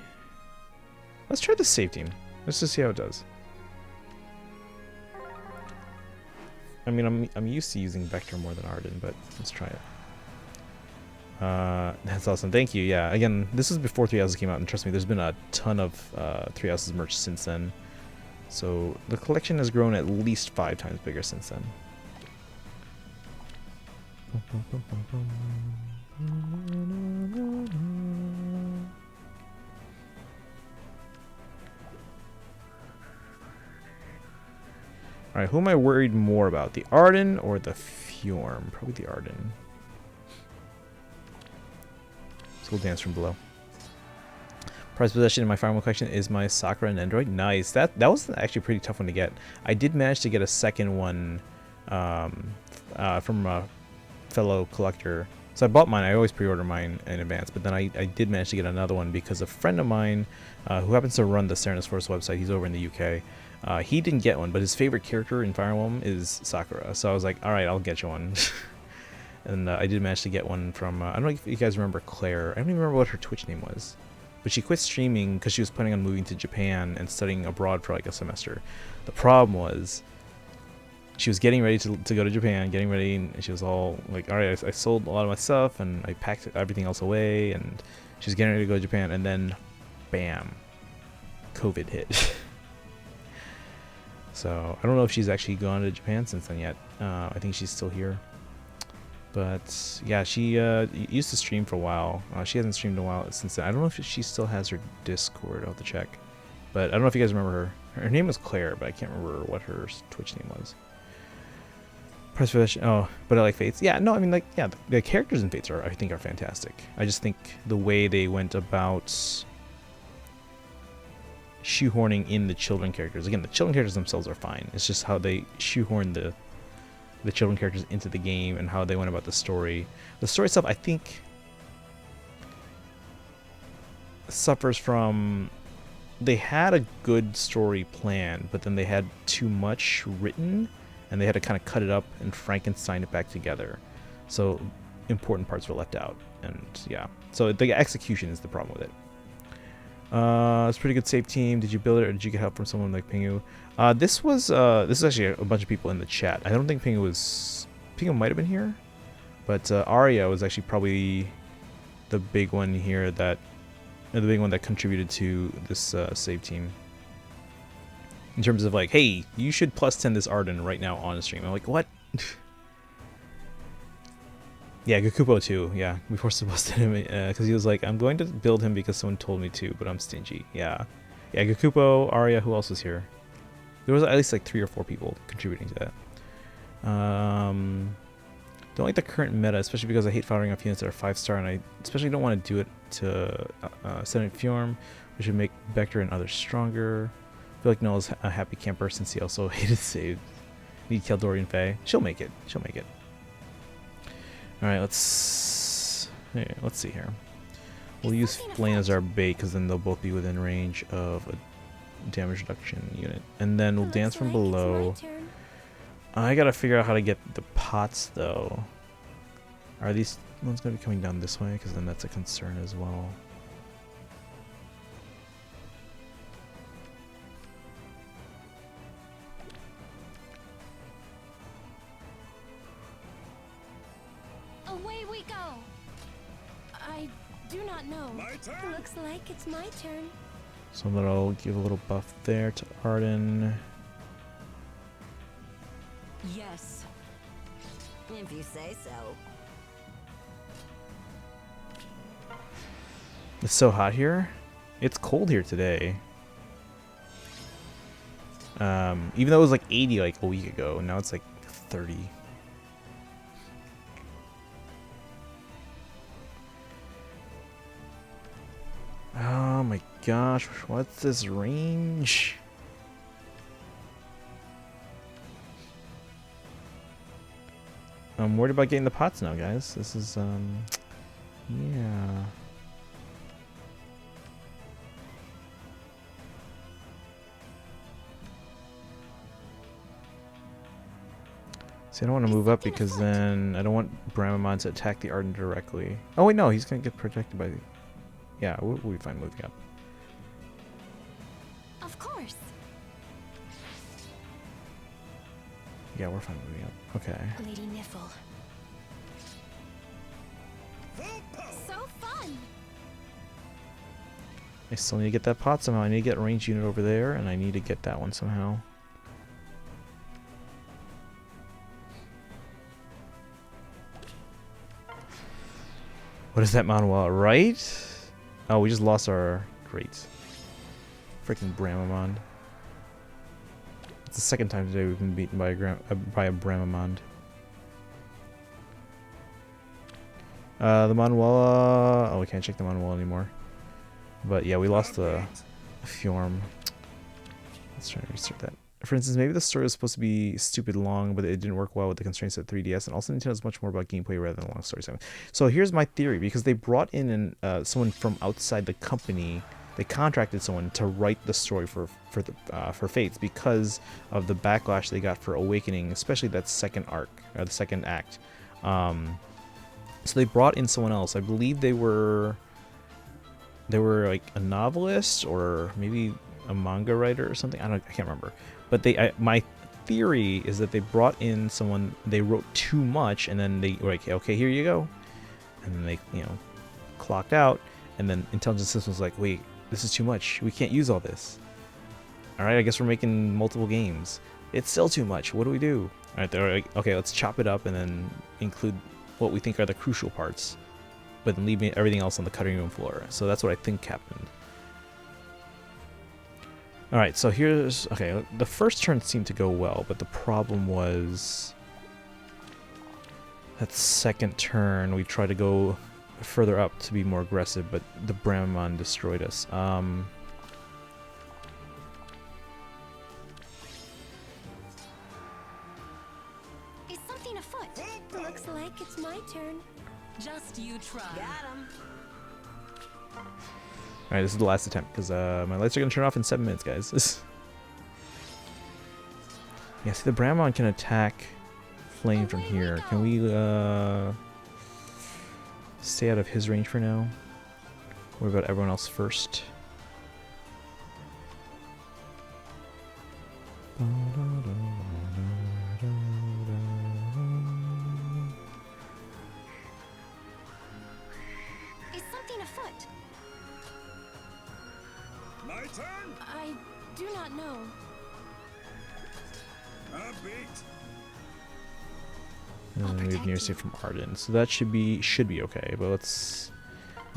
Let's try the save team. Let's just see how it does. I mean, I'm used to using Vector more than Arden, but let's try it. That's awesome. Thank you. Yeah, again, this was before 3 Houses came out, and trust me, there's been a ton of 3 Houses merch since then. So the collection has grown at least 5 times bigger since then. Alright, who am I worried more about? The Arden or the Fjorm? Probably the Arden. So we'll dance from below. Prized possession in my Fire Emblem collection is my Sakura and Android. Nice. That was actually a pretty tough one to get. I did manage to get a second one from a fellow collector. So I bought mine. I always pre-order mine in advance, but then I did manage to get another one because a friend of mine who happens to run the Serenus Force website, he's over in the UK, he didn't get one, but his favorite character in Fire Emblem is Sakura. So I was like, alright, I'll get you one. And I did manage to get one from, I don't know if you guys remember Claire. I don't even remember what her Twitch name was. But she quit streaming because she was planning on moving to Japan and studying abroad for like a semester. The problem was, she was getting ready to go to Japan, getting ready, and she was all like, alright, I sold a lot of my stuff, and I packed everything else away, and she was getting ready to go to Japan, and then, bam. COVID hit. So I don't know if she's actually gone to Japan since then yet. I think she's still here. But yeah, she used to stream for a while. She hasn't streamed in a while since then. I don't know if she still has her Discord. I'll have to check. But I don't know if you guys remember her. Her name was Claire, but I can't remember what her Twitch name was. Press for that. Oh, but I like Fates. Yeah, no, I mean, like, yeah, the characters in Fates I think are fantastic. I just think the way they went about shoehorning in the children characters. Again, the children characters themselves are fine. It's just how they shoehorn the children characters into the game and how they went about the story. The story itself, I think, suffers from... They had a good story plan, but then they had too much written, and they had to kind of cut it up and Frankenstein it back together. So important parts were left out, and yeah. So the execution is the problem with it. It's a pretty good save team. Did you build it, or did you get help from someone like Pingu? This is actually a bunch of people in the chat. I don't think Pingu might have been here, but Arya was actually probably the big one here that. The big one that contributed to this save team. In terms of like, hey, you should +10 this Arden right now on stream. I'm like, what? Yeah, Gakupo too. Yeah, we forced to +10 him because he was like, I'm going to build him because someone told me to, but I'm stingy. Yeah, yeah, Gakupo, Arya, who else was here? There was at least like 3 or 4 people contributing to that. Don't like the current meta, especially because I hate firing off units that are 5-star, and I especially don't want to do it to Senate Fjorm, which would make Vector and others stronger. I feel like Noel's a happy camper since he also hated save. Need Keldorian Faye. She'll make it. She'll make it. Alright, let's see here. We'll use Flame as our bait, because then they'll both be within range of a damage reduction unit. And then we'll dance from below. I gotta figure out how to get the pots, though. Are these ones gonna be coming down this way? Because then that's a concern as well. Away we go. I do not know. My turn. Looks like it's my turn. So that'll give a little buff there to Arden. Yes. If you say so. It's so hot here. It's cold here today. Even though it was like 80 like a week ago, now it's like 30. Oh my gosh, what's this range? I'm worried about getting the pots now, guys. This is, yeah. See, I don't want to move up because then I don't want Bramamon to attack the Arden directly. Oh wait, no, he's gonna get protected by the... Yeah, we'll be fine moving up. Of course. Yeah, we're fine moving up. Okay. Lady Niffle. So fun. I still need to get that pot somehow. I need to get a ranged unit over there, and I need to get that one somehow. What is that, Manuel? Right? Oh, we just lost our... Great. Freaking Bramamond. It's the second time today we've been beaten by a Bramamond. The Manuela... Oh, we can't check the Manuela anymore. But yeah, we lost the Fjorm. Let's try to restart that. For instance, maybe the story was supposed to be stupid long, but it didn't work well with the constraints of 3DS, and also Nintendo's much more about gameplay rather than long story segments. So here's my theory, because they brought in someone from outside the company. They contracted someone to write the story for Fates because of the backlash they got for Awakening, especially that second arc, or the second act. So they brought in someone else. I believe they were like a novelist or maybe a manga writer or something. I can't remember. But my theory is that they brought in someone, they wrote too much, and then they were like, okay, here you go. And then they, clocked out, and then Intelligent Systems was like, wait, this is too much. We can't use all this. Alright, I guess we're making multiple games. It's still too much. What do we do? Alright, okay, let's chop it up and then include what we think are the crucial parts, but then leave everything else on the cutting room floor. So that's what I think happened. Alright, so here's... Okay, the first turn seemed to go well, but the problem was... that second turn, we tried to go further up to be more aggressive, but the Bramamon destroyed us. Is something afoot? Looks like it's my turn. Just you try. Got him. Alright, this is the last attempt, because my lights are going to turn off in 7 minutes, guys. Yeah, see, the Bramamon can attack flame from here. Can we stay out of his range for now? Worry about everyone else first. Is something afoot? My turn. I do not know. A beat. And then we have near safe from Arden, so that should be okay. But let's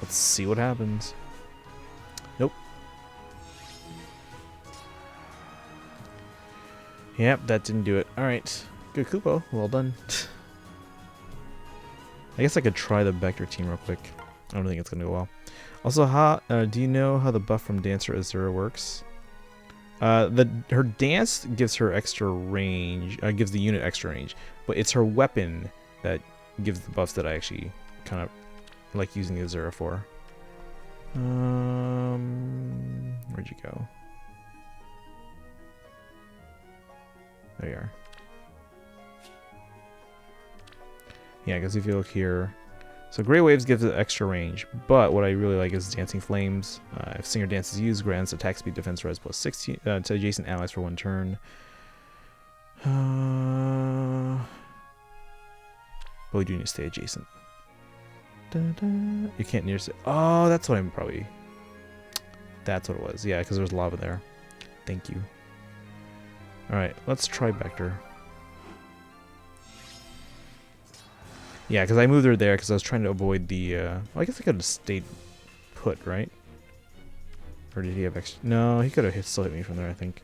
see what happens. Nope. Yep, that didn't do it. All right, good Kupo, well done. I guess I could try the Vector team real quick. I don't think it's gonna go well. Also, do you know how the buff from Dancer Azura works? Her dance gives her extra range, gives the unit extra range, but it's her weapon that gives the buffs that I actually kind of like using Azura for. Where'd you go? There you are. Yeah, because if you look here, so Grey Waves gives it extra range, but what I really like is Dancing Flames. If Singer Dance is used, grants attack speed, defense res plus 16 to adjacent allies for 1 turn. But we do need to stay adjacent. You can't near... Oh, that's what I'm probably... That's what it was. Yeah, because there's lava there. Thank you. Alright, let's try Vector. Yeah, because I moved her there because I was trying to avoid the... well, I guess I could have stayed put, right? Or did he have extra... No, he could have still hit me from there, I think.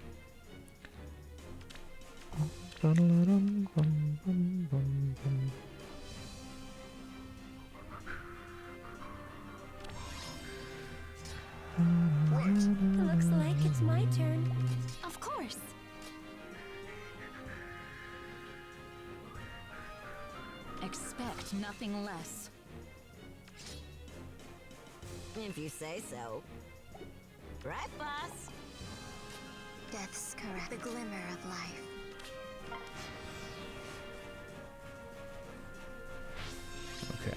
Looks like it's my turn. Of course. Expect nothing less. If you say so. Right, boss? Death's correct. The glimmer of life. Okay.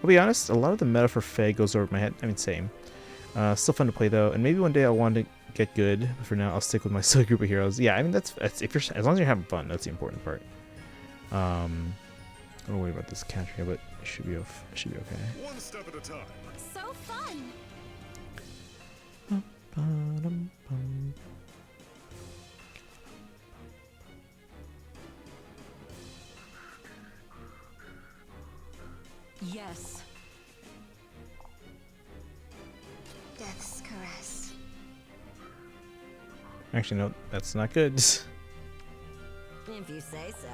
I'll be honest, a lot of the meta for Faye goes over my head. I mean, same. Still fun to play though, and maybe one day I'll want to get good. But for now, I'll stick with my silly group of heroes. Yeah, I mean that's if you're as long as you're having fun, that's the important part. Don't worry about this catch here, but it should be okay. One step at a time. So fun. Yes. Death's caress. Actually, no, that's not good. If you say so.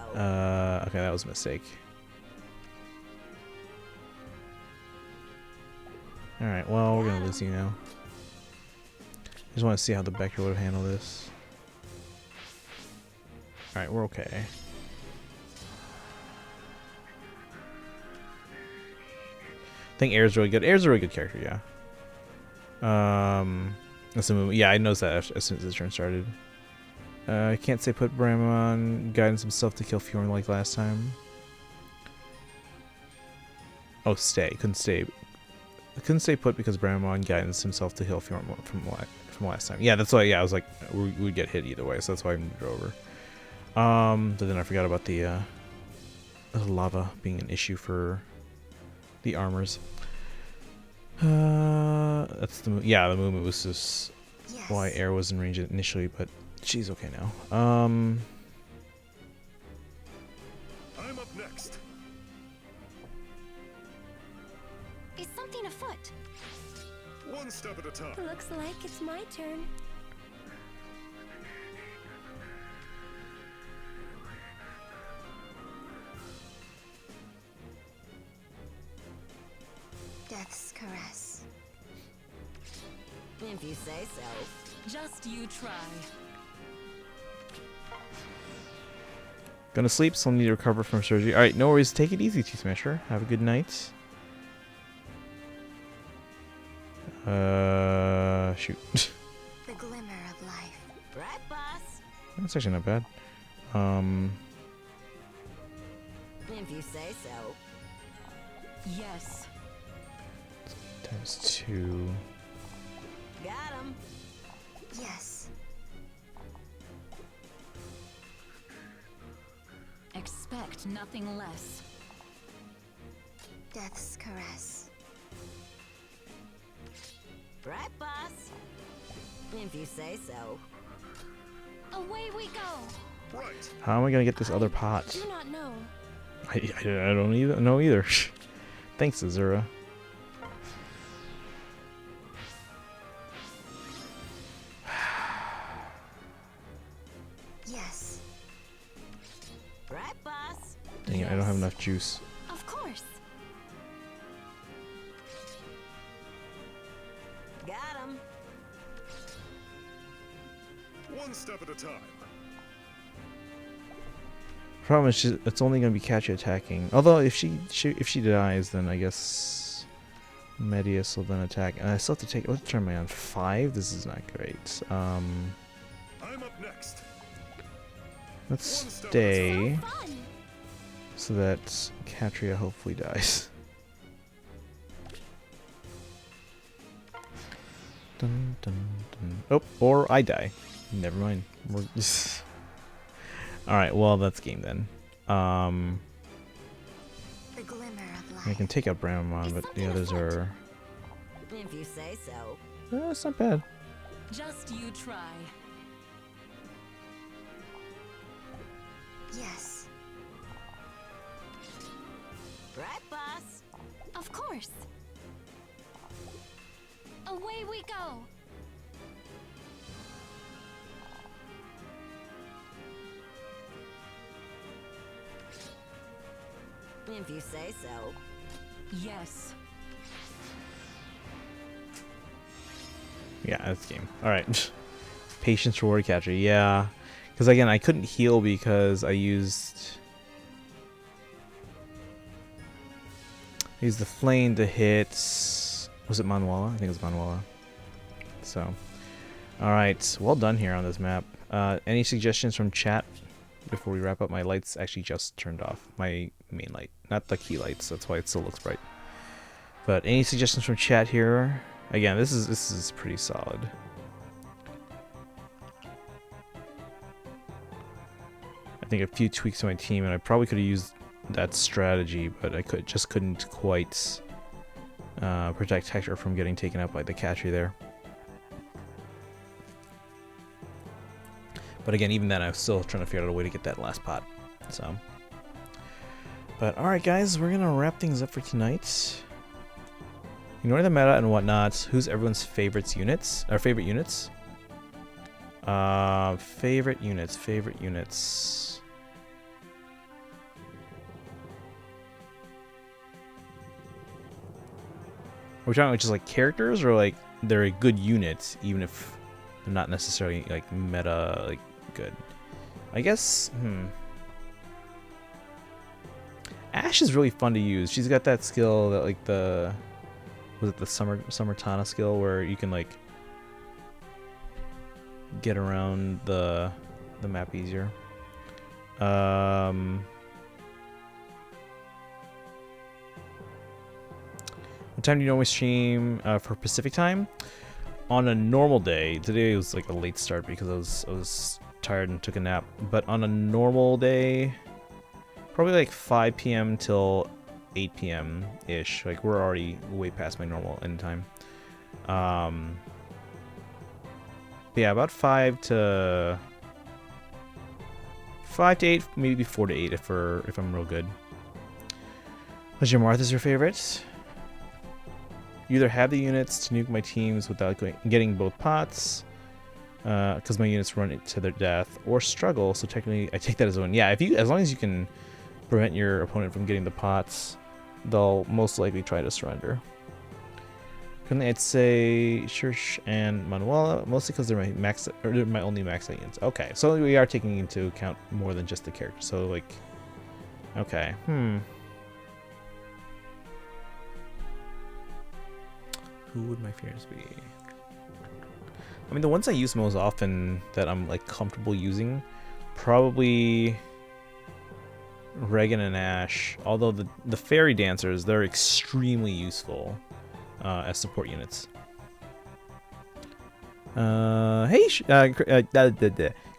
Okay, that was a mistake. Alright, well, we're gonna lose you now. I just want to see how the Vector would have handled this. Alright, we're okay. I think Air's really good. Air's a really good character, yeah. That's a movie. Yeah, I noticed that as soon as the turn started. I can't say put Bramon guidance himself to kill Fjorn like last time. Oh, stay. Couldn't stay. I couldn't stay put because Bramon guidance himself to heal Fjorn from last time. Yeah, that's why. Yeah, I was like, we'd get hit either way, so that's why I moved it over. But then I forgot about the lava being an issue for the armors. That's the yeah, the moo was just Yes. why air was in range initially, but she's okay now. I'm up next. Is something afoot? One step at a time. Looks like it's my turn. Death's caress. If you say so. Just you try. Gonna sleep, so need to recover from surgery. Alright, no worries. Take it easy, T Smasher. Have a good night. Shoot. The glimmer of life. Right, boss? That's actually not bad. If you say so. Yes. Times 2. Got him. Yes. Expect nothing less. Death's caress. Right, boss? If you say so. Away we go. Right. How am I gonna get this other pot? Do not know. I don't either, know either. Thanks, Azura. Yes. Right, boss? Dang it, I don't have enough juice. Of course. Got him. One step at a time. Problem is, it's only gonna be Katya attacking. Although if she dies, then I guess Medeuss will then attack. And I still have to take. What turn am I on? 5. This is not great. I'm up next. Let's stay Fun. so that Katria hopefully dies. Dun, dun, dun. Oh, or I die. Never mind. We're just... All right. Well, that's game then. The glimmer of I life. can take out Bramon, but the others are. If you say so. It's not bad. Just you try. Yes. Right, boss? Of course. Away we go. If you say so. Yes. Yeah, that's game. All right. Patience reward catcher. Yeah, because again, I couldn't heal because I used the flame to hit. Was it Manuela? I think it was Manuela. So, all right. Well done here on this map. Any suggestions from chat before we wrap up? My lights actually just turned off. My main light, not the key lights. That's why it still looks bright. But any suggestions from chat here? Again, this is pretty solid. I think a few tweaks to my team, and I probably could have used that strategy, but I couldn't quite protect Hector from getting taken out by the catcher there. But again, even then, I was still trying to figure out a way to get that last pot. So, but all right, guys, we're gonna wrap things up for tonight. Ignore the meta and whatnot. Who's everyone's favorite units? Favorite units? Favorite units. Are we talking about just like characters, or like they're a good unit, even if they're not necessarily like meta, like good? I guess. Ashe is really fun to use. She's got that skill that like the. Was it the Summer Tana skill where you can like get around the map easier? What time do you normally stream for Pacific time? On a normal day, today was like a late start because I was tired and took a nap. But on a normal day, probably like 5 p.m. till 8 p.m. ish. Like we're already way past my normal end time. But yeah, about 5 to 8, maybe 4 to 8 if I'm real good. Legendary Marth is your favorite. You either have the units to nuke my teams without getting both pots, because my units run it to their death, or struggle. So technically, I take that as a win. Yeah, as long as you can prevent your opponent from getting the pots, they'll most likely try to surrender. Currently, I'd say Church and Manuela, mostly because they're my only max units. Okay, so we are taking into account more than just the character. So like, okay, Who would my fears be? I mean, the ones I use most often that I'm like comfortable using, probably Regan and Ash. Although the fairy dancers, they're extremely useful as support units. Hey,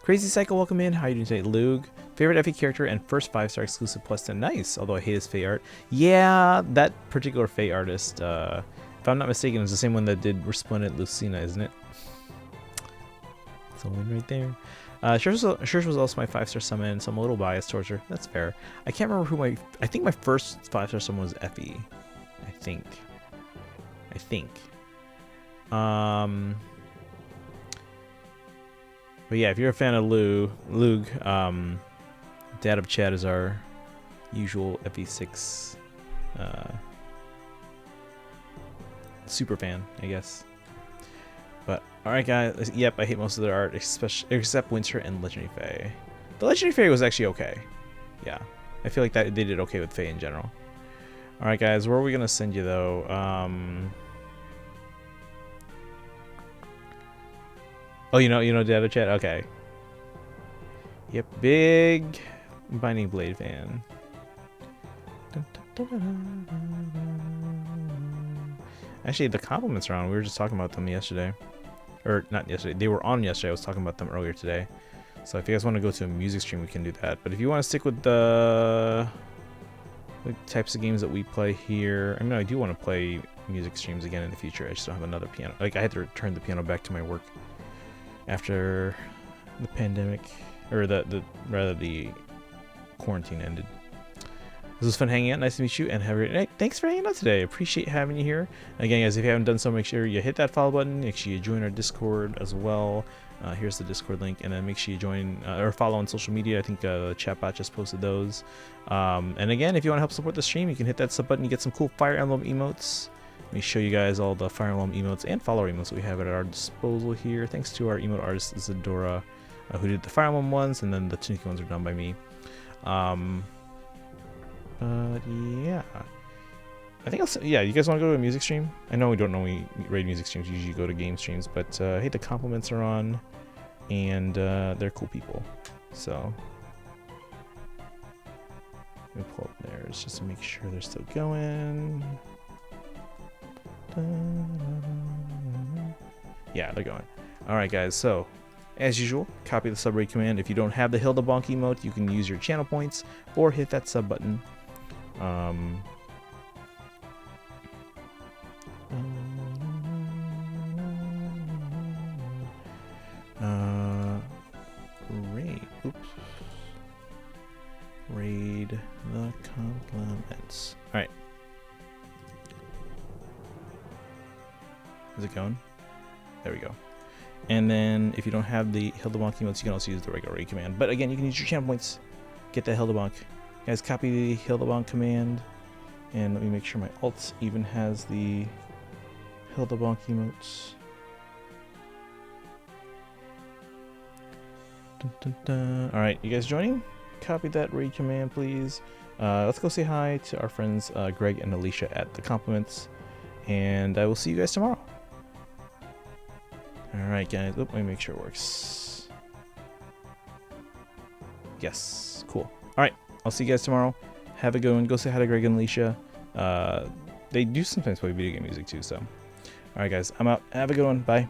Crazy Cycle, welcome in. How are you doing today, Lug? Favorite FE character and first 5-star exclusive plus 10. Nice. Although I hate his Fae art. Yeah, that particular Fae artist. If I'm not mistaken, it's the same one that did Resplendent Lucina, isn't it? It's a win right there. Church was also my 5-star summon, so I'm a little biased towards her. That's fair. I can't remember who I think my first 5-star summon was Effie. I think. But yeah, if you're a fan of Lug, Dad of Chad is our usual FE6 super fan, I guess. But alright guys, yep, I hate most of their art, except Winter and Legendary Fae. The Legendary Fae was actually okay. Yeah, I feel like that they did okay with Fae in general. Alright guys, where are we gonna send you though? Oh, you know Data Chat? Okay. Yep, big Binding Blade fan. Actually, the compliments are on. We were just talking about them yesterday. Or, not yesterday. They were on yesterday. I was talking about them earlier today. So if you guys want to go to a music stream, we can do that. But if you want to stick with the types of games that we play here... I mean, I do want to play music streams again in the future. I just don't have another piano. Like, I had to return the piano back to my work after the pandemic. Or rather the quarantine ended. This was fun hanging out. Nice to meet you, and have a great night. Thanks for hanging out today. Appreciate having you here. Again, guys, if you haven't done so, make sure you hit that follow button. Make sure you join our Discord as well. Here's the Discord link, and then make sure you join or follow on social media. I think the chatbot just posted those. And again, if you want to help support the stream, you can hit that sub button. You get some cool Fire Emblem emotes. Let me show you guys all the Fire Emblem emotes and follower emotes that we have at our disposal here. Thanks to our emote artist Zadora, who did the Fire Emblem ones, and then the Tunic ones are done by me. Yeah, I think yeah, you guys want to go to a music stream? I know we don't normally raid music streams, usually go to game streams, but hey, the compliments are on, and they're cool people. So let me pull up theirs just to make sure they're still going. Yeah, they're going. Alright guys, so as usual, copy the sub raid command. If you don't have the Hildebonk emote, you can use your channel points or hit that sub button. Raid the compliments. Alright. Is it going? There we go. And then if you don't have the Hildebonk emotes, you can also use the regular raid command. But again, you can use your channel points. Get that Hildebonk. Guys, copy the Hildebonk command. And let me make sure my alt even has the Hildebonk emotes. Dun, dun, dun. Alright, you guys joining? Copy that raid command, please. Let's go say hi to our friends Greg and Alicia at the compliments. And I will see you guys tomorrow. Alright guys, let me make sure it works. Yes, cool. Alright, I'll see you guys tomorrow. Have a good one. Go say hi to Greg and Alicia. They do sometimes play video game music too, so. Alright guys, I'm out. Have a good one. Bye.